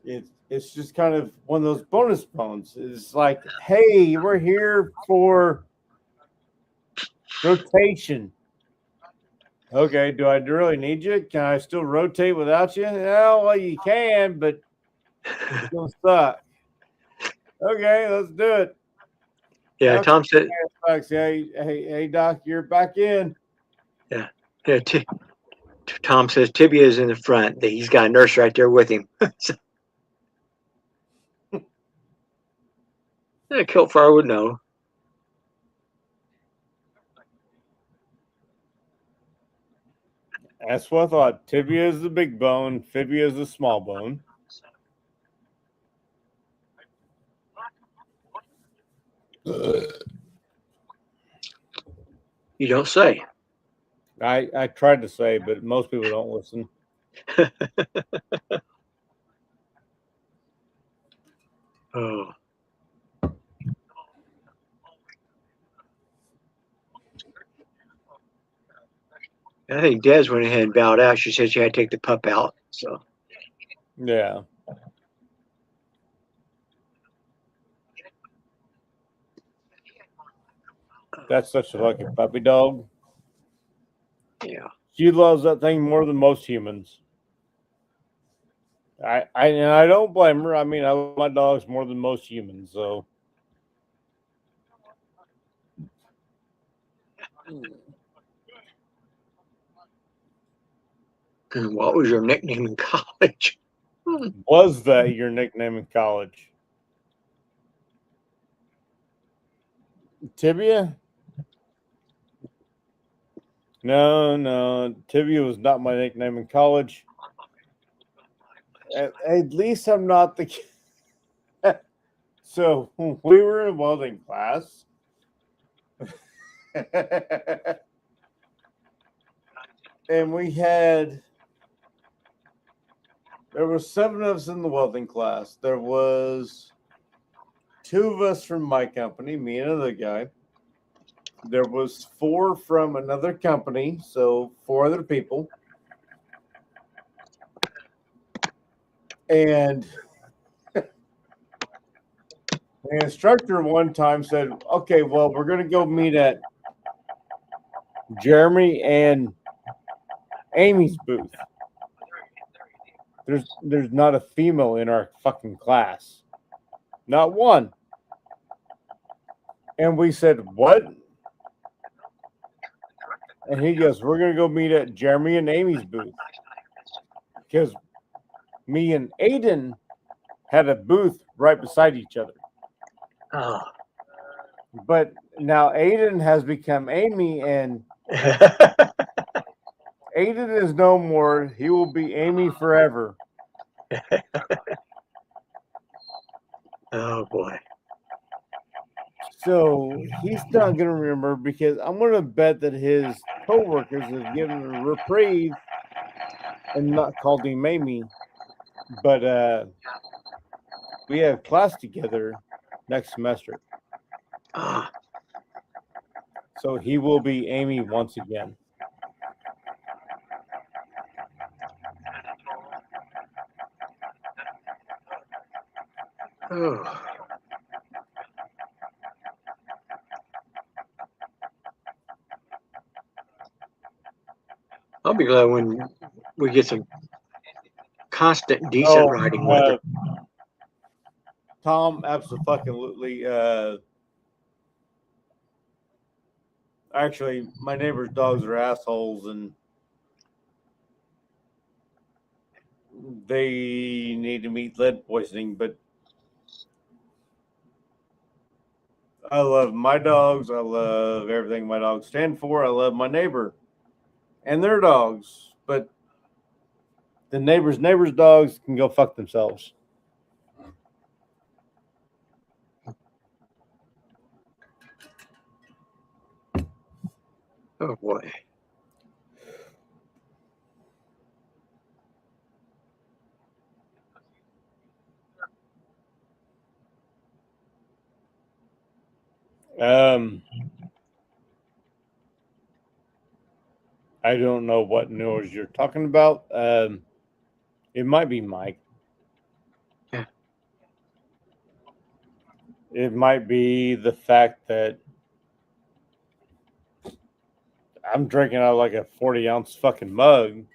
S5: it's just kind of one of those bonus bones. It's like, hey, we're here for rotation. Okay, do I really need you? Can I still rotate without you? Yeah, well, you can, but it's gonna suck. Okay, let's do it.
S6: Yeah,
S5: Okay,
S6: Tom said.
S5: Hey, Doc, you're back in.
S6: Yeah, Tom says tibia is in the front. That he's got a nurse right there with him. Yeah, Kilfire would know.
S5: That's what I thought. Tibia is the big bone. Fibia is the small bone.
S6: You don't say.
S5: I tried to say, but most people don't listen.
S6: Oh. I think Des went ahead and bowed out. She said she had to take the pup out. So
S5: Yeah. That's such a lucky puppy dog.
S6: yeah.
S5: She loves that thing more than most humans. And I don't blame her. I mean, I love my dogs more than most humans. So
S6: And what was your nickname in college?
S5: was that your nickname in college? Tibia? No. Tibia was not my nickname in college. At least I'm not the. So when we were in welding class. And there were 7 of us in the welding class. There was 2 of us from my company, me and another guy. There was 4 from another company, so 4 other people. And the instructor one time said, okay, well, we're going to go meet at Jeremy and Amy's booth. There's not a female in our fucking class. Not one. And we said, what? And he goes, we're going to go meet at Jeremy and Amy's booth. Because me and Aiden had a booth right beside each other.
S6: Oh.
S5: But now Aiden has become Amy, and Aiden is no more. He will be Amy forever.
S6: Oh boy.
S5: So he's not going to remember, because I'm going to bet that his coworkers have given him a reprieve and not called him Amy. But we have class together next semester.
S6: Ah.
S5: So he will be Amy once again.
S6: Oh. I'll be glad when we get some constant, decent riding weather.
S5: Tom, absolutely. Actually, my neighbor's dogs are assholes, and they need to meet lead poisoning. But I love my dogs. I love everything my dogs stand for. I love my neighbor and their dogs. But the neighbor's dogs can go fuck themselves.
S6: Oh boy.
S5: I don't know what noise you're talking about. It might be Mike.
S6: Yeah.
S5: It might be the fact that I'm drinking out of like a 40-ounce fucking mug.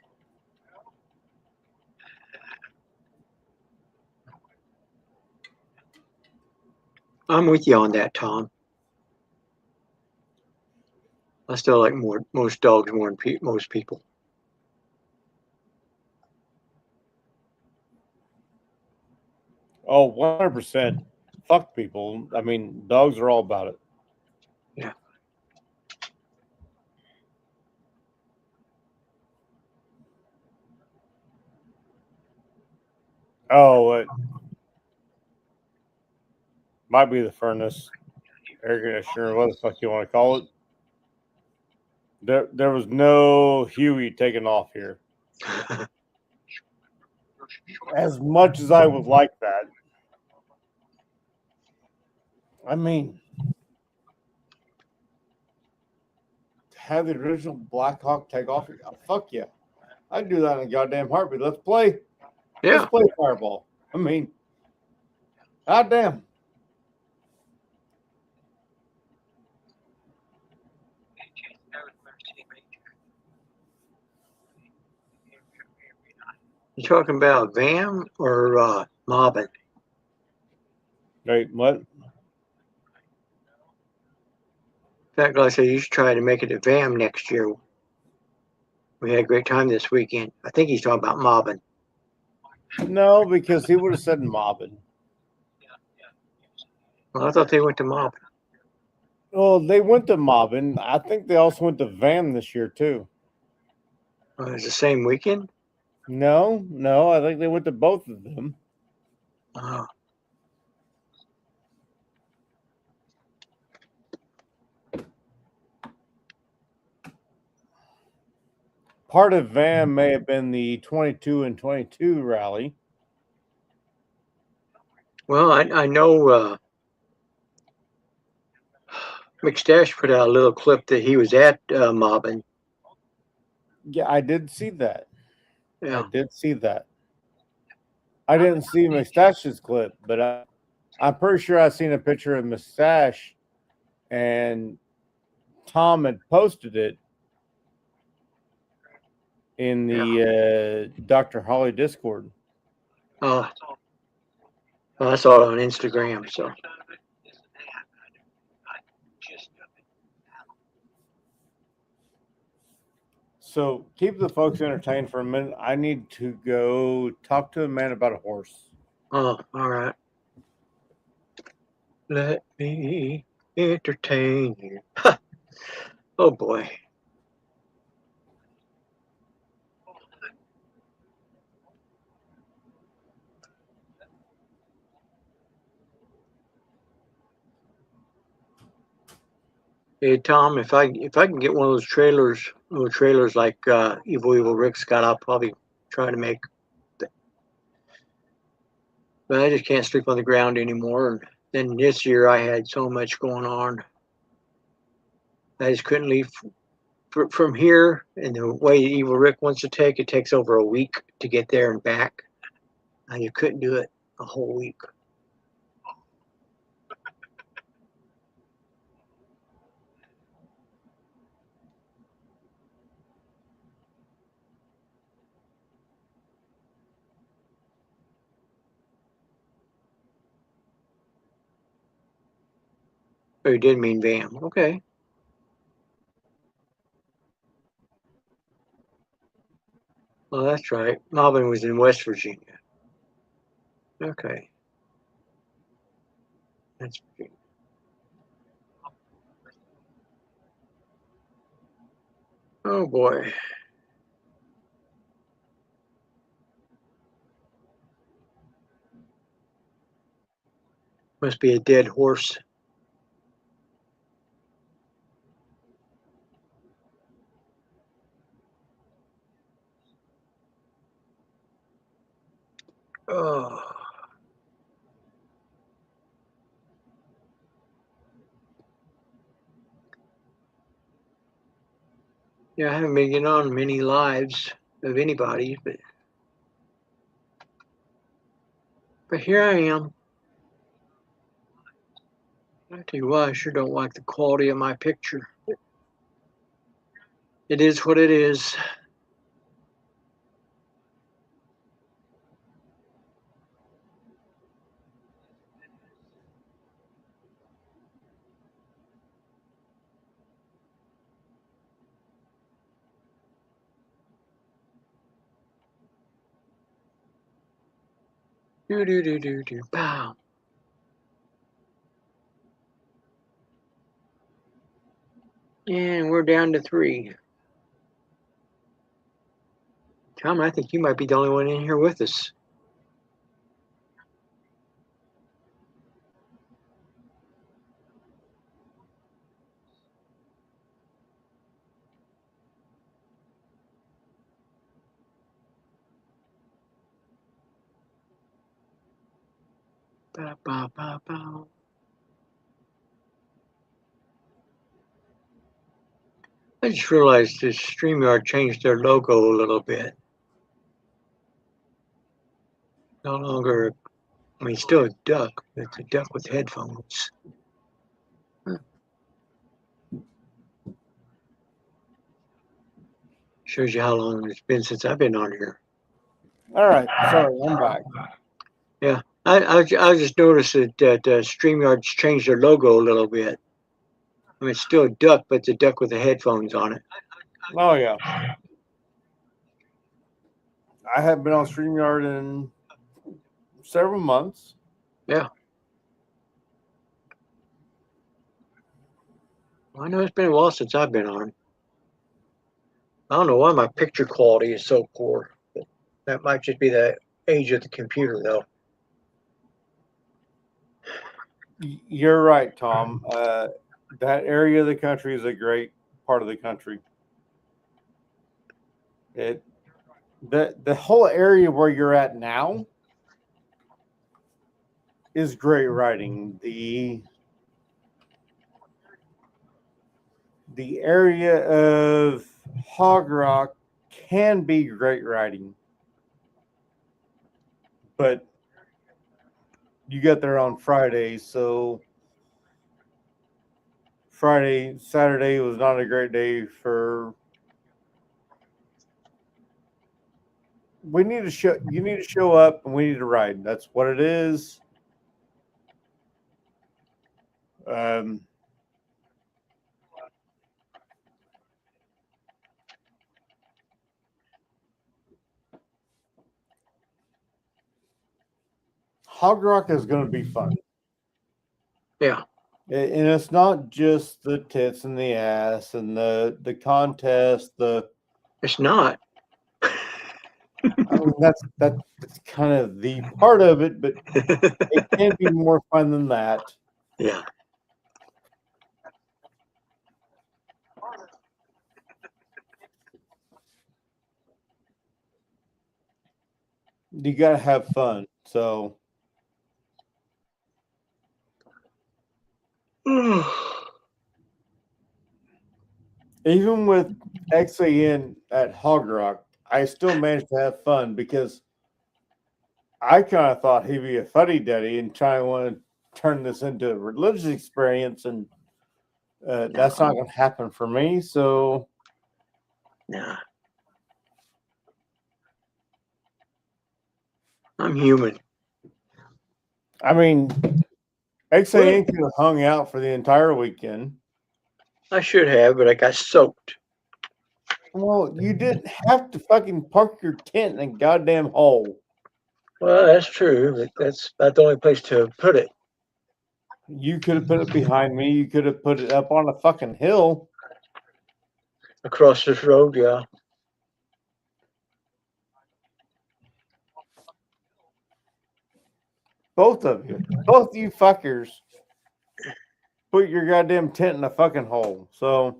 S6: I'm with you on that, Tom. I still like most dogs more than most people.
S5: Oh, 100%. Fuck people. I mean, dogs are all about it.
S6: Yeah.
S5: Oh, it might be the furnace, air conditioner, what the fuck you want to call it. There was no Huey taken off here. as much as I would like that, I mean, to have the original Black Hawk take off, fuck yeah. I'd do that in a goddamn heartbeat. Let's play. Let's
S6: Yeah.
S5: play Fireball. I mean, goddamn.
S6: You talking about VAM or mobbing?
S5: Wait, what?
S6: In fact, like I said, you should try to make it a VAM next year. We had a great time this weekend. I think he's talking about mobbing.
S5: No, because he would have said mobbing.
S6: Well, I thought they went to mobbing.
S5: Well, they went to mobbing. I think they also went to VAM this year too.
S6: It's the same weekend.
S5: No, I think they went to both of them.
S6: Oh,
S5: Part of VAM may have been the 22 and 22 rally.
S6: well, I know McStash put out a little clip that he was at mobbing.
S5: Yeah, I did see that.
S6: Yeah.
S5: I did see that. I didn't see Mustache's clip, but I'm pretty sure I seen a picture of Mustache, and Tom had posted it in the Dr. Holly Discord.
S6: Oh, well, I saw it on Instagram. So
S5: So keep the folks entertained for a minute. I need to go talk to a man about a horse.
S6: oh, all right. Let me entertain you. Oh boy. Hey Tom, if I can get one of those little trailers like Evil Rick's got, I'll probably try to make. But I just can't sleep on the ground anymore. And then this year I had so much going on. I just couldn't leave from here. And the way Evil Rick wants to take, it takes over a week to get there and back. And you couldn't do it a whole week. Oh, you did mean Bam. Okay. Well, that's right. Malvin was in West Virginia. Okay. That's oh boy. Must be a dead horse. Oh. Yeah, I haven't been getting on many lives of anybody, but here I am. I tell you what, I sure don't like the quality of my picture. It is what it is. Do do do do do. Pow. And we're down to 3. Tom, I think you might be the only one in here with us. Bow, bow, bow, bow. I just realized this StreamYard changed their logo a little bit. No longer, I mean, still a duck, but it's a duck with headphones. Huh. Shows you how long it's been since I've been on here.
S5: All right, sorry, I'm back.
S6: I just noticed that StreamYard's changed their logo a little bit. I mean, it's still a duck, but it's a duck with the headphones on it.
S5: Oh yeah. I have been on StreamYard in several months.
S6: I know it's been a while since I've been on. I don't know why my picture quality is so poor. But that might just be the age of the computer, though.
S5: You're right, Tom. That area of the country is a great part of the country. The whole area where you're at now is great riding. The area of Hog Rock can be great riding, but you get there on Friday, so Saturday was not a great day for. You need to show up and we need to ride. That's what it is. Hog Rock is going to be fun.
S6: Yeah.
S5: And it's not just the tits and the ass and the contest.
S6: It's not.
S5: I mean, that's kind of the part of it, but it can be more fun than that.
S6: Yeah.
S5: You got to have fun. So even with XAN at Hog Rock, I still managed to have fun because I kind of thought he'd be a fuddy duddy and try to want to turn this into a religious experience, and that's not going to happen for me. So,
S6: Nah. I'm human.
S5: I mean, XAN could have hung out for the entire weekend.
S6: I should have, but I got soaked.
S5: Well, you didn't have to fucking park your tent in a goddamn hole.
S6: Well, that's true, but that's not the only place to put it.
S5: You could have put it behind me. You could have put it up on a fucking hill.
S6: Across this road, yeah.
S5: Both of you fuckers put your goddamn tent in a fucking hole. So,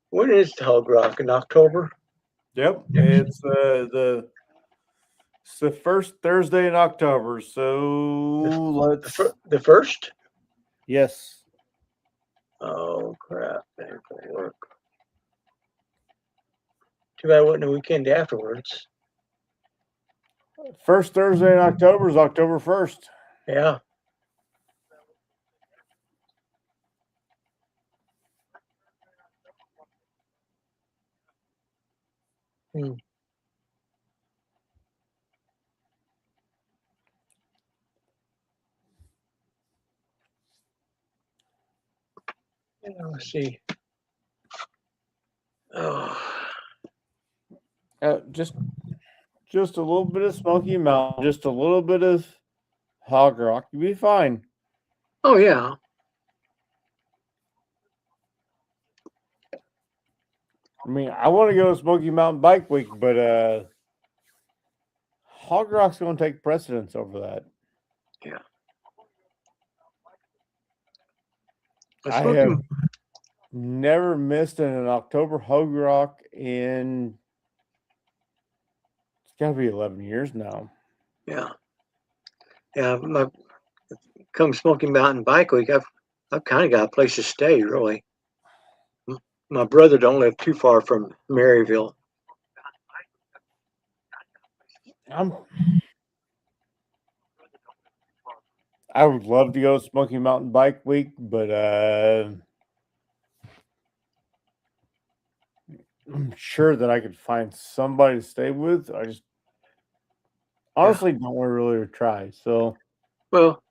S6: When is Hog Rock? In October?
S5: yep, it's the first Thursday in October. So let's.
S6: The first?
S5: Yes.
S6: Oh crap! That ain't gonna work. Too bad it wasn't the weekend afterwards.
S5: First Thursday in October is October 1st.
S6: Yeah. Yeah, let's see. Oh.
S5: Just a little bit of Smoky Mountain, just a little bit of Hog Rock. You'll be fine.
S6: Oh yeah.
S5: I mean, I want to go to Smoky Mountain Bike Week, but Hog Rock's going to take precedence over that.
S6: Yeah.
S5: I have never missed an October Hog Rock in, it's got to be 11 years now.
S6: Yeah. Yeah. Come Smoky Mountain Bike Week, I've kind of got a place to stay, really. My brother don't live too far from Maryville.
S5: I would love to go to Smoky Mountain Bike Week, but I'm sure that I could find somebody to stay with. I just honestly don't want to really try. So
S6: Well,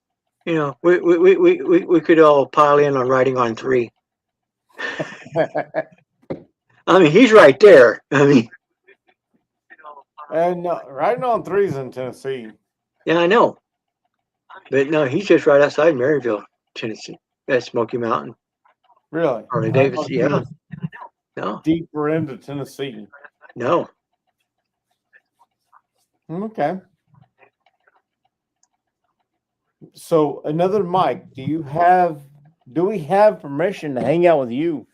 S6: you know, we could all pile in on riding on 3. I mean, he's right there. I mean,
S5: and riding on 3s in Tennessee.
S6: yeah, I know. But no, he's just right outside Maryville, Tennessee. At Smoky Mountain.
S5: Really?
S6: Harley
S5: I
S6: Davis,
S5: thought he
S6: yeah.
S5: was
S6: No,
S5: deeper into Tennessee.
S6: no.
S5: Okay. So another Mike, do we have permission to hang out with you?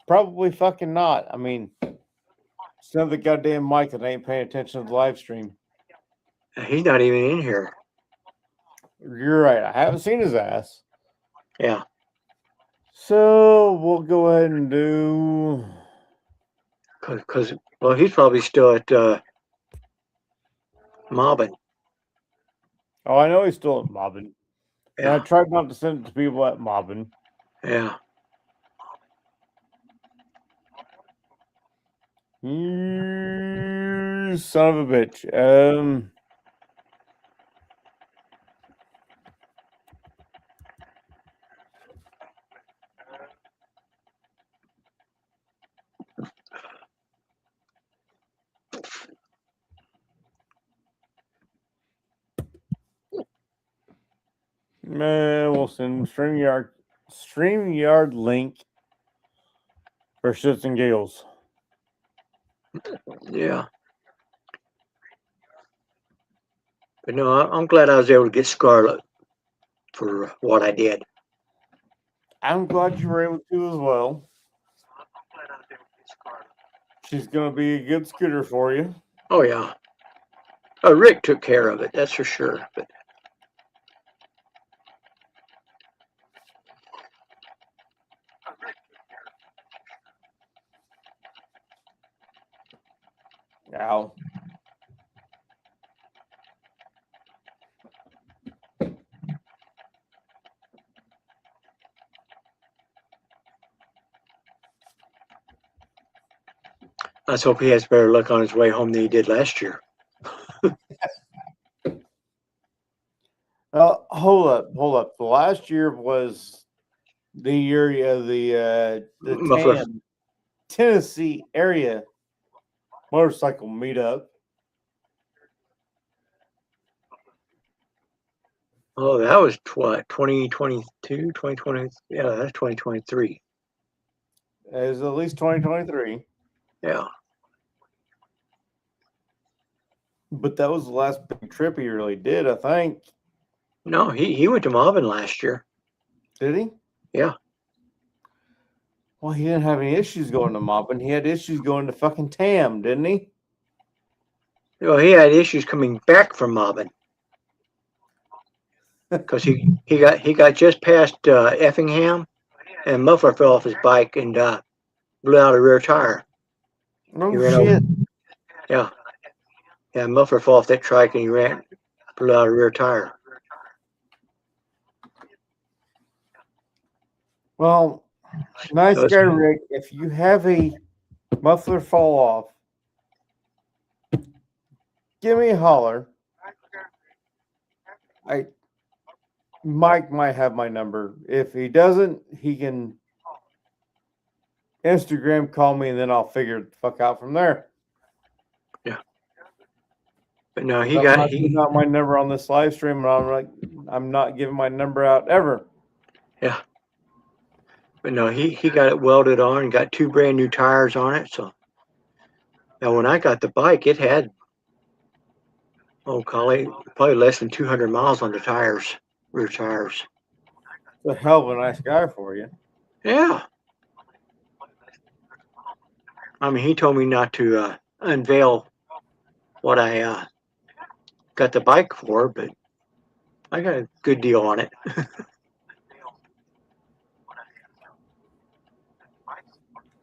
S5: Probably fucking not. I mean, it's another goddamn Mike that ain't paying attention to the live stream.
S6: He's not even in here.
S5: You're right. I haven't seen his ass.
S6: Yeah.
S5: So we'll go ahead and do.
S6: Cause well, he's probably still at Mobbin.
S5: Oh, I know he's still at Mobbin. And I
S6: Yeah.
S5: tried not to send it to people at Mobbin.
S6: Yeah.
S5: You son of a bitch. We'll send StreamYard link for shits and giggles.
S6: Yeah. But no, I'm glad I was able to get Scarlett for what I did.
S5: I'm glad you were able to as well. She's gonna be a good scooter for you.
S6: Oh yeah. Rick took care of it, that's for sure. But
S5: Ow.
S6: let's hope he has better luck on his way home than he did last year.
S5: Hold up. The last year was the year of the
S6: Muffler.
S5: TAM, Tennessee area motorcycle meetup.
S6: Oh, that was what, 2022, 2020? Yeah, that's 2023.
S5: It was at least 2023.
S6: Yeah.
S5: But that was the last big trip he really did, I think.
S6: No, he went to Mobbin last year.
S5: Did he?
S6: Yeah.
S5: Well, he didn't have any issues going to Mobbin. He had issues going to fucking TAM, didn't he?
S6: Well, he had issues coming back from Mobbin. Because he got just past Effingham, and muffler fell off his bike and blew out a rear tire.
S5: Oh,
S6: He ran
S5: shit.
S6: Yeah, muffler fell off that trike and he blew out a rear tire.
S5: Well, nice
S6: Those-
S5: guy, Rick. If you have a muffler fall off, give me a holler. Mike might have my number. If he doesn't, he can Instagram call me and then I'll figure the fuck out from there.
S6: But no,
S5: I'm not giving out my number on this live stream, and I'm not giving my number out ever.
S6: But no, he got it welded on and got 2 brand new tires on it. So now when I got the bike, it had probably less than 200 miles on the tires, rear tires.
S5: It's a hell of a nice guy for you.
S6: Yeah. I mean, he told me not to unveil what I got the bike for, but I got a good deal on it.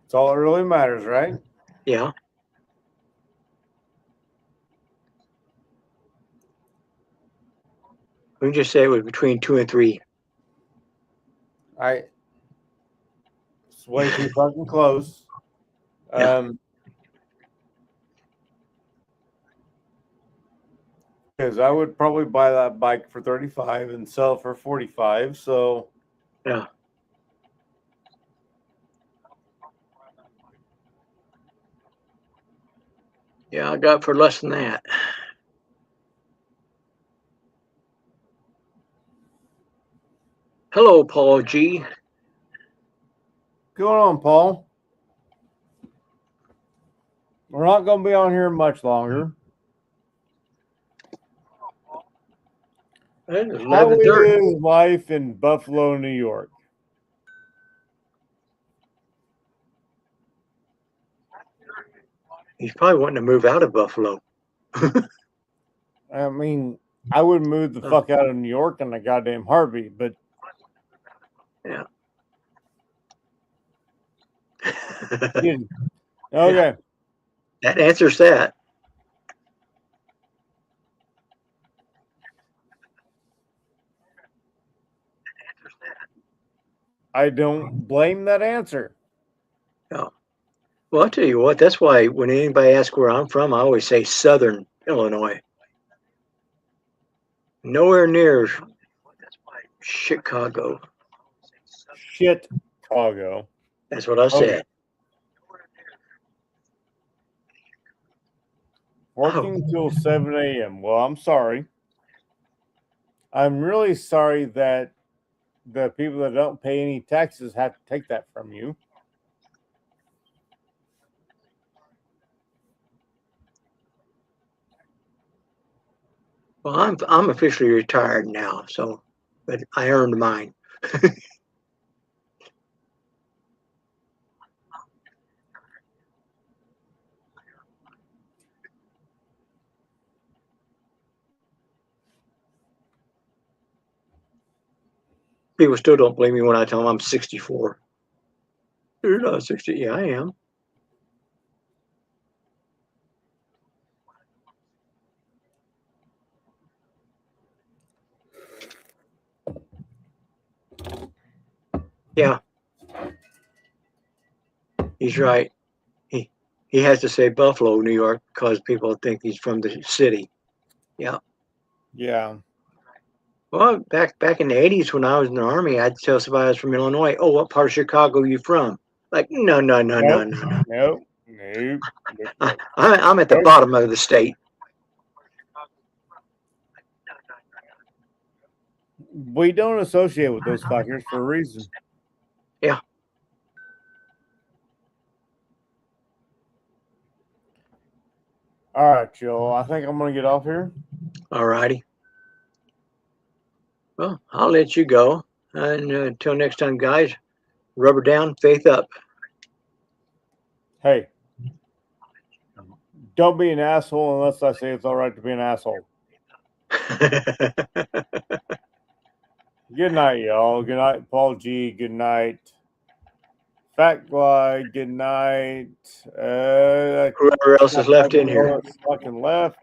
S5: It's all that really matters, right?
S6: Yeah. We can just say it was between 2 and 3.
S5: It's way too fucking close.
S6: Yeah.
S5: Because I would probably buy that bike for 35 and sell it for 45. So
S6: Yeah. Yeah, I got for less than that. Hello, Paul G.
S5: what's going on, Paul? We're not going to be on here much longer.
S6: It is
S5: How
S6: 11:30.
S5: is life in Buffalo, New York?
S6: He's probably wanting to move out of Buffalo.
S5: I mean, I would move the fuck out of New York in a goddamn heartbeat, but
S6: Yeah.
S5: okay.
S6: That answers that.
S5: I don't blame that answer.
S6: Well, I'll tell you what, that's why when anybody asks where I'm from, I always say Southern Illinois. Nowhere near Chicago.
S5: Chicago.
S6: That's what I said.
S5: Okay. Working till 7 a.m. Well, I'm sorry. I'm really sorry that the people that don't pay any taxes have to take that from you.
S6: Well, I'm officially retired now, so but I earned mine. People still don't believe me when I tell them I'm 64. You're not 60. Yeah, I am. Yeah. He's right. He has to say Buffalo, New York, because people think he's from the city. Yeah.
S5: Yeah.
S6: Well, back in the 80s when I was in the Army, I'd tell somebody I was from Illinois, oh, what part of Chicago are you from? Like, no.
S5: Nope.
S6: I'm at the
S5: Nope.
S6: bottom of the state.
S5: We don't associate with those fuckers for a reason.
S6: Yeah.
S5: All right, Joe. I think I'm going to get off here.
S6: All righty. Well, I'll let you go. And until next time, guys, rubber down, faith up.
S5: Hey, don't be an asshole unless I say it's all right to be an asshole. Good night, y'all. Good night, Paul G. Good night, Fat Glide. Good night.
S6: Whoever else is left in here.
S5: Fucking left.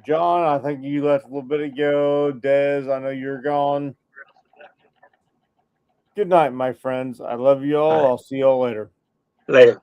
S5: John, I think you left a little bit ago. Dez, I know you're gone. Good night, my friends. I love you all.
S6: All right.
S5: I'll see y'all later.
S6: Later.